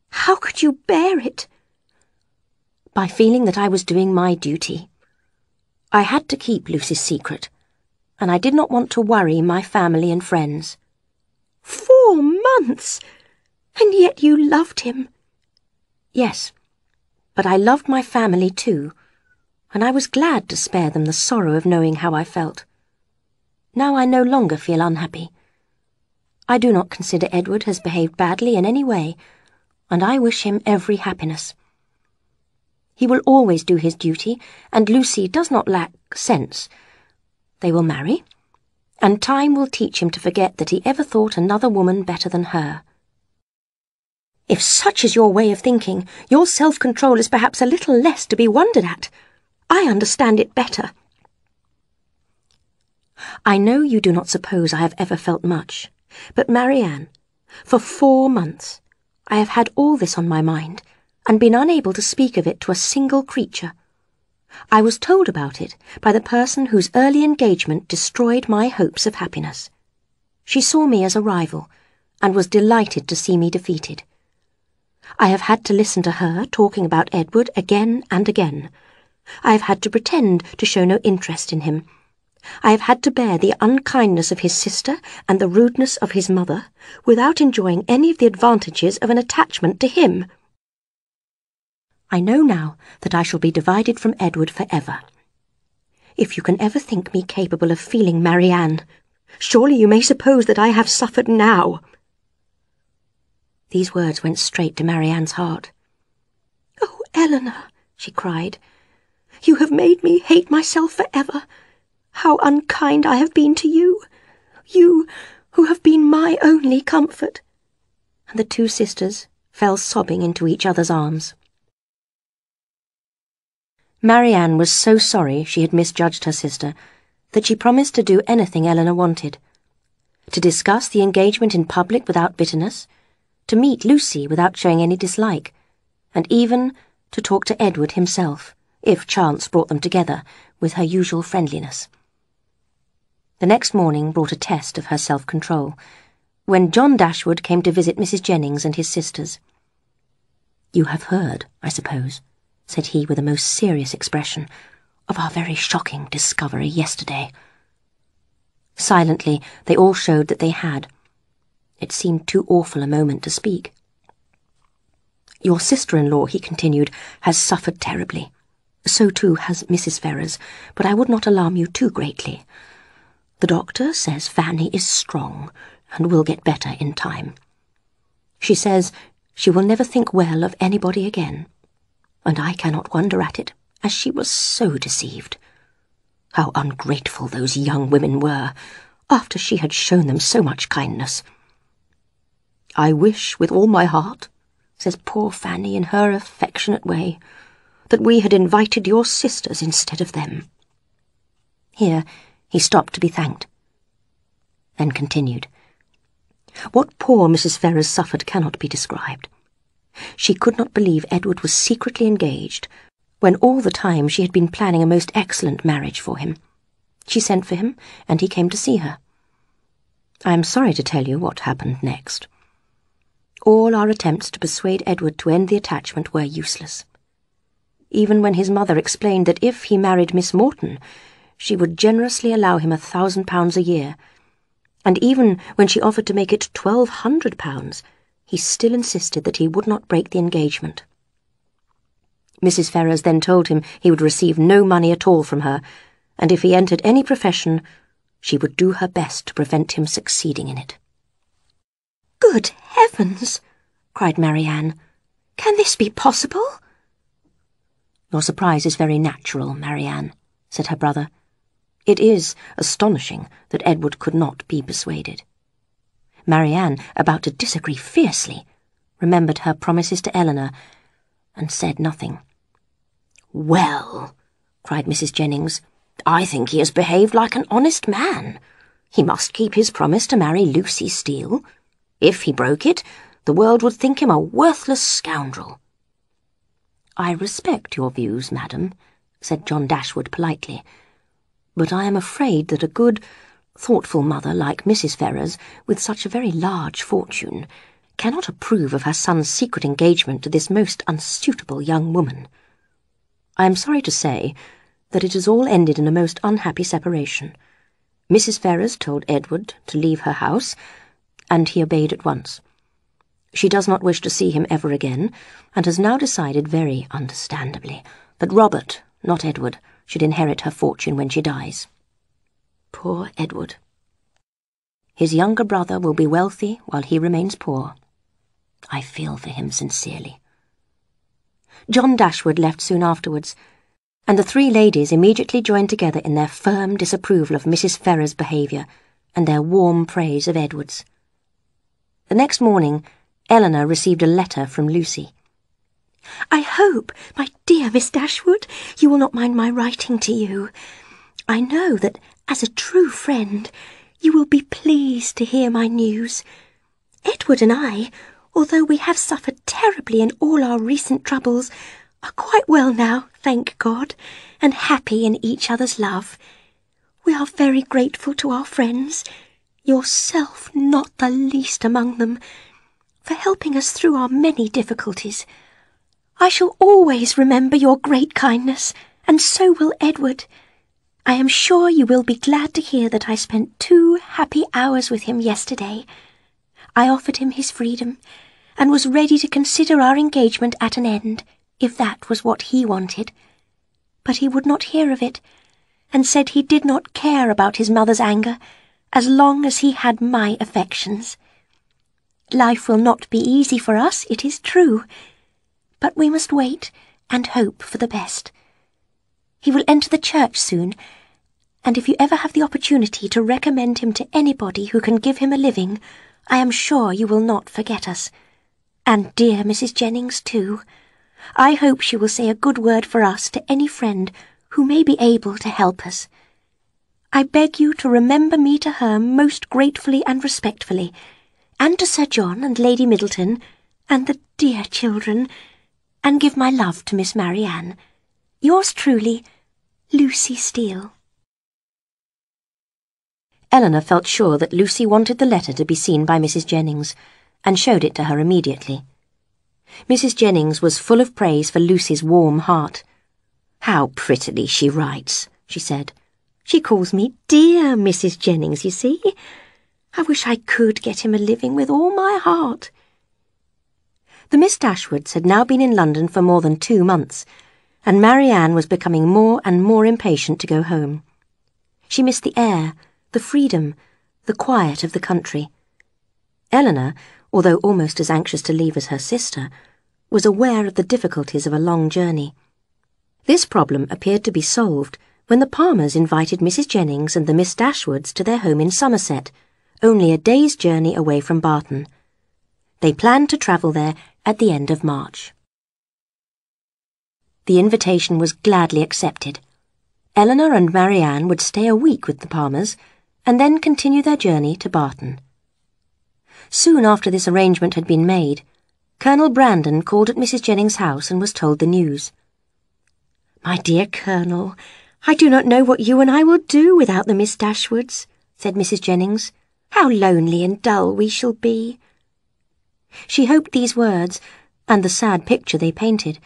How could you bear it?" "By feeling that I was doing my duty. I had to keep Lucy's secret, and I did not want to worry my family and friends." 4 months! And yet you loved him. "Yes, but I loved my family too, and I was glad to spare them the sorrow of knowing how I felt. Now I no longer feel unhappy. I do not consider Edward has behaved badly in any way, and I wish him every happiness. He will always do his duty, and Lucy does not lack sense. They will marry, and time will teach him to forget that he ever thought another woman better than her." "If such is your way of thinking, your self-control is perhaps a little less to be wondered at. I understand it better." "I know you do not suppose I have ever felt much, but Marianne, for 4 months I have had all this on my mind, and been unable to speak of it to a single creature. I was told about it by the person whose early engagement destroyed my hopes of happiness. She saw me as a rival, and was delighted to see me defeated. I have had to listen to her talking about Edward again and again. I have had to pretend to show no interest in him. I have had to bear the unkindness of his sister and the rudeness of his mother, without enjoying any of the advantages of an attachment to him. I know now that I shall be divided from Edward forever. If you can ever think me capable of feeling Marianne, surely you may suppose that I have suffered now." These words went straight to Marianne's heart. "Oh, Elinor," she cried, "you have made me hate myself forever. How unkind I have been to you, you who have been my only comfort." And the two sisters fell sobbing into each other's arms. Marianne was so sorry she had misjudged her sister that she promised to do anything Elinor wanted. To discuss the engagement in public without bitterness, to meet Lucy without showing any dislike, and even to talk to Edward himself, if chance brought them together, with her usual friendliness. The next morning brought a test of her self-control, when John Dashwood came to visit Mrs. Jennings and his sisters. "You have heard, I suppose," said he with a most serious expression, "of our very shocking discovery yesterday." Silently, they all showed that they had. It seemed too awful a moment to speak. "Your sister-in-law," he continued, "has suffered terribly. So too has Mrs. Ferrars, but I would not alarm you too greatly. The doctor says Fanny is strong, and will get better in time. She says she will never think well of anybody again, and I cannot wonder at it, as she was so deceived. How ungrateful those young women were, after she had shown them so much kindness. I wish with all my heart, says poor Fanny in her affectionate way, that we had invited your sisters instead of them." Here he stopped to be thanked, then continued. "What poor Mrs. Ferrars suffered cannot be described. She could not believe Edward was secretly engaged, when all the time she had been planning a most excellent marriage for him. She sent for him, and he came to see her. I am sorry to tell you what happened next. All our attempts to persuade Edward to end the attachment were useless. Even when his mother explained that if he married Miss Morton, she would generously allow him £1,000 a year, and even when she offered to make it £1,200, he still insisted that he would not break the engagement. Mrs. Ferrars then told him he would receive no money at all from her, and if he entered any profession, she would do her best to prevent him succeeding in it." "Good heavens!" cried Marianne. "Can this be possible?" "Your surprise is very natural, Marianne," said her brother. "It is astonishing that Edward could not be persuaded." Marianne, about to disagree fiercely, remembered her promises to Elinor, and said nothing. "Well," cried Mrs. Jennings, "I think he has behaved like an honest man. He must keep his promise to marry Lucy Steele. If he broke it, the world would think him a worthless scoundrel." "I respect your views, madam," said John Dashwood politely, "but I am afraid that a good, thoughtful mother like Mrs. Ferrars, with such a very large fortune, cannot approve of her son's secret engagement to this most unsuitable young woman. I am sorry to say that it has all ended in a most unhappy separation. Mrs. Ferrars told Edward to leave her house, and he obeyed at once. She does not wish to see him ever again, and has now decided very understandably that Robert, not Edward, should inherit her fortune when she dies. Poor Edward. His younger brother will be wealthy while he remains poor. I feel for him sincerely." John Dashwood left soon afterwards, and the three ladies immediately joined together in their firm disapproval of Mrs. Ferrars' behaviour and their warm praise of Edward's. The next morning, Elinor received a letter from Lucy. "I hope, my dear Miss Dashwood, you will not mind my writing to you. I know that, as a true friend, you will be pleased to hear my news. Edward and I, although we have suffered terribly in all our recent troubles, are quite well now, thank God, and happy in each other's love. We are very grateful to our friends, yourself not the least among them, for helping us through our many difficulties. I shall always remember your great kindness, and so will Edward. I am sure you will be glad to hear that I spent 2 happy hours with him yesterday. I offered him his freedom, and was ready to consider our engagement at an end, if that was what he wanted. But he would not hear of it, and said he did not care about his mother's anger, as long as he had my affections. Life will not be easy for us, it is true, but we must wait and hope for the best. He will enter the church soon, and if you ever have the opportunity to recommend him to anybody who can give him a living, I am sure you will not forget us. And dear Mrs. Jennings, too. I hope she will say a good word for us to any friend who may be able to help us. I beg you to remember me to her most gratefully and respectfully, and to Sir John and Lady Middleton, and the dear children, and give my love to Miss Marianne. Yours truly, Lucy Steele." Elinor felt sure that Lucy wanted the letter to be seen by Mrs. Jennings, and showed it to her immediately. Mrs. Jennings was full of praise for Lucy's warm heart. "How prettily she writes," she said. "She calls me dear Mrs. Jennings, you see. I wish I could get him a living with all my heart." The Miss Dashwoods had now been in London for more than 2 months, and Marianne was becoming more and more impatient to go home. She missed the air, the freedom, the quiet of the country. Elinor, although almost as anxious to leave as her sister, was aware of the difficulties of a long journey. This problem appeared to be solved when the Palmers invited Mrs. Jennings and the Miss Dashwoods to their home in Somerset, only a day's journey away from Barton. They planned to travel there at the end of March. The invitation was gladly accepted. Elinor and Marianne would stay a week with the Palmers, and then continue their journey to Barton. Soon after this arrangement had been made, Colonel Brandon called at Mrs. Jennings' house and was told the news. "My dear Colonel, I do not know what you and I will do without the Miss Dashwoods," said Mrs. Jennings. "How lonely and dull we shall be." She hoped these words, and the sad picture they painted,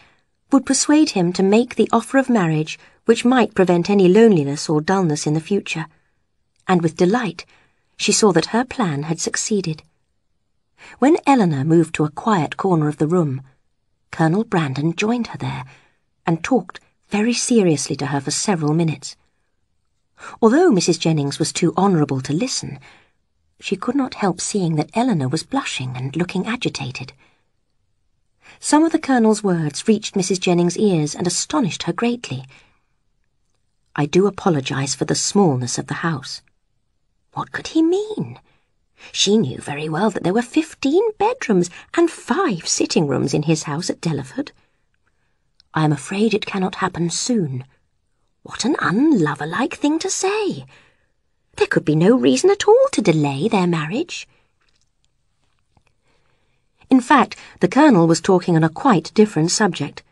would persuade him to make the offer of marriage which might prevent any loneliness or dullness in the future, and with delight she saw that her plan had succeeded. When Elinor moved to a quiet corner of the room, Colonel Brandon joined her there, and talked very seriously to her for several minutes. Although Mrs. Jennings was too honourable to listen, she could not help seeing that Elinor was blushing and looking agitated, Some of the Colonel's words reached Mrs. Jennings' ears and astonished her greatly. "I do apologize for the smallness of the house." What could he mean? She knew very well that there were 15 bedrooms and 5 sitting rooms in his house at Delaford. "I am afraid it cannot happen soon." What an unlover-like thing to say! There could be no reason at all to delay their marriage. In fact, the Colonel was talking on a quite different subject.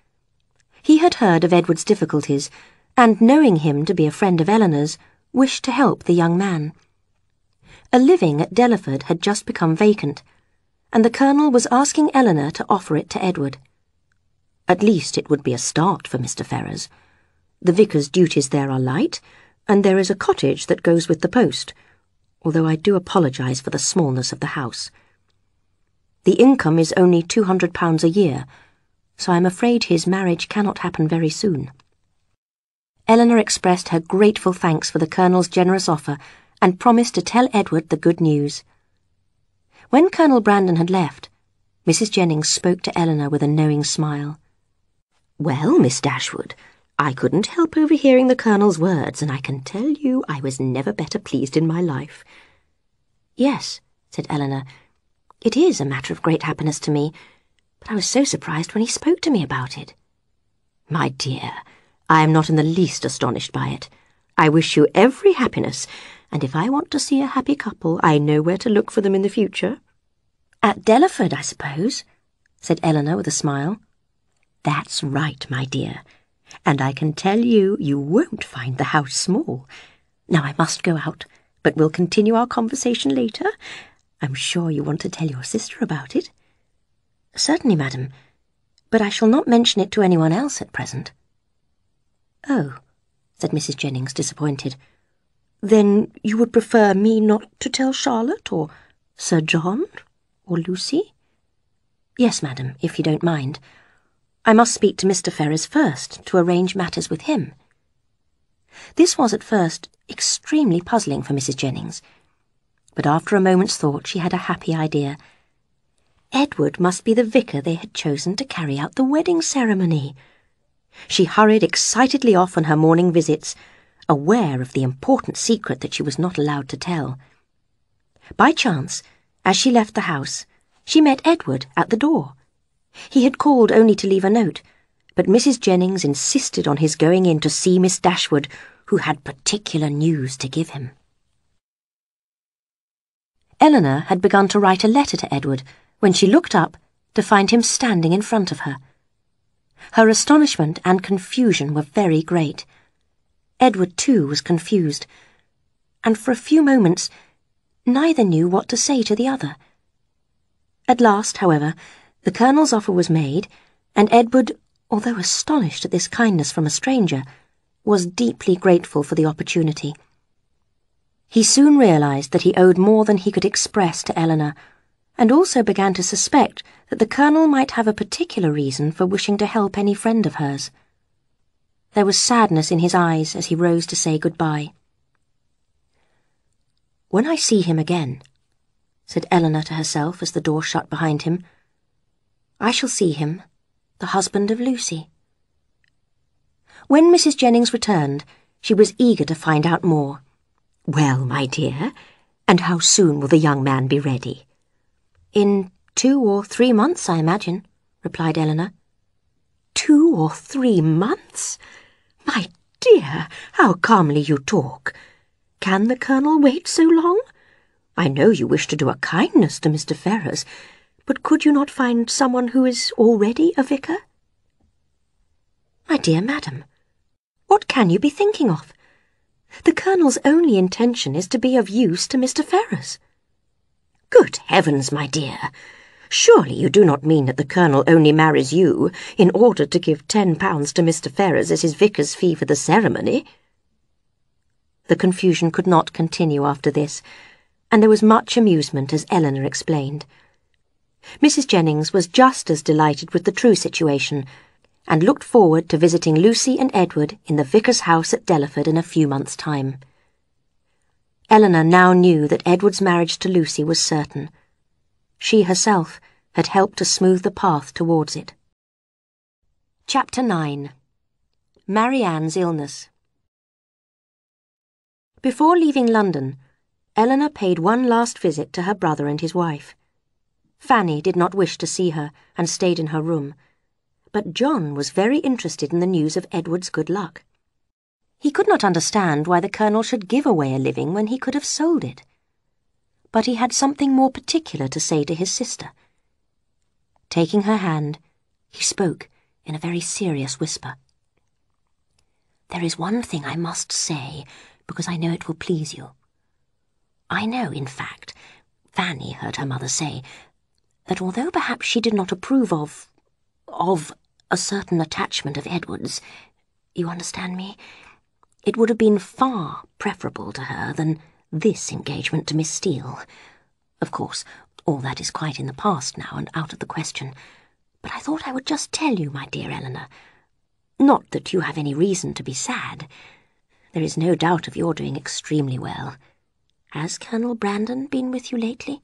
He had heard of Edward's difficulties, and knowing him to be a friend of Elinor's, wished to help the young man. A living at Delaford had just become vacant, and the Colonel was asking Elinor to offer it to Edward. At least it would be a start for Mr. Ferrars. The vicar's duties there are light, and there is a cottage that goes with the post, although I do apologise for the smallness of the house. The income is only £200 a year, so I am afraid his marriage cannot happen very soon. Elinor expressed her grateful thanks for the Colonel's generous offer and promised to tell Edward the good news. When Colonel Brandon had left, Mrs. Jennings spoke to Elinor with a knowing smile. "Well, Miss Dashwood, I couldn't help overhearing the Colonel's words, and I can tell you I was never better pleased in my life." "Yes," said Elinor, "it is a matter of great happiness to me, but I was so surprised when he spoke to me about it." "My dear, I am not in the least astonished by it. I wish you every happiness, and if I want to see a happy couple, I know where to look for them in the future." "At Delaford, I suppose," said Elinor with a smile. "That's right, my dear, and I can tell you you won't find the house small. Now I must go out, but we'll continue our conversation later. I'm sure you want to tell your sister about it." "Certainly, madam, but I shall not mention it to anyone else at present." "Oh," said Mrs. Jennings, disappointed. "Then you would prefer me not to tell Charlotte, or Sir John, or Lucy?" "Yes, madam, if you don't mind. I must speak to Mr. Ferrars first to arrange matters with him." This was at first extremely puzzling for Mrs. Jennings, but after a moment's thought she had a happy idea. Edward must be the vicar they had chosen to carry out the wedding ceremony. She hurried excitedly off on her morning visits, aware of the important secret that she was not allowed to tell. By chance, as she left the house, she met Edward at the door. He had called only to leave a note, but Mrs. Jennings insisted on his going in to see Miss Dashwood, who had particular news to give him. Elinor had begun to write a letter to Edward when she looked up to find him standing in front of her. Her astonishment and confusion were very great. Edward, too, was confused, and for a few moments neither knew what to say to the other. At last, however, the Colonel's offer was made, and Edward, although astonished at this kindness from a stranger, was deeply grateful for the opportunity. He soon realised that he owed more than he could express to Elinor, and also began to suspect that the Colonel might have a particular reason for wishing to help any friend of hers. There was sadness in his eyes as he rose to say goodbye. "When I see him again," said Elinor to herself as the door shut behind him, "I shall see him, the husband of Lucy." When Mrs. Jennings returned, she was eager to find out more. "Well, my dear, and how soon will the young man be ready?" "In 2 or 3 months, I imagine," replied Elinor. 2 or 3 months? My dear, how calmly you talk. Can the Colonel wait so long? I know you wish to do a kindness to Mr. Ferrars, but could you not find someone who is already a vicar?" "My dear madam, what can you be thinking of? The Colonel's only intention is to be of use to Mr. Ferrars." "Good heavens, my dear! Surely you do not mean that the Colonel only marries you in order to give £10 to Mr. Ferrars as his vicar's fee for the ceremony?" The confusion could not continue after this, and there was much amusement as Elinor explained. Mrs. Jennings was just as delighted with the true situation, and looked forward to visiting Lucy and Edward in the vicar's house at Delaford in a few months' time. Elinor now knew that Edward's marriage to Lucy was certain. She herself had helped to smooth the path towards it. Chapter 9. Marianne's Illness. Before leaving London, Elinor paid one last visit to her brother and his wife. Fanny did not wish to see her and stayed in her room, but John was very interested in the news of Edward's good luck. He could not understand why the Colonel should give away a living when he could have sold it. But he had something more particular to say to his sister. Taking her hand, he spoke in a very serious whisper. "There is one thing I must say, because I know it will please you. I know, in fact, Fanny heard her mother say, that although perhaps she did not approve of a certain attachment of Edward's, you understand me, it would have been far preferable to her than this engagement to Miss Steele. Of course, all that is quite in the past now and out of the question, but I thought I would just tell you, my dear Elinor. Not that you have any reason to be sad. There is no doubt of your doing extremely well. Has Colonel Brandon been with you lately?"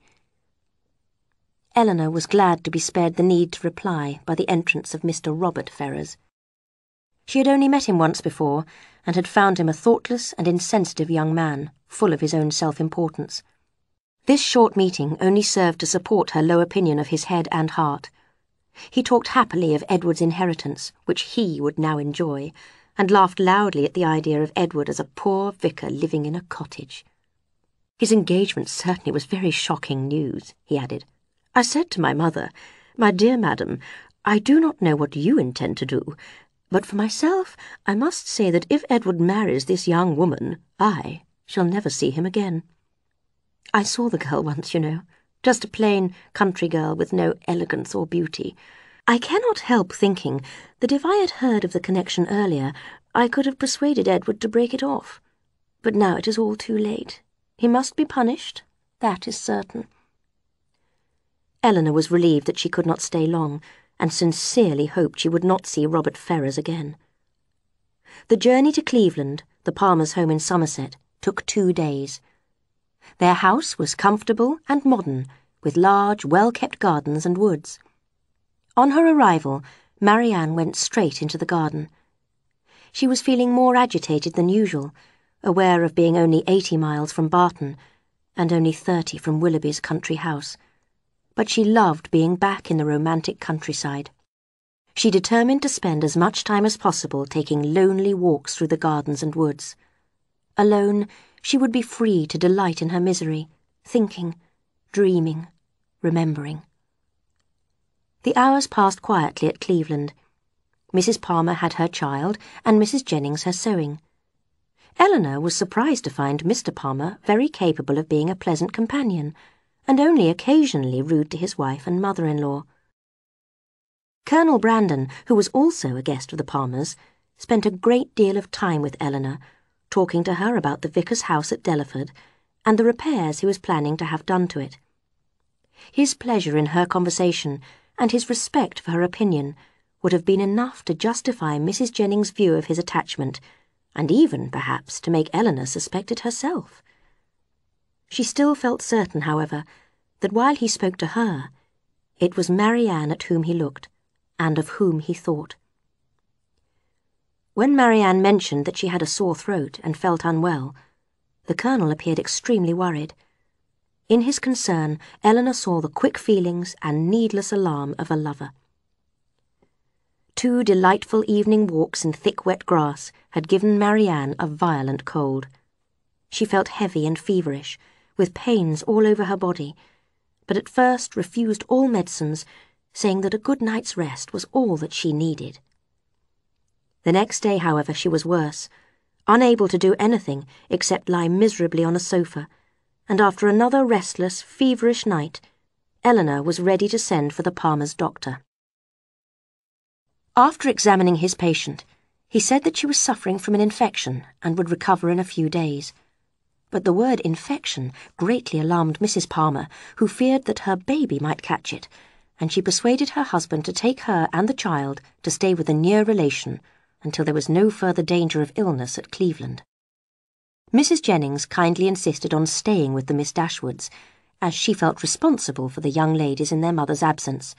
Elinor was glad to be spared the need to reply by the entrance of Mr. Robert Ferrars. She had only met him once before, and had found him a thoughtless and insensitive young man, full of his own self-importance. This short meeting only served to support her low opinion of his head and heart. He talked happily of Edward's inheritance, which he would now enjoy, and laughed loudly at the idea of Edward as a poor vicar living in a cottage. "His engagement certainly was very shocking news," he added. "I said to my mother, 'My dear madam, I do not know what you intend to do, but for myself I must say that if Edward marries this young woman, I shall never see him again.' I saw the girl once, you know, just a plain country girl with no elegance or beauty. I cannot help thinking that if I had heard of the connection earlier, I could have persuaded Edward to break it off. But now it is all too late. He must be punished, that is certain." Elinor was relieved that she could not stay long, and sincerely hoped she would not see Robert Ferrars again. The journey to Cleveland, the Palmers' home in Somerset, took 2 days. Their house was comfortable and modern, with large, well-kept gardens and woods. On her arrival, Marianne went straight into the garden. She was feeling more agitated than usual, aware of being only 80 miles from Barton, and only 30 from Willoughby's country house. But she loved being back in the romantic countryside. She determined to spend as much time as possible taking lonely walks through the gardens and woods. Alone, she would be free to delight in her misery, thinking, dreaming, remembering. The hours passed quietly at Cleveland. Mrs. Palmer had her child, and Mrs. Jennings her sewing. Elinor was surprised to find Mr. Palmer very capable of being a pleasant companion, and only occasionally rude to his wife and mother-in-law. Colonel Brandon, who was also a guest of the Palmers, spent a great deal of time with Elinor, talking to her about the vicar's house at Delaford and the repairs he was planning to have done to it. His pleasure in her conversation and his respect for her opinion would have been enough to justify Mrs. Jennings' view of his attachment, and even, perhaps, to make Elinor suspect it herself. She still felt certain, however, that while he spoke to her, it was Marianne at whom he looked, and of whom he thought. When Marianne mentioned that she had a sore throat and felt unwell, the Colonel appeared extremely worried. In his concern, Elinor saw the quick feelings and needless alarm of a lover. 2 delightful evening walks in thick wet grass had given Marianne a violent cold. She felt heavy and feverish, with pains all over her body, but at first refused all medicines, saying that a good night's rest was all that she needed. The next day, however, she was worse, unable to do anything except lie miserably on a sofa, and after another restless, feverish night, Elinor was ready to send for the Palmers' doctor. After examining his patient, he said that she was suffering from an infection and would recover in a few days. But the word infection greatly alarmed Mrs. Palmer, who feared that her baby might catch it, and she persuaded her husband to take her and the child to stay with a near relation until there was no further danger of illness at Cleveland. Mrs. Jennings kindly insisted on staying with the Miss Dashwoods, as she felt responsible for the young ladies in their mother's absence,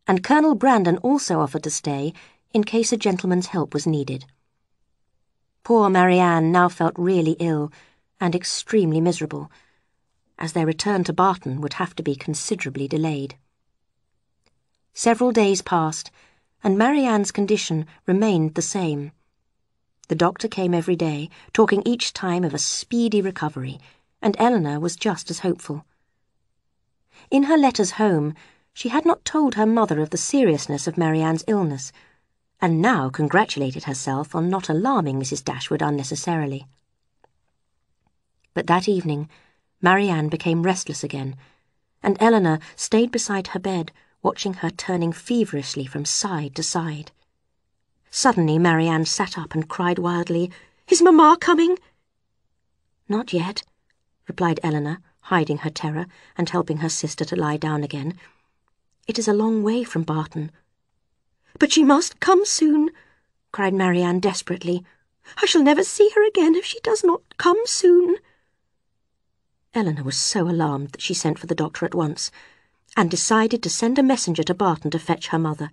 and Colonel Brandon also offered to stay in case a gentleman's help was needed. Poor Marianne now felt really ill and extremely miserable, as their return to Barton would have to be considerably delayed. Several days passed, and Marianne's condition remained the same. The doctor came every day, talking each time of a speedy recovery, and Elinor was just as hopeful. In her letters home, she had not told her mother of the seriousness of Marianne's illness, and now congratulated herself on not alarming Mrs. Dashwood unnecessarily. But that evening, Marianne became restless again, and Elinor stayed beside her bed, watching her turning feverishly from side to side. Suddenly Marianne sat up and cried wildly, "Is Mamma coming?" "Not yet," replied Elinor, hiding her terror and helping her sister to lie down again. "It is a long way from Barton." "But she must come soon," cried Marianne desperately. "I shall never see her again if she does not come soon." Elinor was so alarmed that she sent for the doctor at once, and decided to send a messenger to Barton to fetch her mother.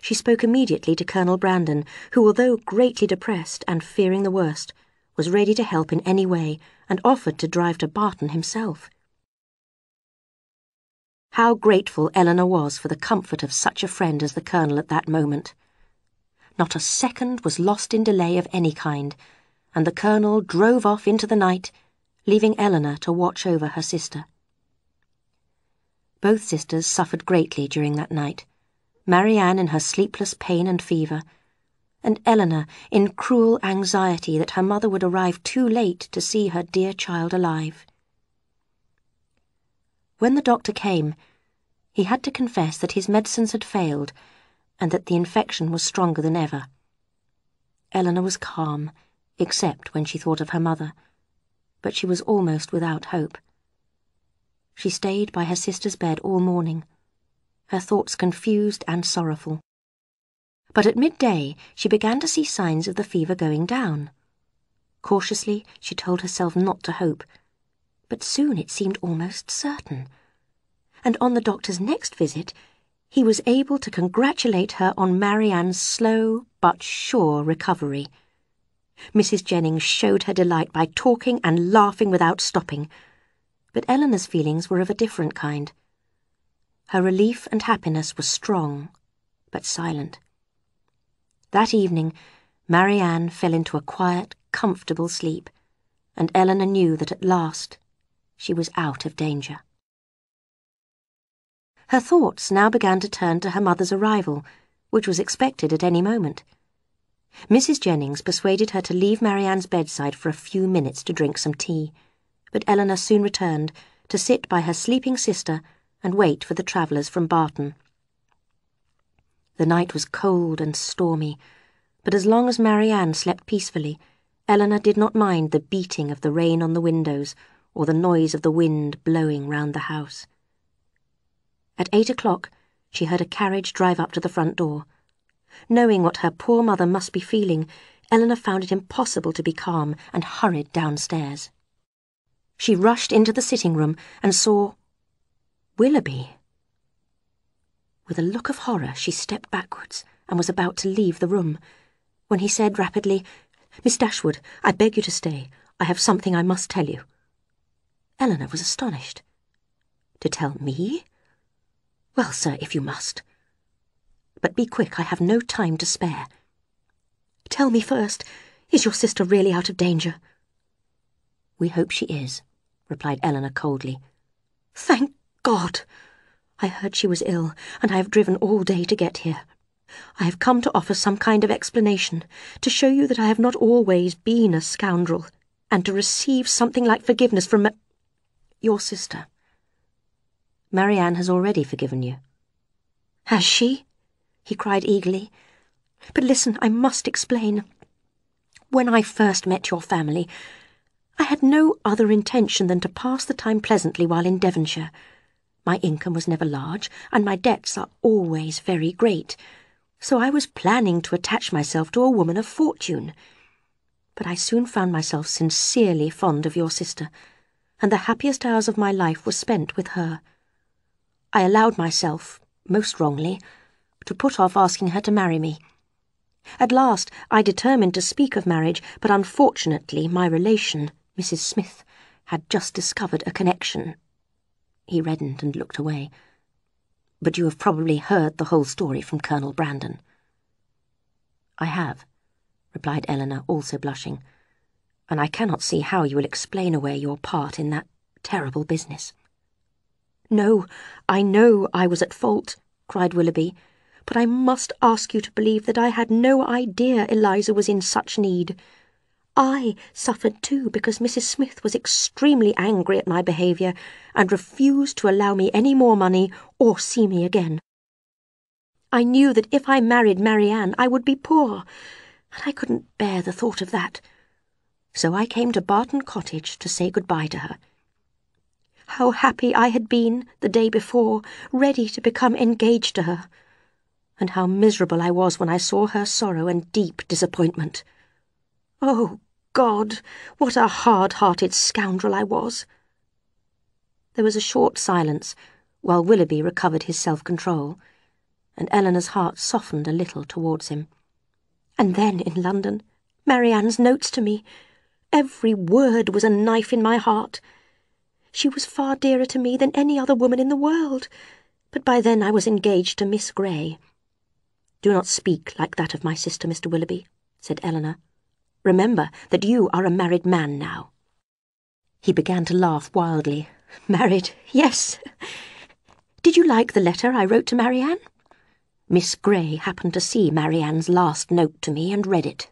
She spoke immediately to Colonel Brandon, who, although greatly depressed and fearing the worst, was ready to help in any way, and offered to drive to Barton himself. How grateful Elinor was for the comfort of such a friend as the Colonel at that moment. Not a second was lost in delay of any kind, and the Colonel drove off into the night, leaving Elinor to watch over her sister. Both sisters suffered greatly during that night, Marianne in her sleepless pain and fever, and Elinor in cruel anxiety that her mother would arrive too late to see her dear child alive. When the doctor came, he had to confess that his medicines had failed and that the infection was stronger than ever. Elinor was calm, except when she thought of her mother, but she was almost without hope. She stayed by her sister's bed all morning, her thoughts confused and sorrowful. But at midday she began to see signs of the fever going down. Cautiously she told herself not to hope, but soon it seemed almost certain. And on the doctor's next visit, he was able to congratulate her on Marianne's slow but sure recovery. Mrs. Jennings showed her delight by talking and laughing without stopping, but Elinor's feelings were of a different kind. Her relief and happiness were strong, but silent. That evening, Marianne fell into a quiet, comfortable sleep, and Elinor knew that at last she was out of danger. Her thoughts now began to turn to her mother's arrival, which was expected at any moment. Mrs. Jennings persuaded her to leave Marianne's bedside for a few minutes to drink some tea, but Elinor soon returned to sit by her sleeping sister and wait for the travellers from Barton. The night was cold and stormy, but as long as Marianne slept peacefully, Elinor did not mind the beating of the rain on the windows or the noise of the wind blowing round the house. At 8 o'clock, she heard a carriage drive up to the front door. Knowing what her poor mother must be feeling, Elinor found it impossible to be calm and hurried downstairs. She rushed into the sitting-room and saw Willoughby. With a look of horror, she stepped backwards and was about to leave the room, when he said rapidly, "Miss Dashwood, I beg you to stay. I have something I must tell you." Elinor was astonished. "To tell me?" "Well, sir, if you must. But be quick, I have no time to spare." "Tell me first, is your sister really out of danger?" "We hope she is," replied Elinor coldly. "Thank God! I heard she was ill, and I have driven all day to get here. I have come to offer some kind of explanation, to show you that I have not always been a scoundrel, and to receive something like forgiveness from your sister." "Marianne has already forgiven you." "Has she?" he cried eagerly. "But listen, I must explain. When I first met your family, I had no other intention than to pass the time pleasantly while in Devonshire. My income was never large, and my debts are always very great, so I was planning to attach myself to a woman of fortune. But I soon found myself sincerely fond of your sister, and the happiest hours of my life were spent with her. I allowed myself, most wrongly, to put off asking her to marry me. At last I determined to speak of marriage, but unfortunately my relation, Mrs. Smith, had just discovered a connection. He reddened and looked away. But you have probably heard the whole story from Colonel Brandon. I have, replied Elinor, also blushing, and I cannot see how you will explain away your part in that terrible business. No, I know I was at fault, cried Willoughby, but I must ask you to believe that I had no idea Eliza was in such need. I suffered too because Mrs. Smith was extremely angry at my behaviour and refused to allow me any more money or see me again. I knew that if I married Marianne I would be poor, and I couldn't bear the thought of that. So I came to Barton Cottage to say goodbye to her. How happy I had been the day before, ready to become engaged to her, and how miserable I was when I saw her sorrow and deep disappointment. Oh, God, what a hard-hearted scoundrel I was. There was a short silence, while Willoughby recovered his self-control, and Elinor's heart softened a little towards him. And then, in London, Marianne's notes to me. Every word was a knife in my heart. She was far dearer to me than any other woman in the world, but by then I was engaged to Miss Grey. Do not speak like that of my sister, Mr. Willoughby, said Elinor. Remember that you are a married man now. He began to laugh wildly. Married, yes. Did you like the letter I wrote to Marianne? Miss Grey happened to see Marianne's last note to me and read it.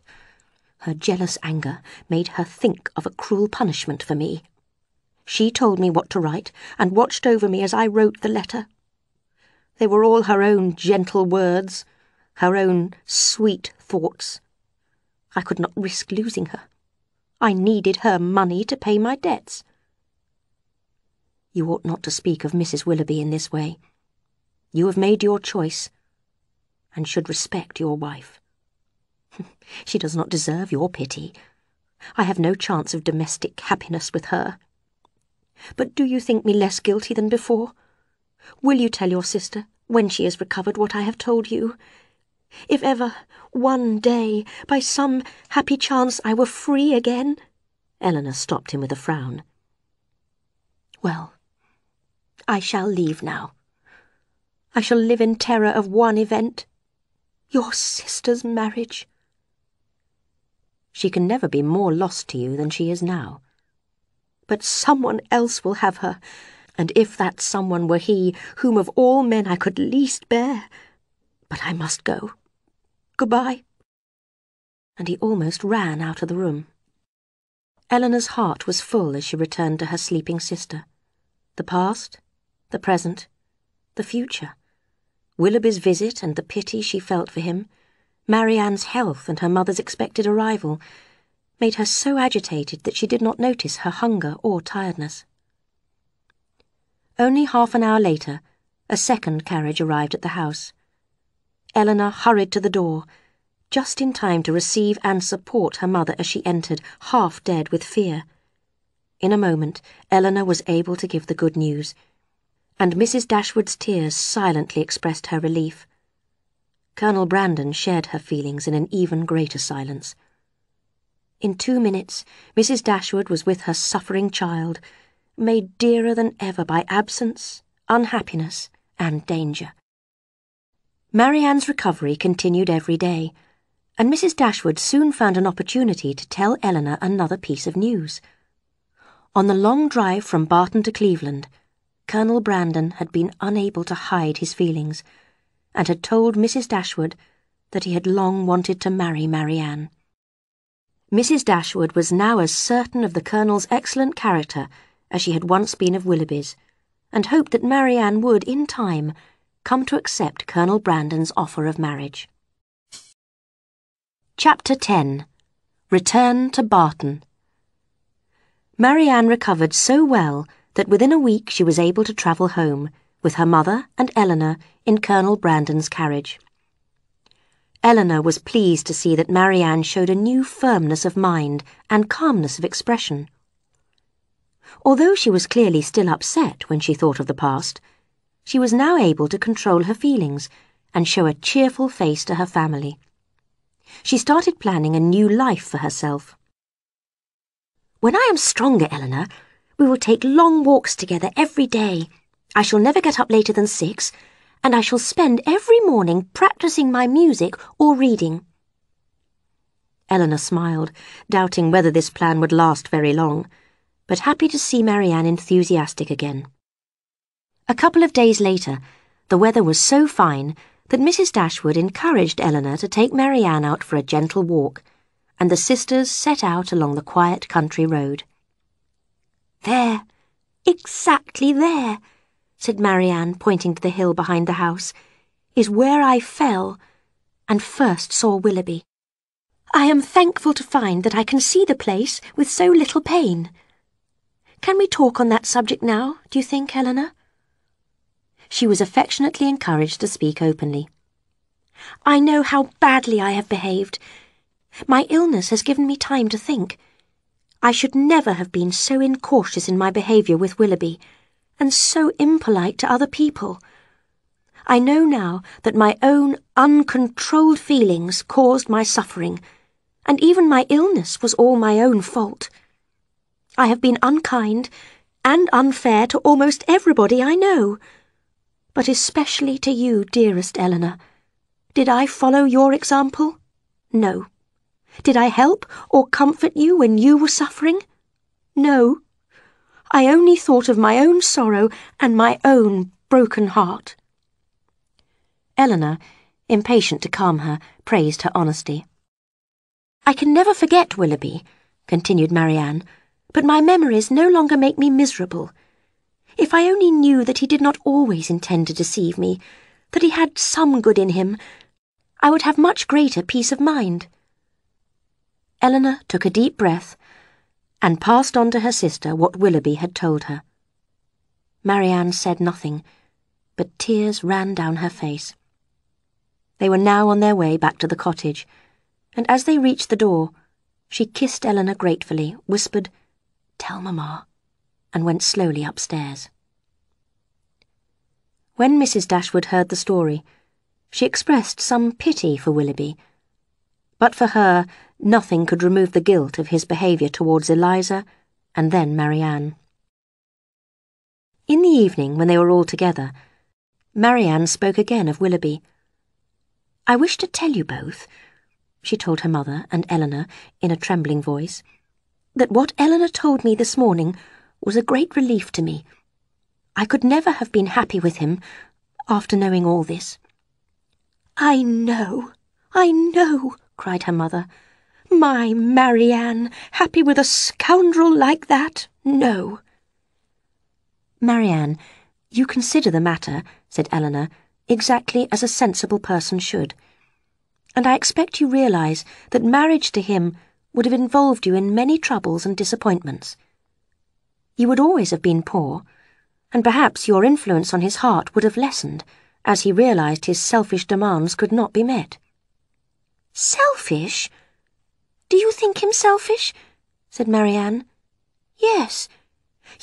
Her jealous anger made her think of a cruel punishment for me. She told me what to write and watched over me as I wrote the letter. They were all her own gentle words, her own sweet thoughts. I could not risk losing her. I needed her money to pay my debts. You ought not to speak of Mrs. Willoughby in this way. You have made your choice, and should respect your wife. She does not deserve your pity. I have no chance of domestic happiness with her. But do you think me less guilty than before? Will you tell your sister, when she has recovered, what I have told you? If ever, one day, by some happy chance, I were free again— Elinor stopped him with a frown. Well, I shall leave now. I shall live in terror of one event— your sister's marriage. She can never be more lost to you than she is now. But someone else will have her, and if that someone were he whom of all men I could least bear— But I must go. Goodbye. And he almost ran out of the room. Elinor's heart was full as she returned to her sleeping sister. The past, the present, the future, Willoughby's visit and the pity she felt for him, Marianne's health and her mother's expected arrival, made her so agitated that she did not notice her hunger or tiredness. Only half an hour later, a second carriage arrived at the house. Elinor hurried to the door, just in time to receive and support her mother as she entered, half dead with fear. In a moment, Elinor was able to give the good news, and Mrs. Dashwood's tears silently expressed her relief. Colonel Brandon shared her feelings in an even greater silence. In 2 minutes, Mrs. Dashwood was with her suffering child, made dearer than ever by absence, unhappiness, and danger. Marianne's recovery continued every day, and Mrs. Dashwood soon found an opportunity to tell Elinor another piece of news. On the long drive from Barton to Cleveland, Colonel Brandon had been unable to hide his feelings, and had told Mrs. Dashwood that he had long wanted to marry Marianne. Mrs. Dashwood was now as certain of the Colonel's excellent character as she had once been of Willoughby's, and hoped that Marianne would, in time, come to accept Colonel Brandon's offer of marriage. Chapter 10. Return to Barton. Marianne recovered so well that within a week she was able to travel home, with her mother and Elinor in Colonel Brandon's carriage. Elinor was pleased to see that Marianne showed a new firmness of mind and calmness of expression. Although she was clearly still upset when she thought of the past, she was now able to control her feelings and show a cheerful face to her family. She started planning a new life for herself. "When I am stronger, Elinor, we will take long walks together every day. I shall never get up later than 6, and I shall spend every morning practicing my music or reading." Elinor smiled, doubting whether this plan would last very long, but happy to see Marianne enthusiastic again. A couple of days later, the weather was so fine that Mrs. Dashwood encouraged Elinor to take Marianne out for a gentle walk, and the sisters set out along the quiet country road. "There, exactly there," said Marianne, pointing to the hill behind the house, "is where I fell and first saw Willoughby. I am thankful to find that I can see the place with so little pain. Can we talk on that subject now, do you think, Elinor?" She was affectionately encouraged to speak openly. "I know how badly I have behaved. My illness has given me time to think. I should never have been so incautious in my behaviour with Willoughby, and so impolite to other people. I know now that my own uncontrolled feelings caused my suffering, and even my illness was all my own fault. I have been unkind and unfair to almost everybody I know, but especially to you, dearest Elinor. Did I follow your example? No. Did I help or comfort you when you were suffering? No. I only thought of my own sorrow and my own broken heart." Elinor, impatient to calm her, praised her honesty. "I can never forget Willoughby," continued Marianne, "but my memories no longer make me miserable. If I only knew that he did not always intend to deceive me, that he had some good in him, I would have much greater peace of mind." Elinor took a deep breath and passed on to her sister what Willoughby had told her. Marianne said nothing, but tears ran down her face. They were now on their way back to the cottage, and as they reached the door, she kissed Elinor gratefully, whispered, "Tell Mamma," and went slowly upstairs. When Mrs. Dashwood heard the story, she expressed some pity for Willoughby, but for her nothing could remove the guilt of his behaviour towards Eliza and then Marianne. In the evening, when they were all together, Marianne spoke again of Willoughby. "I wish to tell you both," she told her mother and Elinor in a trembling voice, "that what Elinor told me this morning was a great relief to me. I could never have been happy with him after knowing all this." I know," cried her mother. "My Marianne, happy with a scoundrel like that? No." "Marianne, you consider the matter," said Elinor, "exactly as a sensible person should. And I expect you realise that marriage to him would have involved you in many troubles and disappointments. You would always have been poor, and perhaps your influence on his heart would have lessened, as he realised his selfish demands could not be met." "Selfish? Do you think him selfish?" said Marianne. "Yes,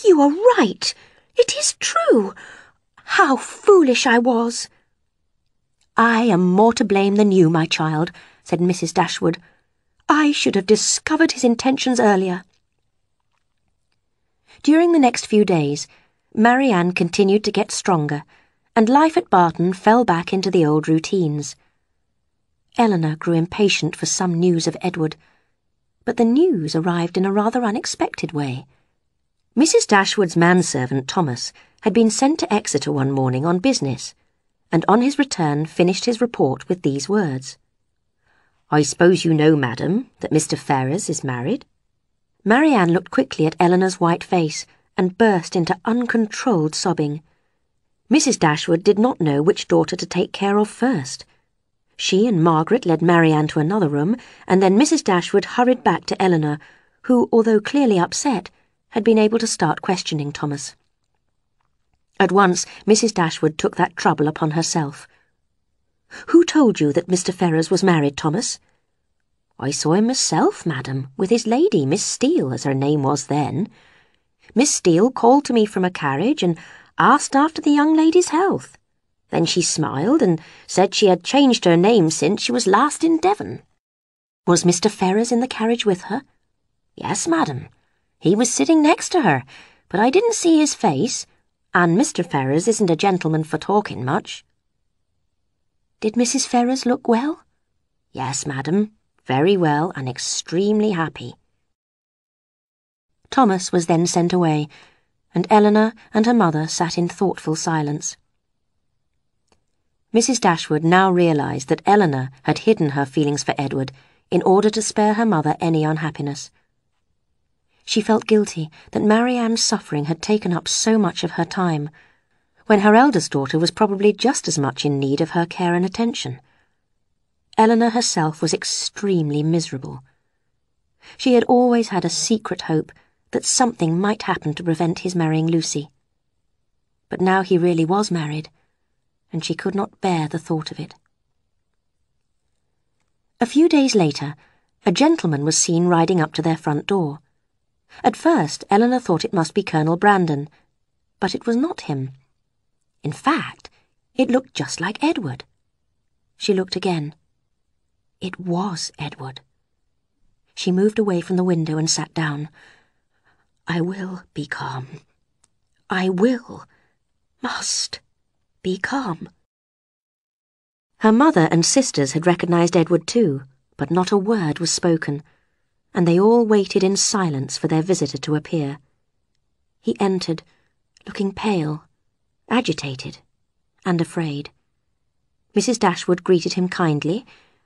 you are right. It is true. How foolish I was." "I am more to blame than you, my child," said Mrs. Dashwood. "I should have discovered his intentions earlier." During the next few days, Marianne continued to get stronger, and life at Barton fell back into the old routines. Elinor grew impatient for some news of Edward, but the news arrived in a rather unexpected way. Mrs. Dashwood's manservant, Thomas, had been sent to Exeter one morning on business, and on his return finished his report with these words: "I suppose you know, madam, that Mr. Ferrers is married?" Marianne looked quickly at Elinor's white face and burst into uncontrolled sobbing. Mrs. Dashwood did not know which daughter to take care of first. She and Margaret led Marianne to another room, and then Mrs. Dashwood hurried back to Elinor, who, although clearly upset, had been able to start questioning Thomas. At once, Mrs. Dashwood took that trouble upon herself. "Who told you that Mr. Ferrers was married, Thomas?" "I saw him myself, madam, with his lady, Miss Steele, as her name was then. Miss Steele called to me from a carriage and asked after the young lady's health. Then she smiled and said she had changed her name since she was last in Devon. Was Mr. Ferrers in the carriage with her? Yes, madam. He was sitting next to her, but I didn't see his face, and Mr. Ferrers isn't a gentleman for talking much. Did Mrs. Ferrers look well? Yes, madam, very well and extremely happy. Thomas was then sent away, and Elinor and her mother sat in thoughtful silence. Mrs. Dashwood now realised that Elinor had hidden her feelings for Edward in order to spare her mother any unhappiness. She felt guilty that Marianne's suffering had taken up so much of her time, when her eldest daughter was probably just as much in need of her care and attention. Elinor herself was extremely miserable. She had always had a secret hope that something might happen to prevent his marrying Lucy. But now he really was married, and she could not bear the thought of it. A few days later, a gentleman was seen riding up to their front door. At first, Elinor thought it must be Colonel Brandon, but it was not him. In fact, it looked just like Edward. She looked again. It was Edward. She moved away from the window and sat down. I will be calm. I must be calm. Her mother and sisters had recognised Edward too, but not a word was spoken, and they all waited in silence for their visitor to appear. He entered, looking pale, agitated, and afraid. Mrs. Dashwood greeted him kindly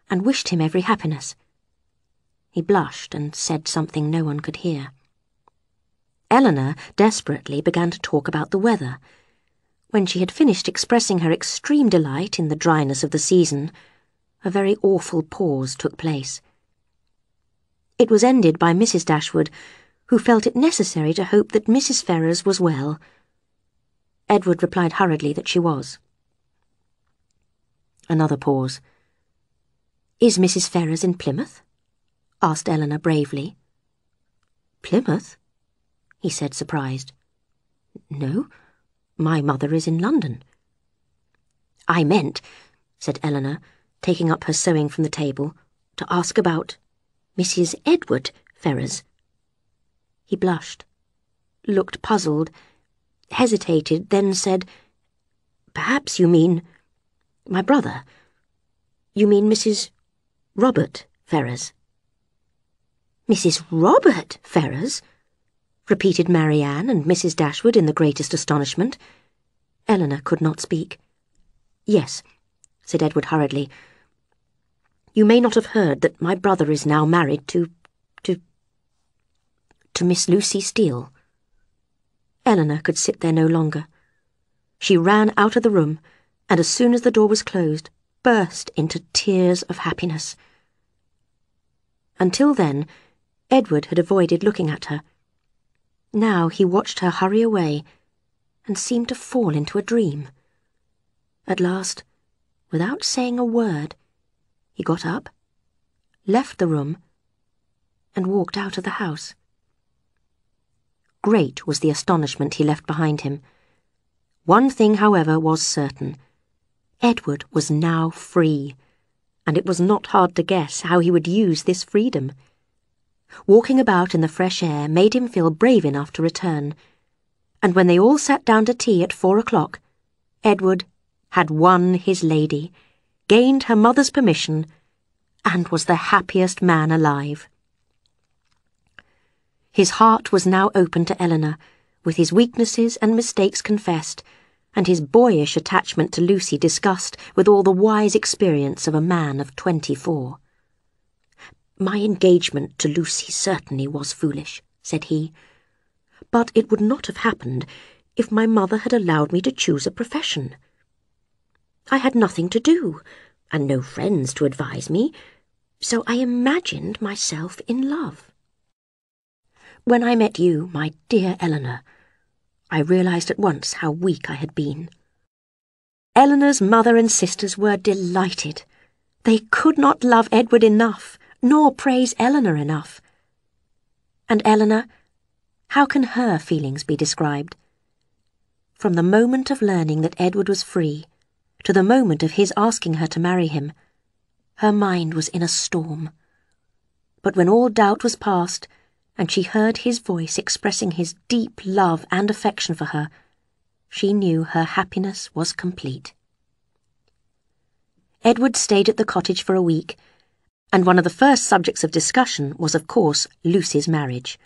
and wished him every happiness. He blushed and said something no one could hear. Elinor desperately began to talk about the weather. When she had finished expressing her extreme delight in the dryness of the season, a very awful pause took place. It was ended by Mrs. Dashwood, who felt it necessary to hope that Mrs. Ferrers was well. Edward replied hurriedly that she was. Another pause. "Is Mrs. Ferrers in Plymouth?" asked Elinor bravely. "Plymouth?" he said, surprised. "No, my mother is in London." "I meant," said Elinor, taking up her sewing from the table, "to ask about Mrs. Edward Ferrers." He blushed, looked puzzled, hesitated, then said, "Perhaps you mean my brother. You mean Mrs. Robert Ferrers." "Mrs. Robert Ferrers?" repeated Marianne and Mrs. Dashwood in the greatest astonishment. Elinor could not speak. "Yes," said Edward hurriedly. "You may not have heard that my brother is now married to Miss Lucy Steele." Elinor could sit there no longer. She ran out of the room, and as soon as the door was closed, burst into tears of happiness. Until then, Edward had avoided looking at her. Now he watched her hurry away and seemed to fall into a dream. At last, without saying a word, he got up, left the room, and walked out of the house. Great was the astonishment he left behind him. One thing, however, was certain. Edward was now free, and it was not hard to guess how he would use this freedom. Walking about in the fresh air made him feel brave enough to return, and when they all sat down to tea at 4 o'clock, Edward had won his lady, gained her mother's permission, and was the happiest man alive. His heart was now open to Elinor, with his weaknesses and mistakes confessed, and his boyish attachment to Lucy discussed with all the wise experience of a man of 24. "My engagement to Lucy certainly was foolish," said he, "but it would not have happened if my mother had allowed me to choose a profession. I had nothing to do, and no friends to advise me, so I imagined myself in love. When I met you, my dear Elinor, I realised at once how weak I had been." Elinor's mother and sisters were delighted. They could not love Edward enough, nor praise Elinor enough. And Elinor, how can her feelings be described? From the moment of learning that Edward was free, to the moment of his asking her to marry him, her mind was in a storm. But when all doubt was past, and she heard his voice expressing his deep love and affection for her, she knew her happiness was complete. Edward stayed at the cottage for a week, and one of the first subjects of discussion was, of course, Lucy's marriage.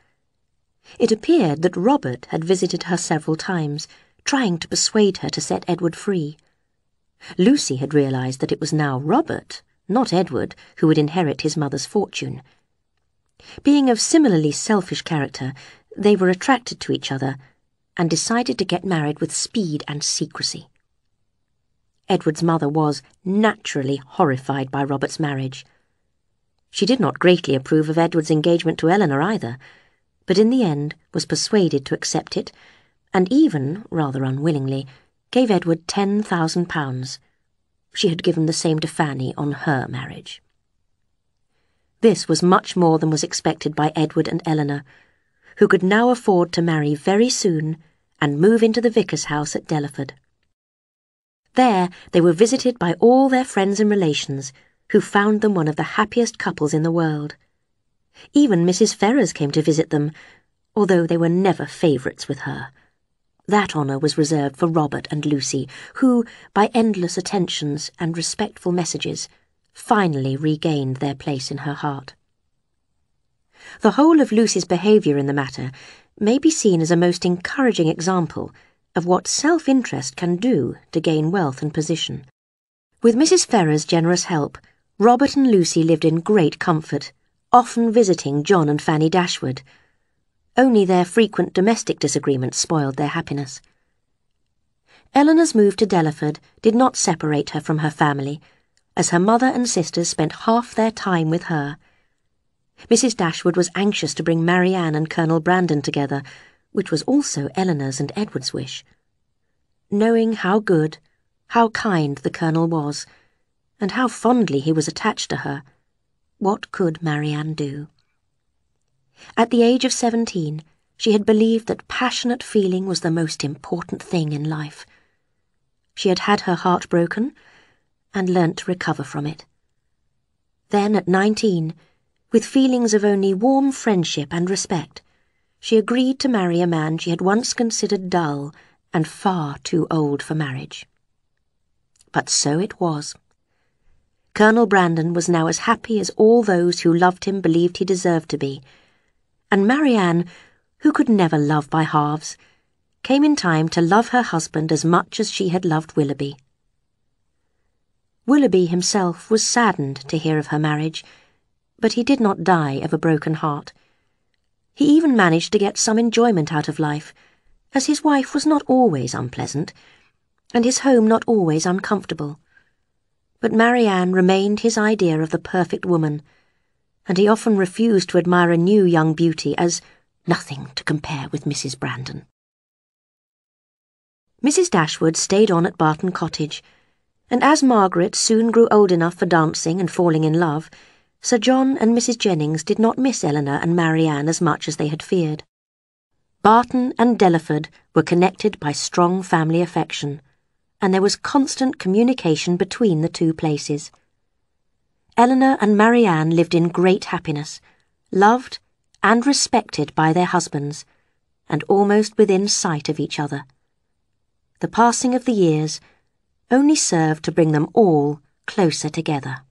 It appeared that Robert had visited her several times, trying to persuade her to set Edward free. Lucy had realized that it was now Robert, not Edward, who would inherit his mother's fortune. Being of similarly selfish character, they were attracted to each other and decided to get married with speed and secrecy. Edward's mother was naturally horrified by Robert's marriage. She did not greatly approve of Edward's engagement to Elinor either, but in the end was persuaded to accept it, and even, rather unwillingly, gave Edward £10,000. She had given the same to Fanny on her marriage. This was much more than was expected by Edward and Elinor, who could now afford to marry very soon and move into the vicar's house at Delaford. There they were visited by all their friends and relations, who found them one of the happiest couples in the world. Even Mrs. Ferrars came to visit them, although they were never favourites with her. That honour was reserved for Robert and Lucy, who, by endless attentions and respectful messages, finally regained their place in her heart. The whole of Lucy's behaviour in the matter may be seen as a most encouraging example of what self-interest can do to gain wealth and position. With Mrs. Ferrars' generous help, Robert and Lucy lived in great comfort, often visiting John and Fanny Dashwood. Only their frequent domestic disagreements spoiled their happiness. Elinor's move to Delaford did not separate her from her family, as her mother and sisters spent half their time with her. Mrs. Dashwood was anxious to bring Marianne and Colonel Brandon together, which was also Elinor's and Edward's wish. Knowing how good, how kind the Colonel was, and how fondly he was attached to her, what could Marianne do? At the age of 17, she had believed that passionate feeling was the most important thing in life. She had had her heart broken, and learnt to recover from it. Then, at 19, with feelings of only warm friendship and respect, she agreed to marry a man she had once considered dull and far too old for marriage. But so it was. Colonel Brandon was now as happy as all those who loved him believed he deserved to be, and Marianne, who could never love by halves, came in time to love her husband as much as she had loved Willoughby. Willoughby himself was saddened to hear of her marriage, but he did not die of a broken heart. He even managed to get some enjoyment out of life, as his wife was not always unpleasant, and his home not always uncomfortable. But Marianne remained his idea of the perfect woman, and he often refused to admire a new young beauty as nothing to compare with Mrs. Brandon. Mrs. Dashwood stayed on at Barton Cottage, and as Margaret soon grew old enough for dancing and falling in love, Sir John and Mrs. Jennings did not miss Elinor and Marianne as much as they had feared. Barton and Delaford were connected by strong family affection, and there was constant communication between the two places. Elinor and Marianne lived in great happiness, loved and respected by their husbands, and almost within sight of each other. The passing of the years only served to bring them all closer together.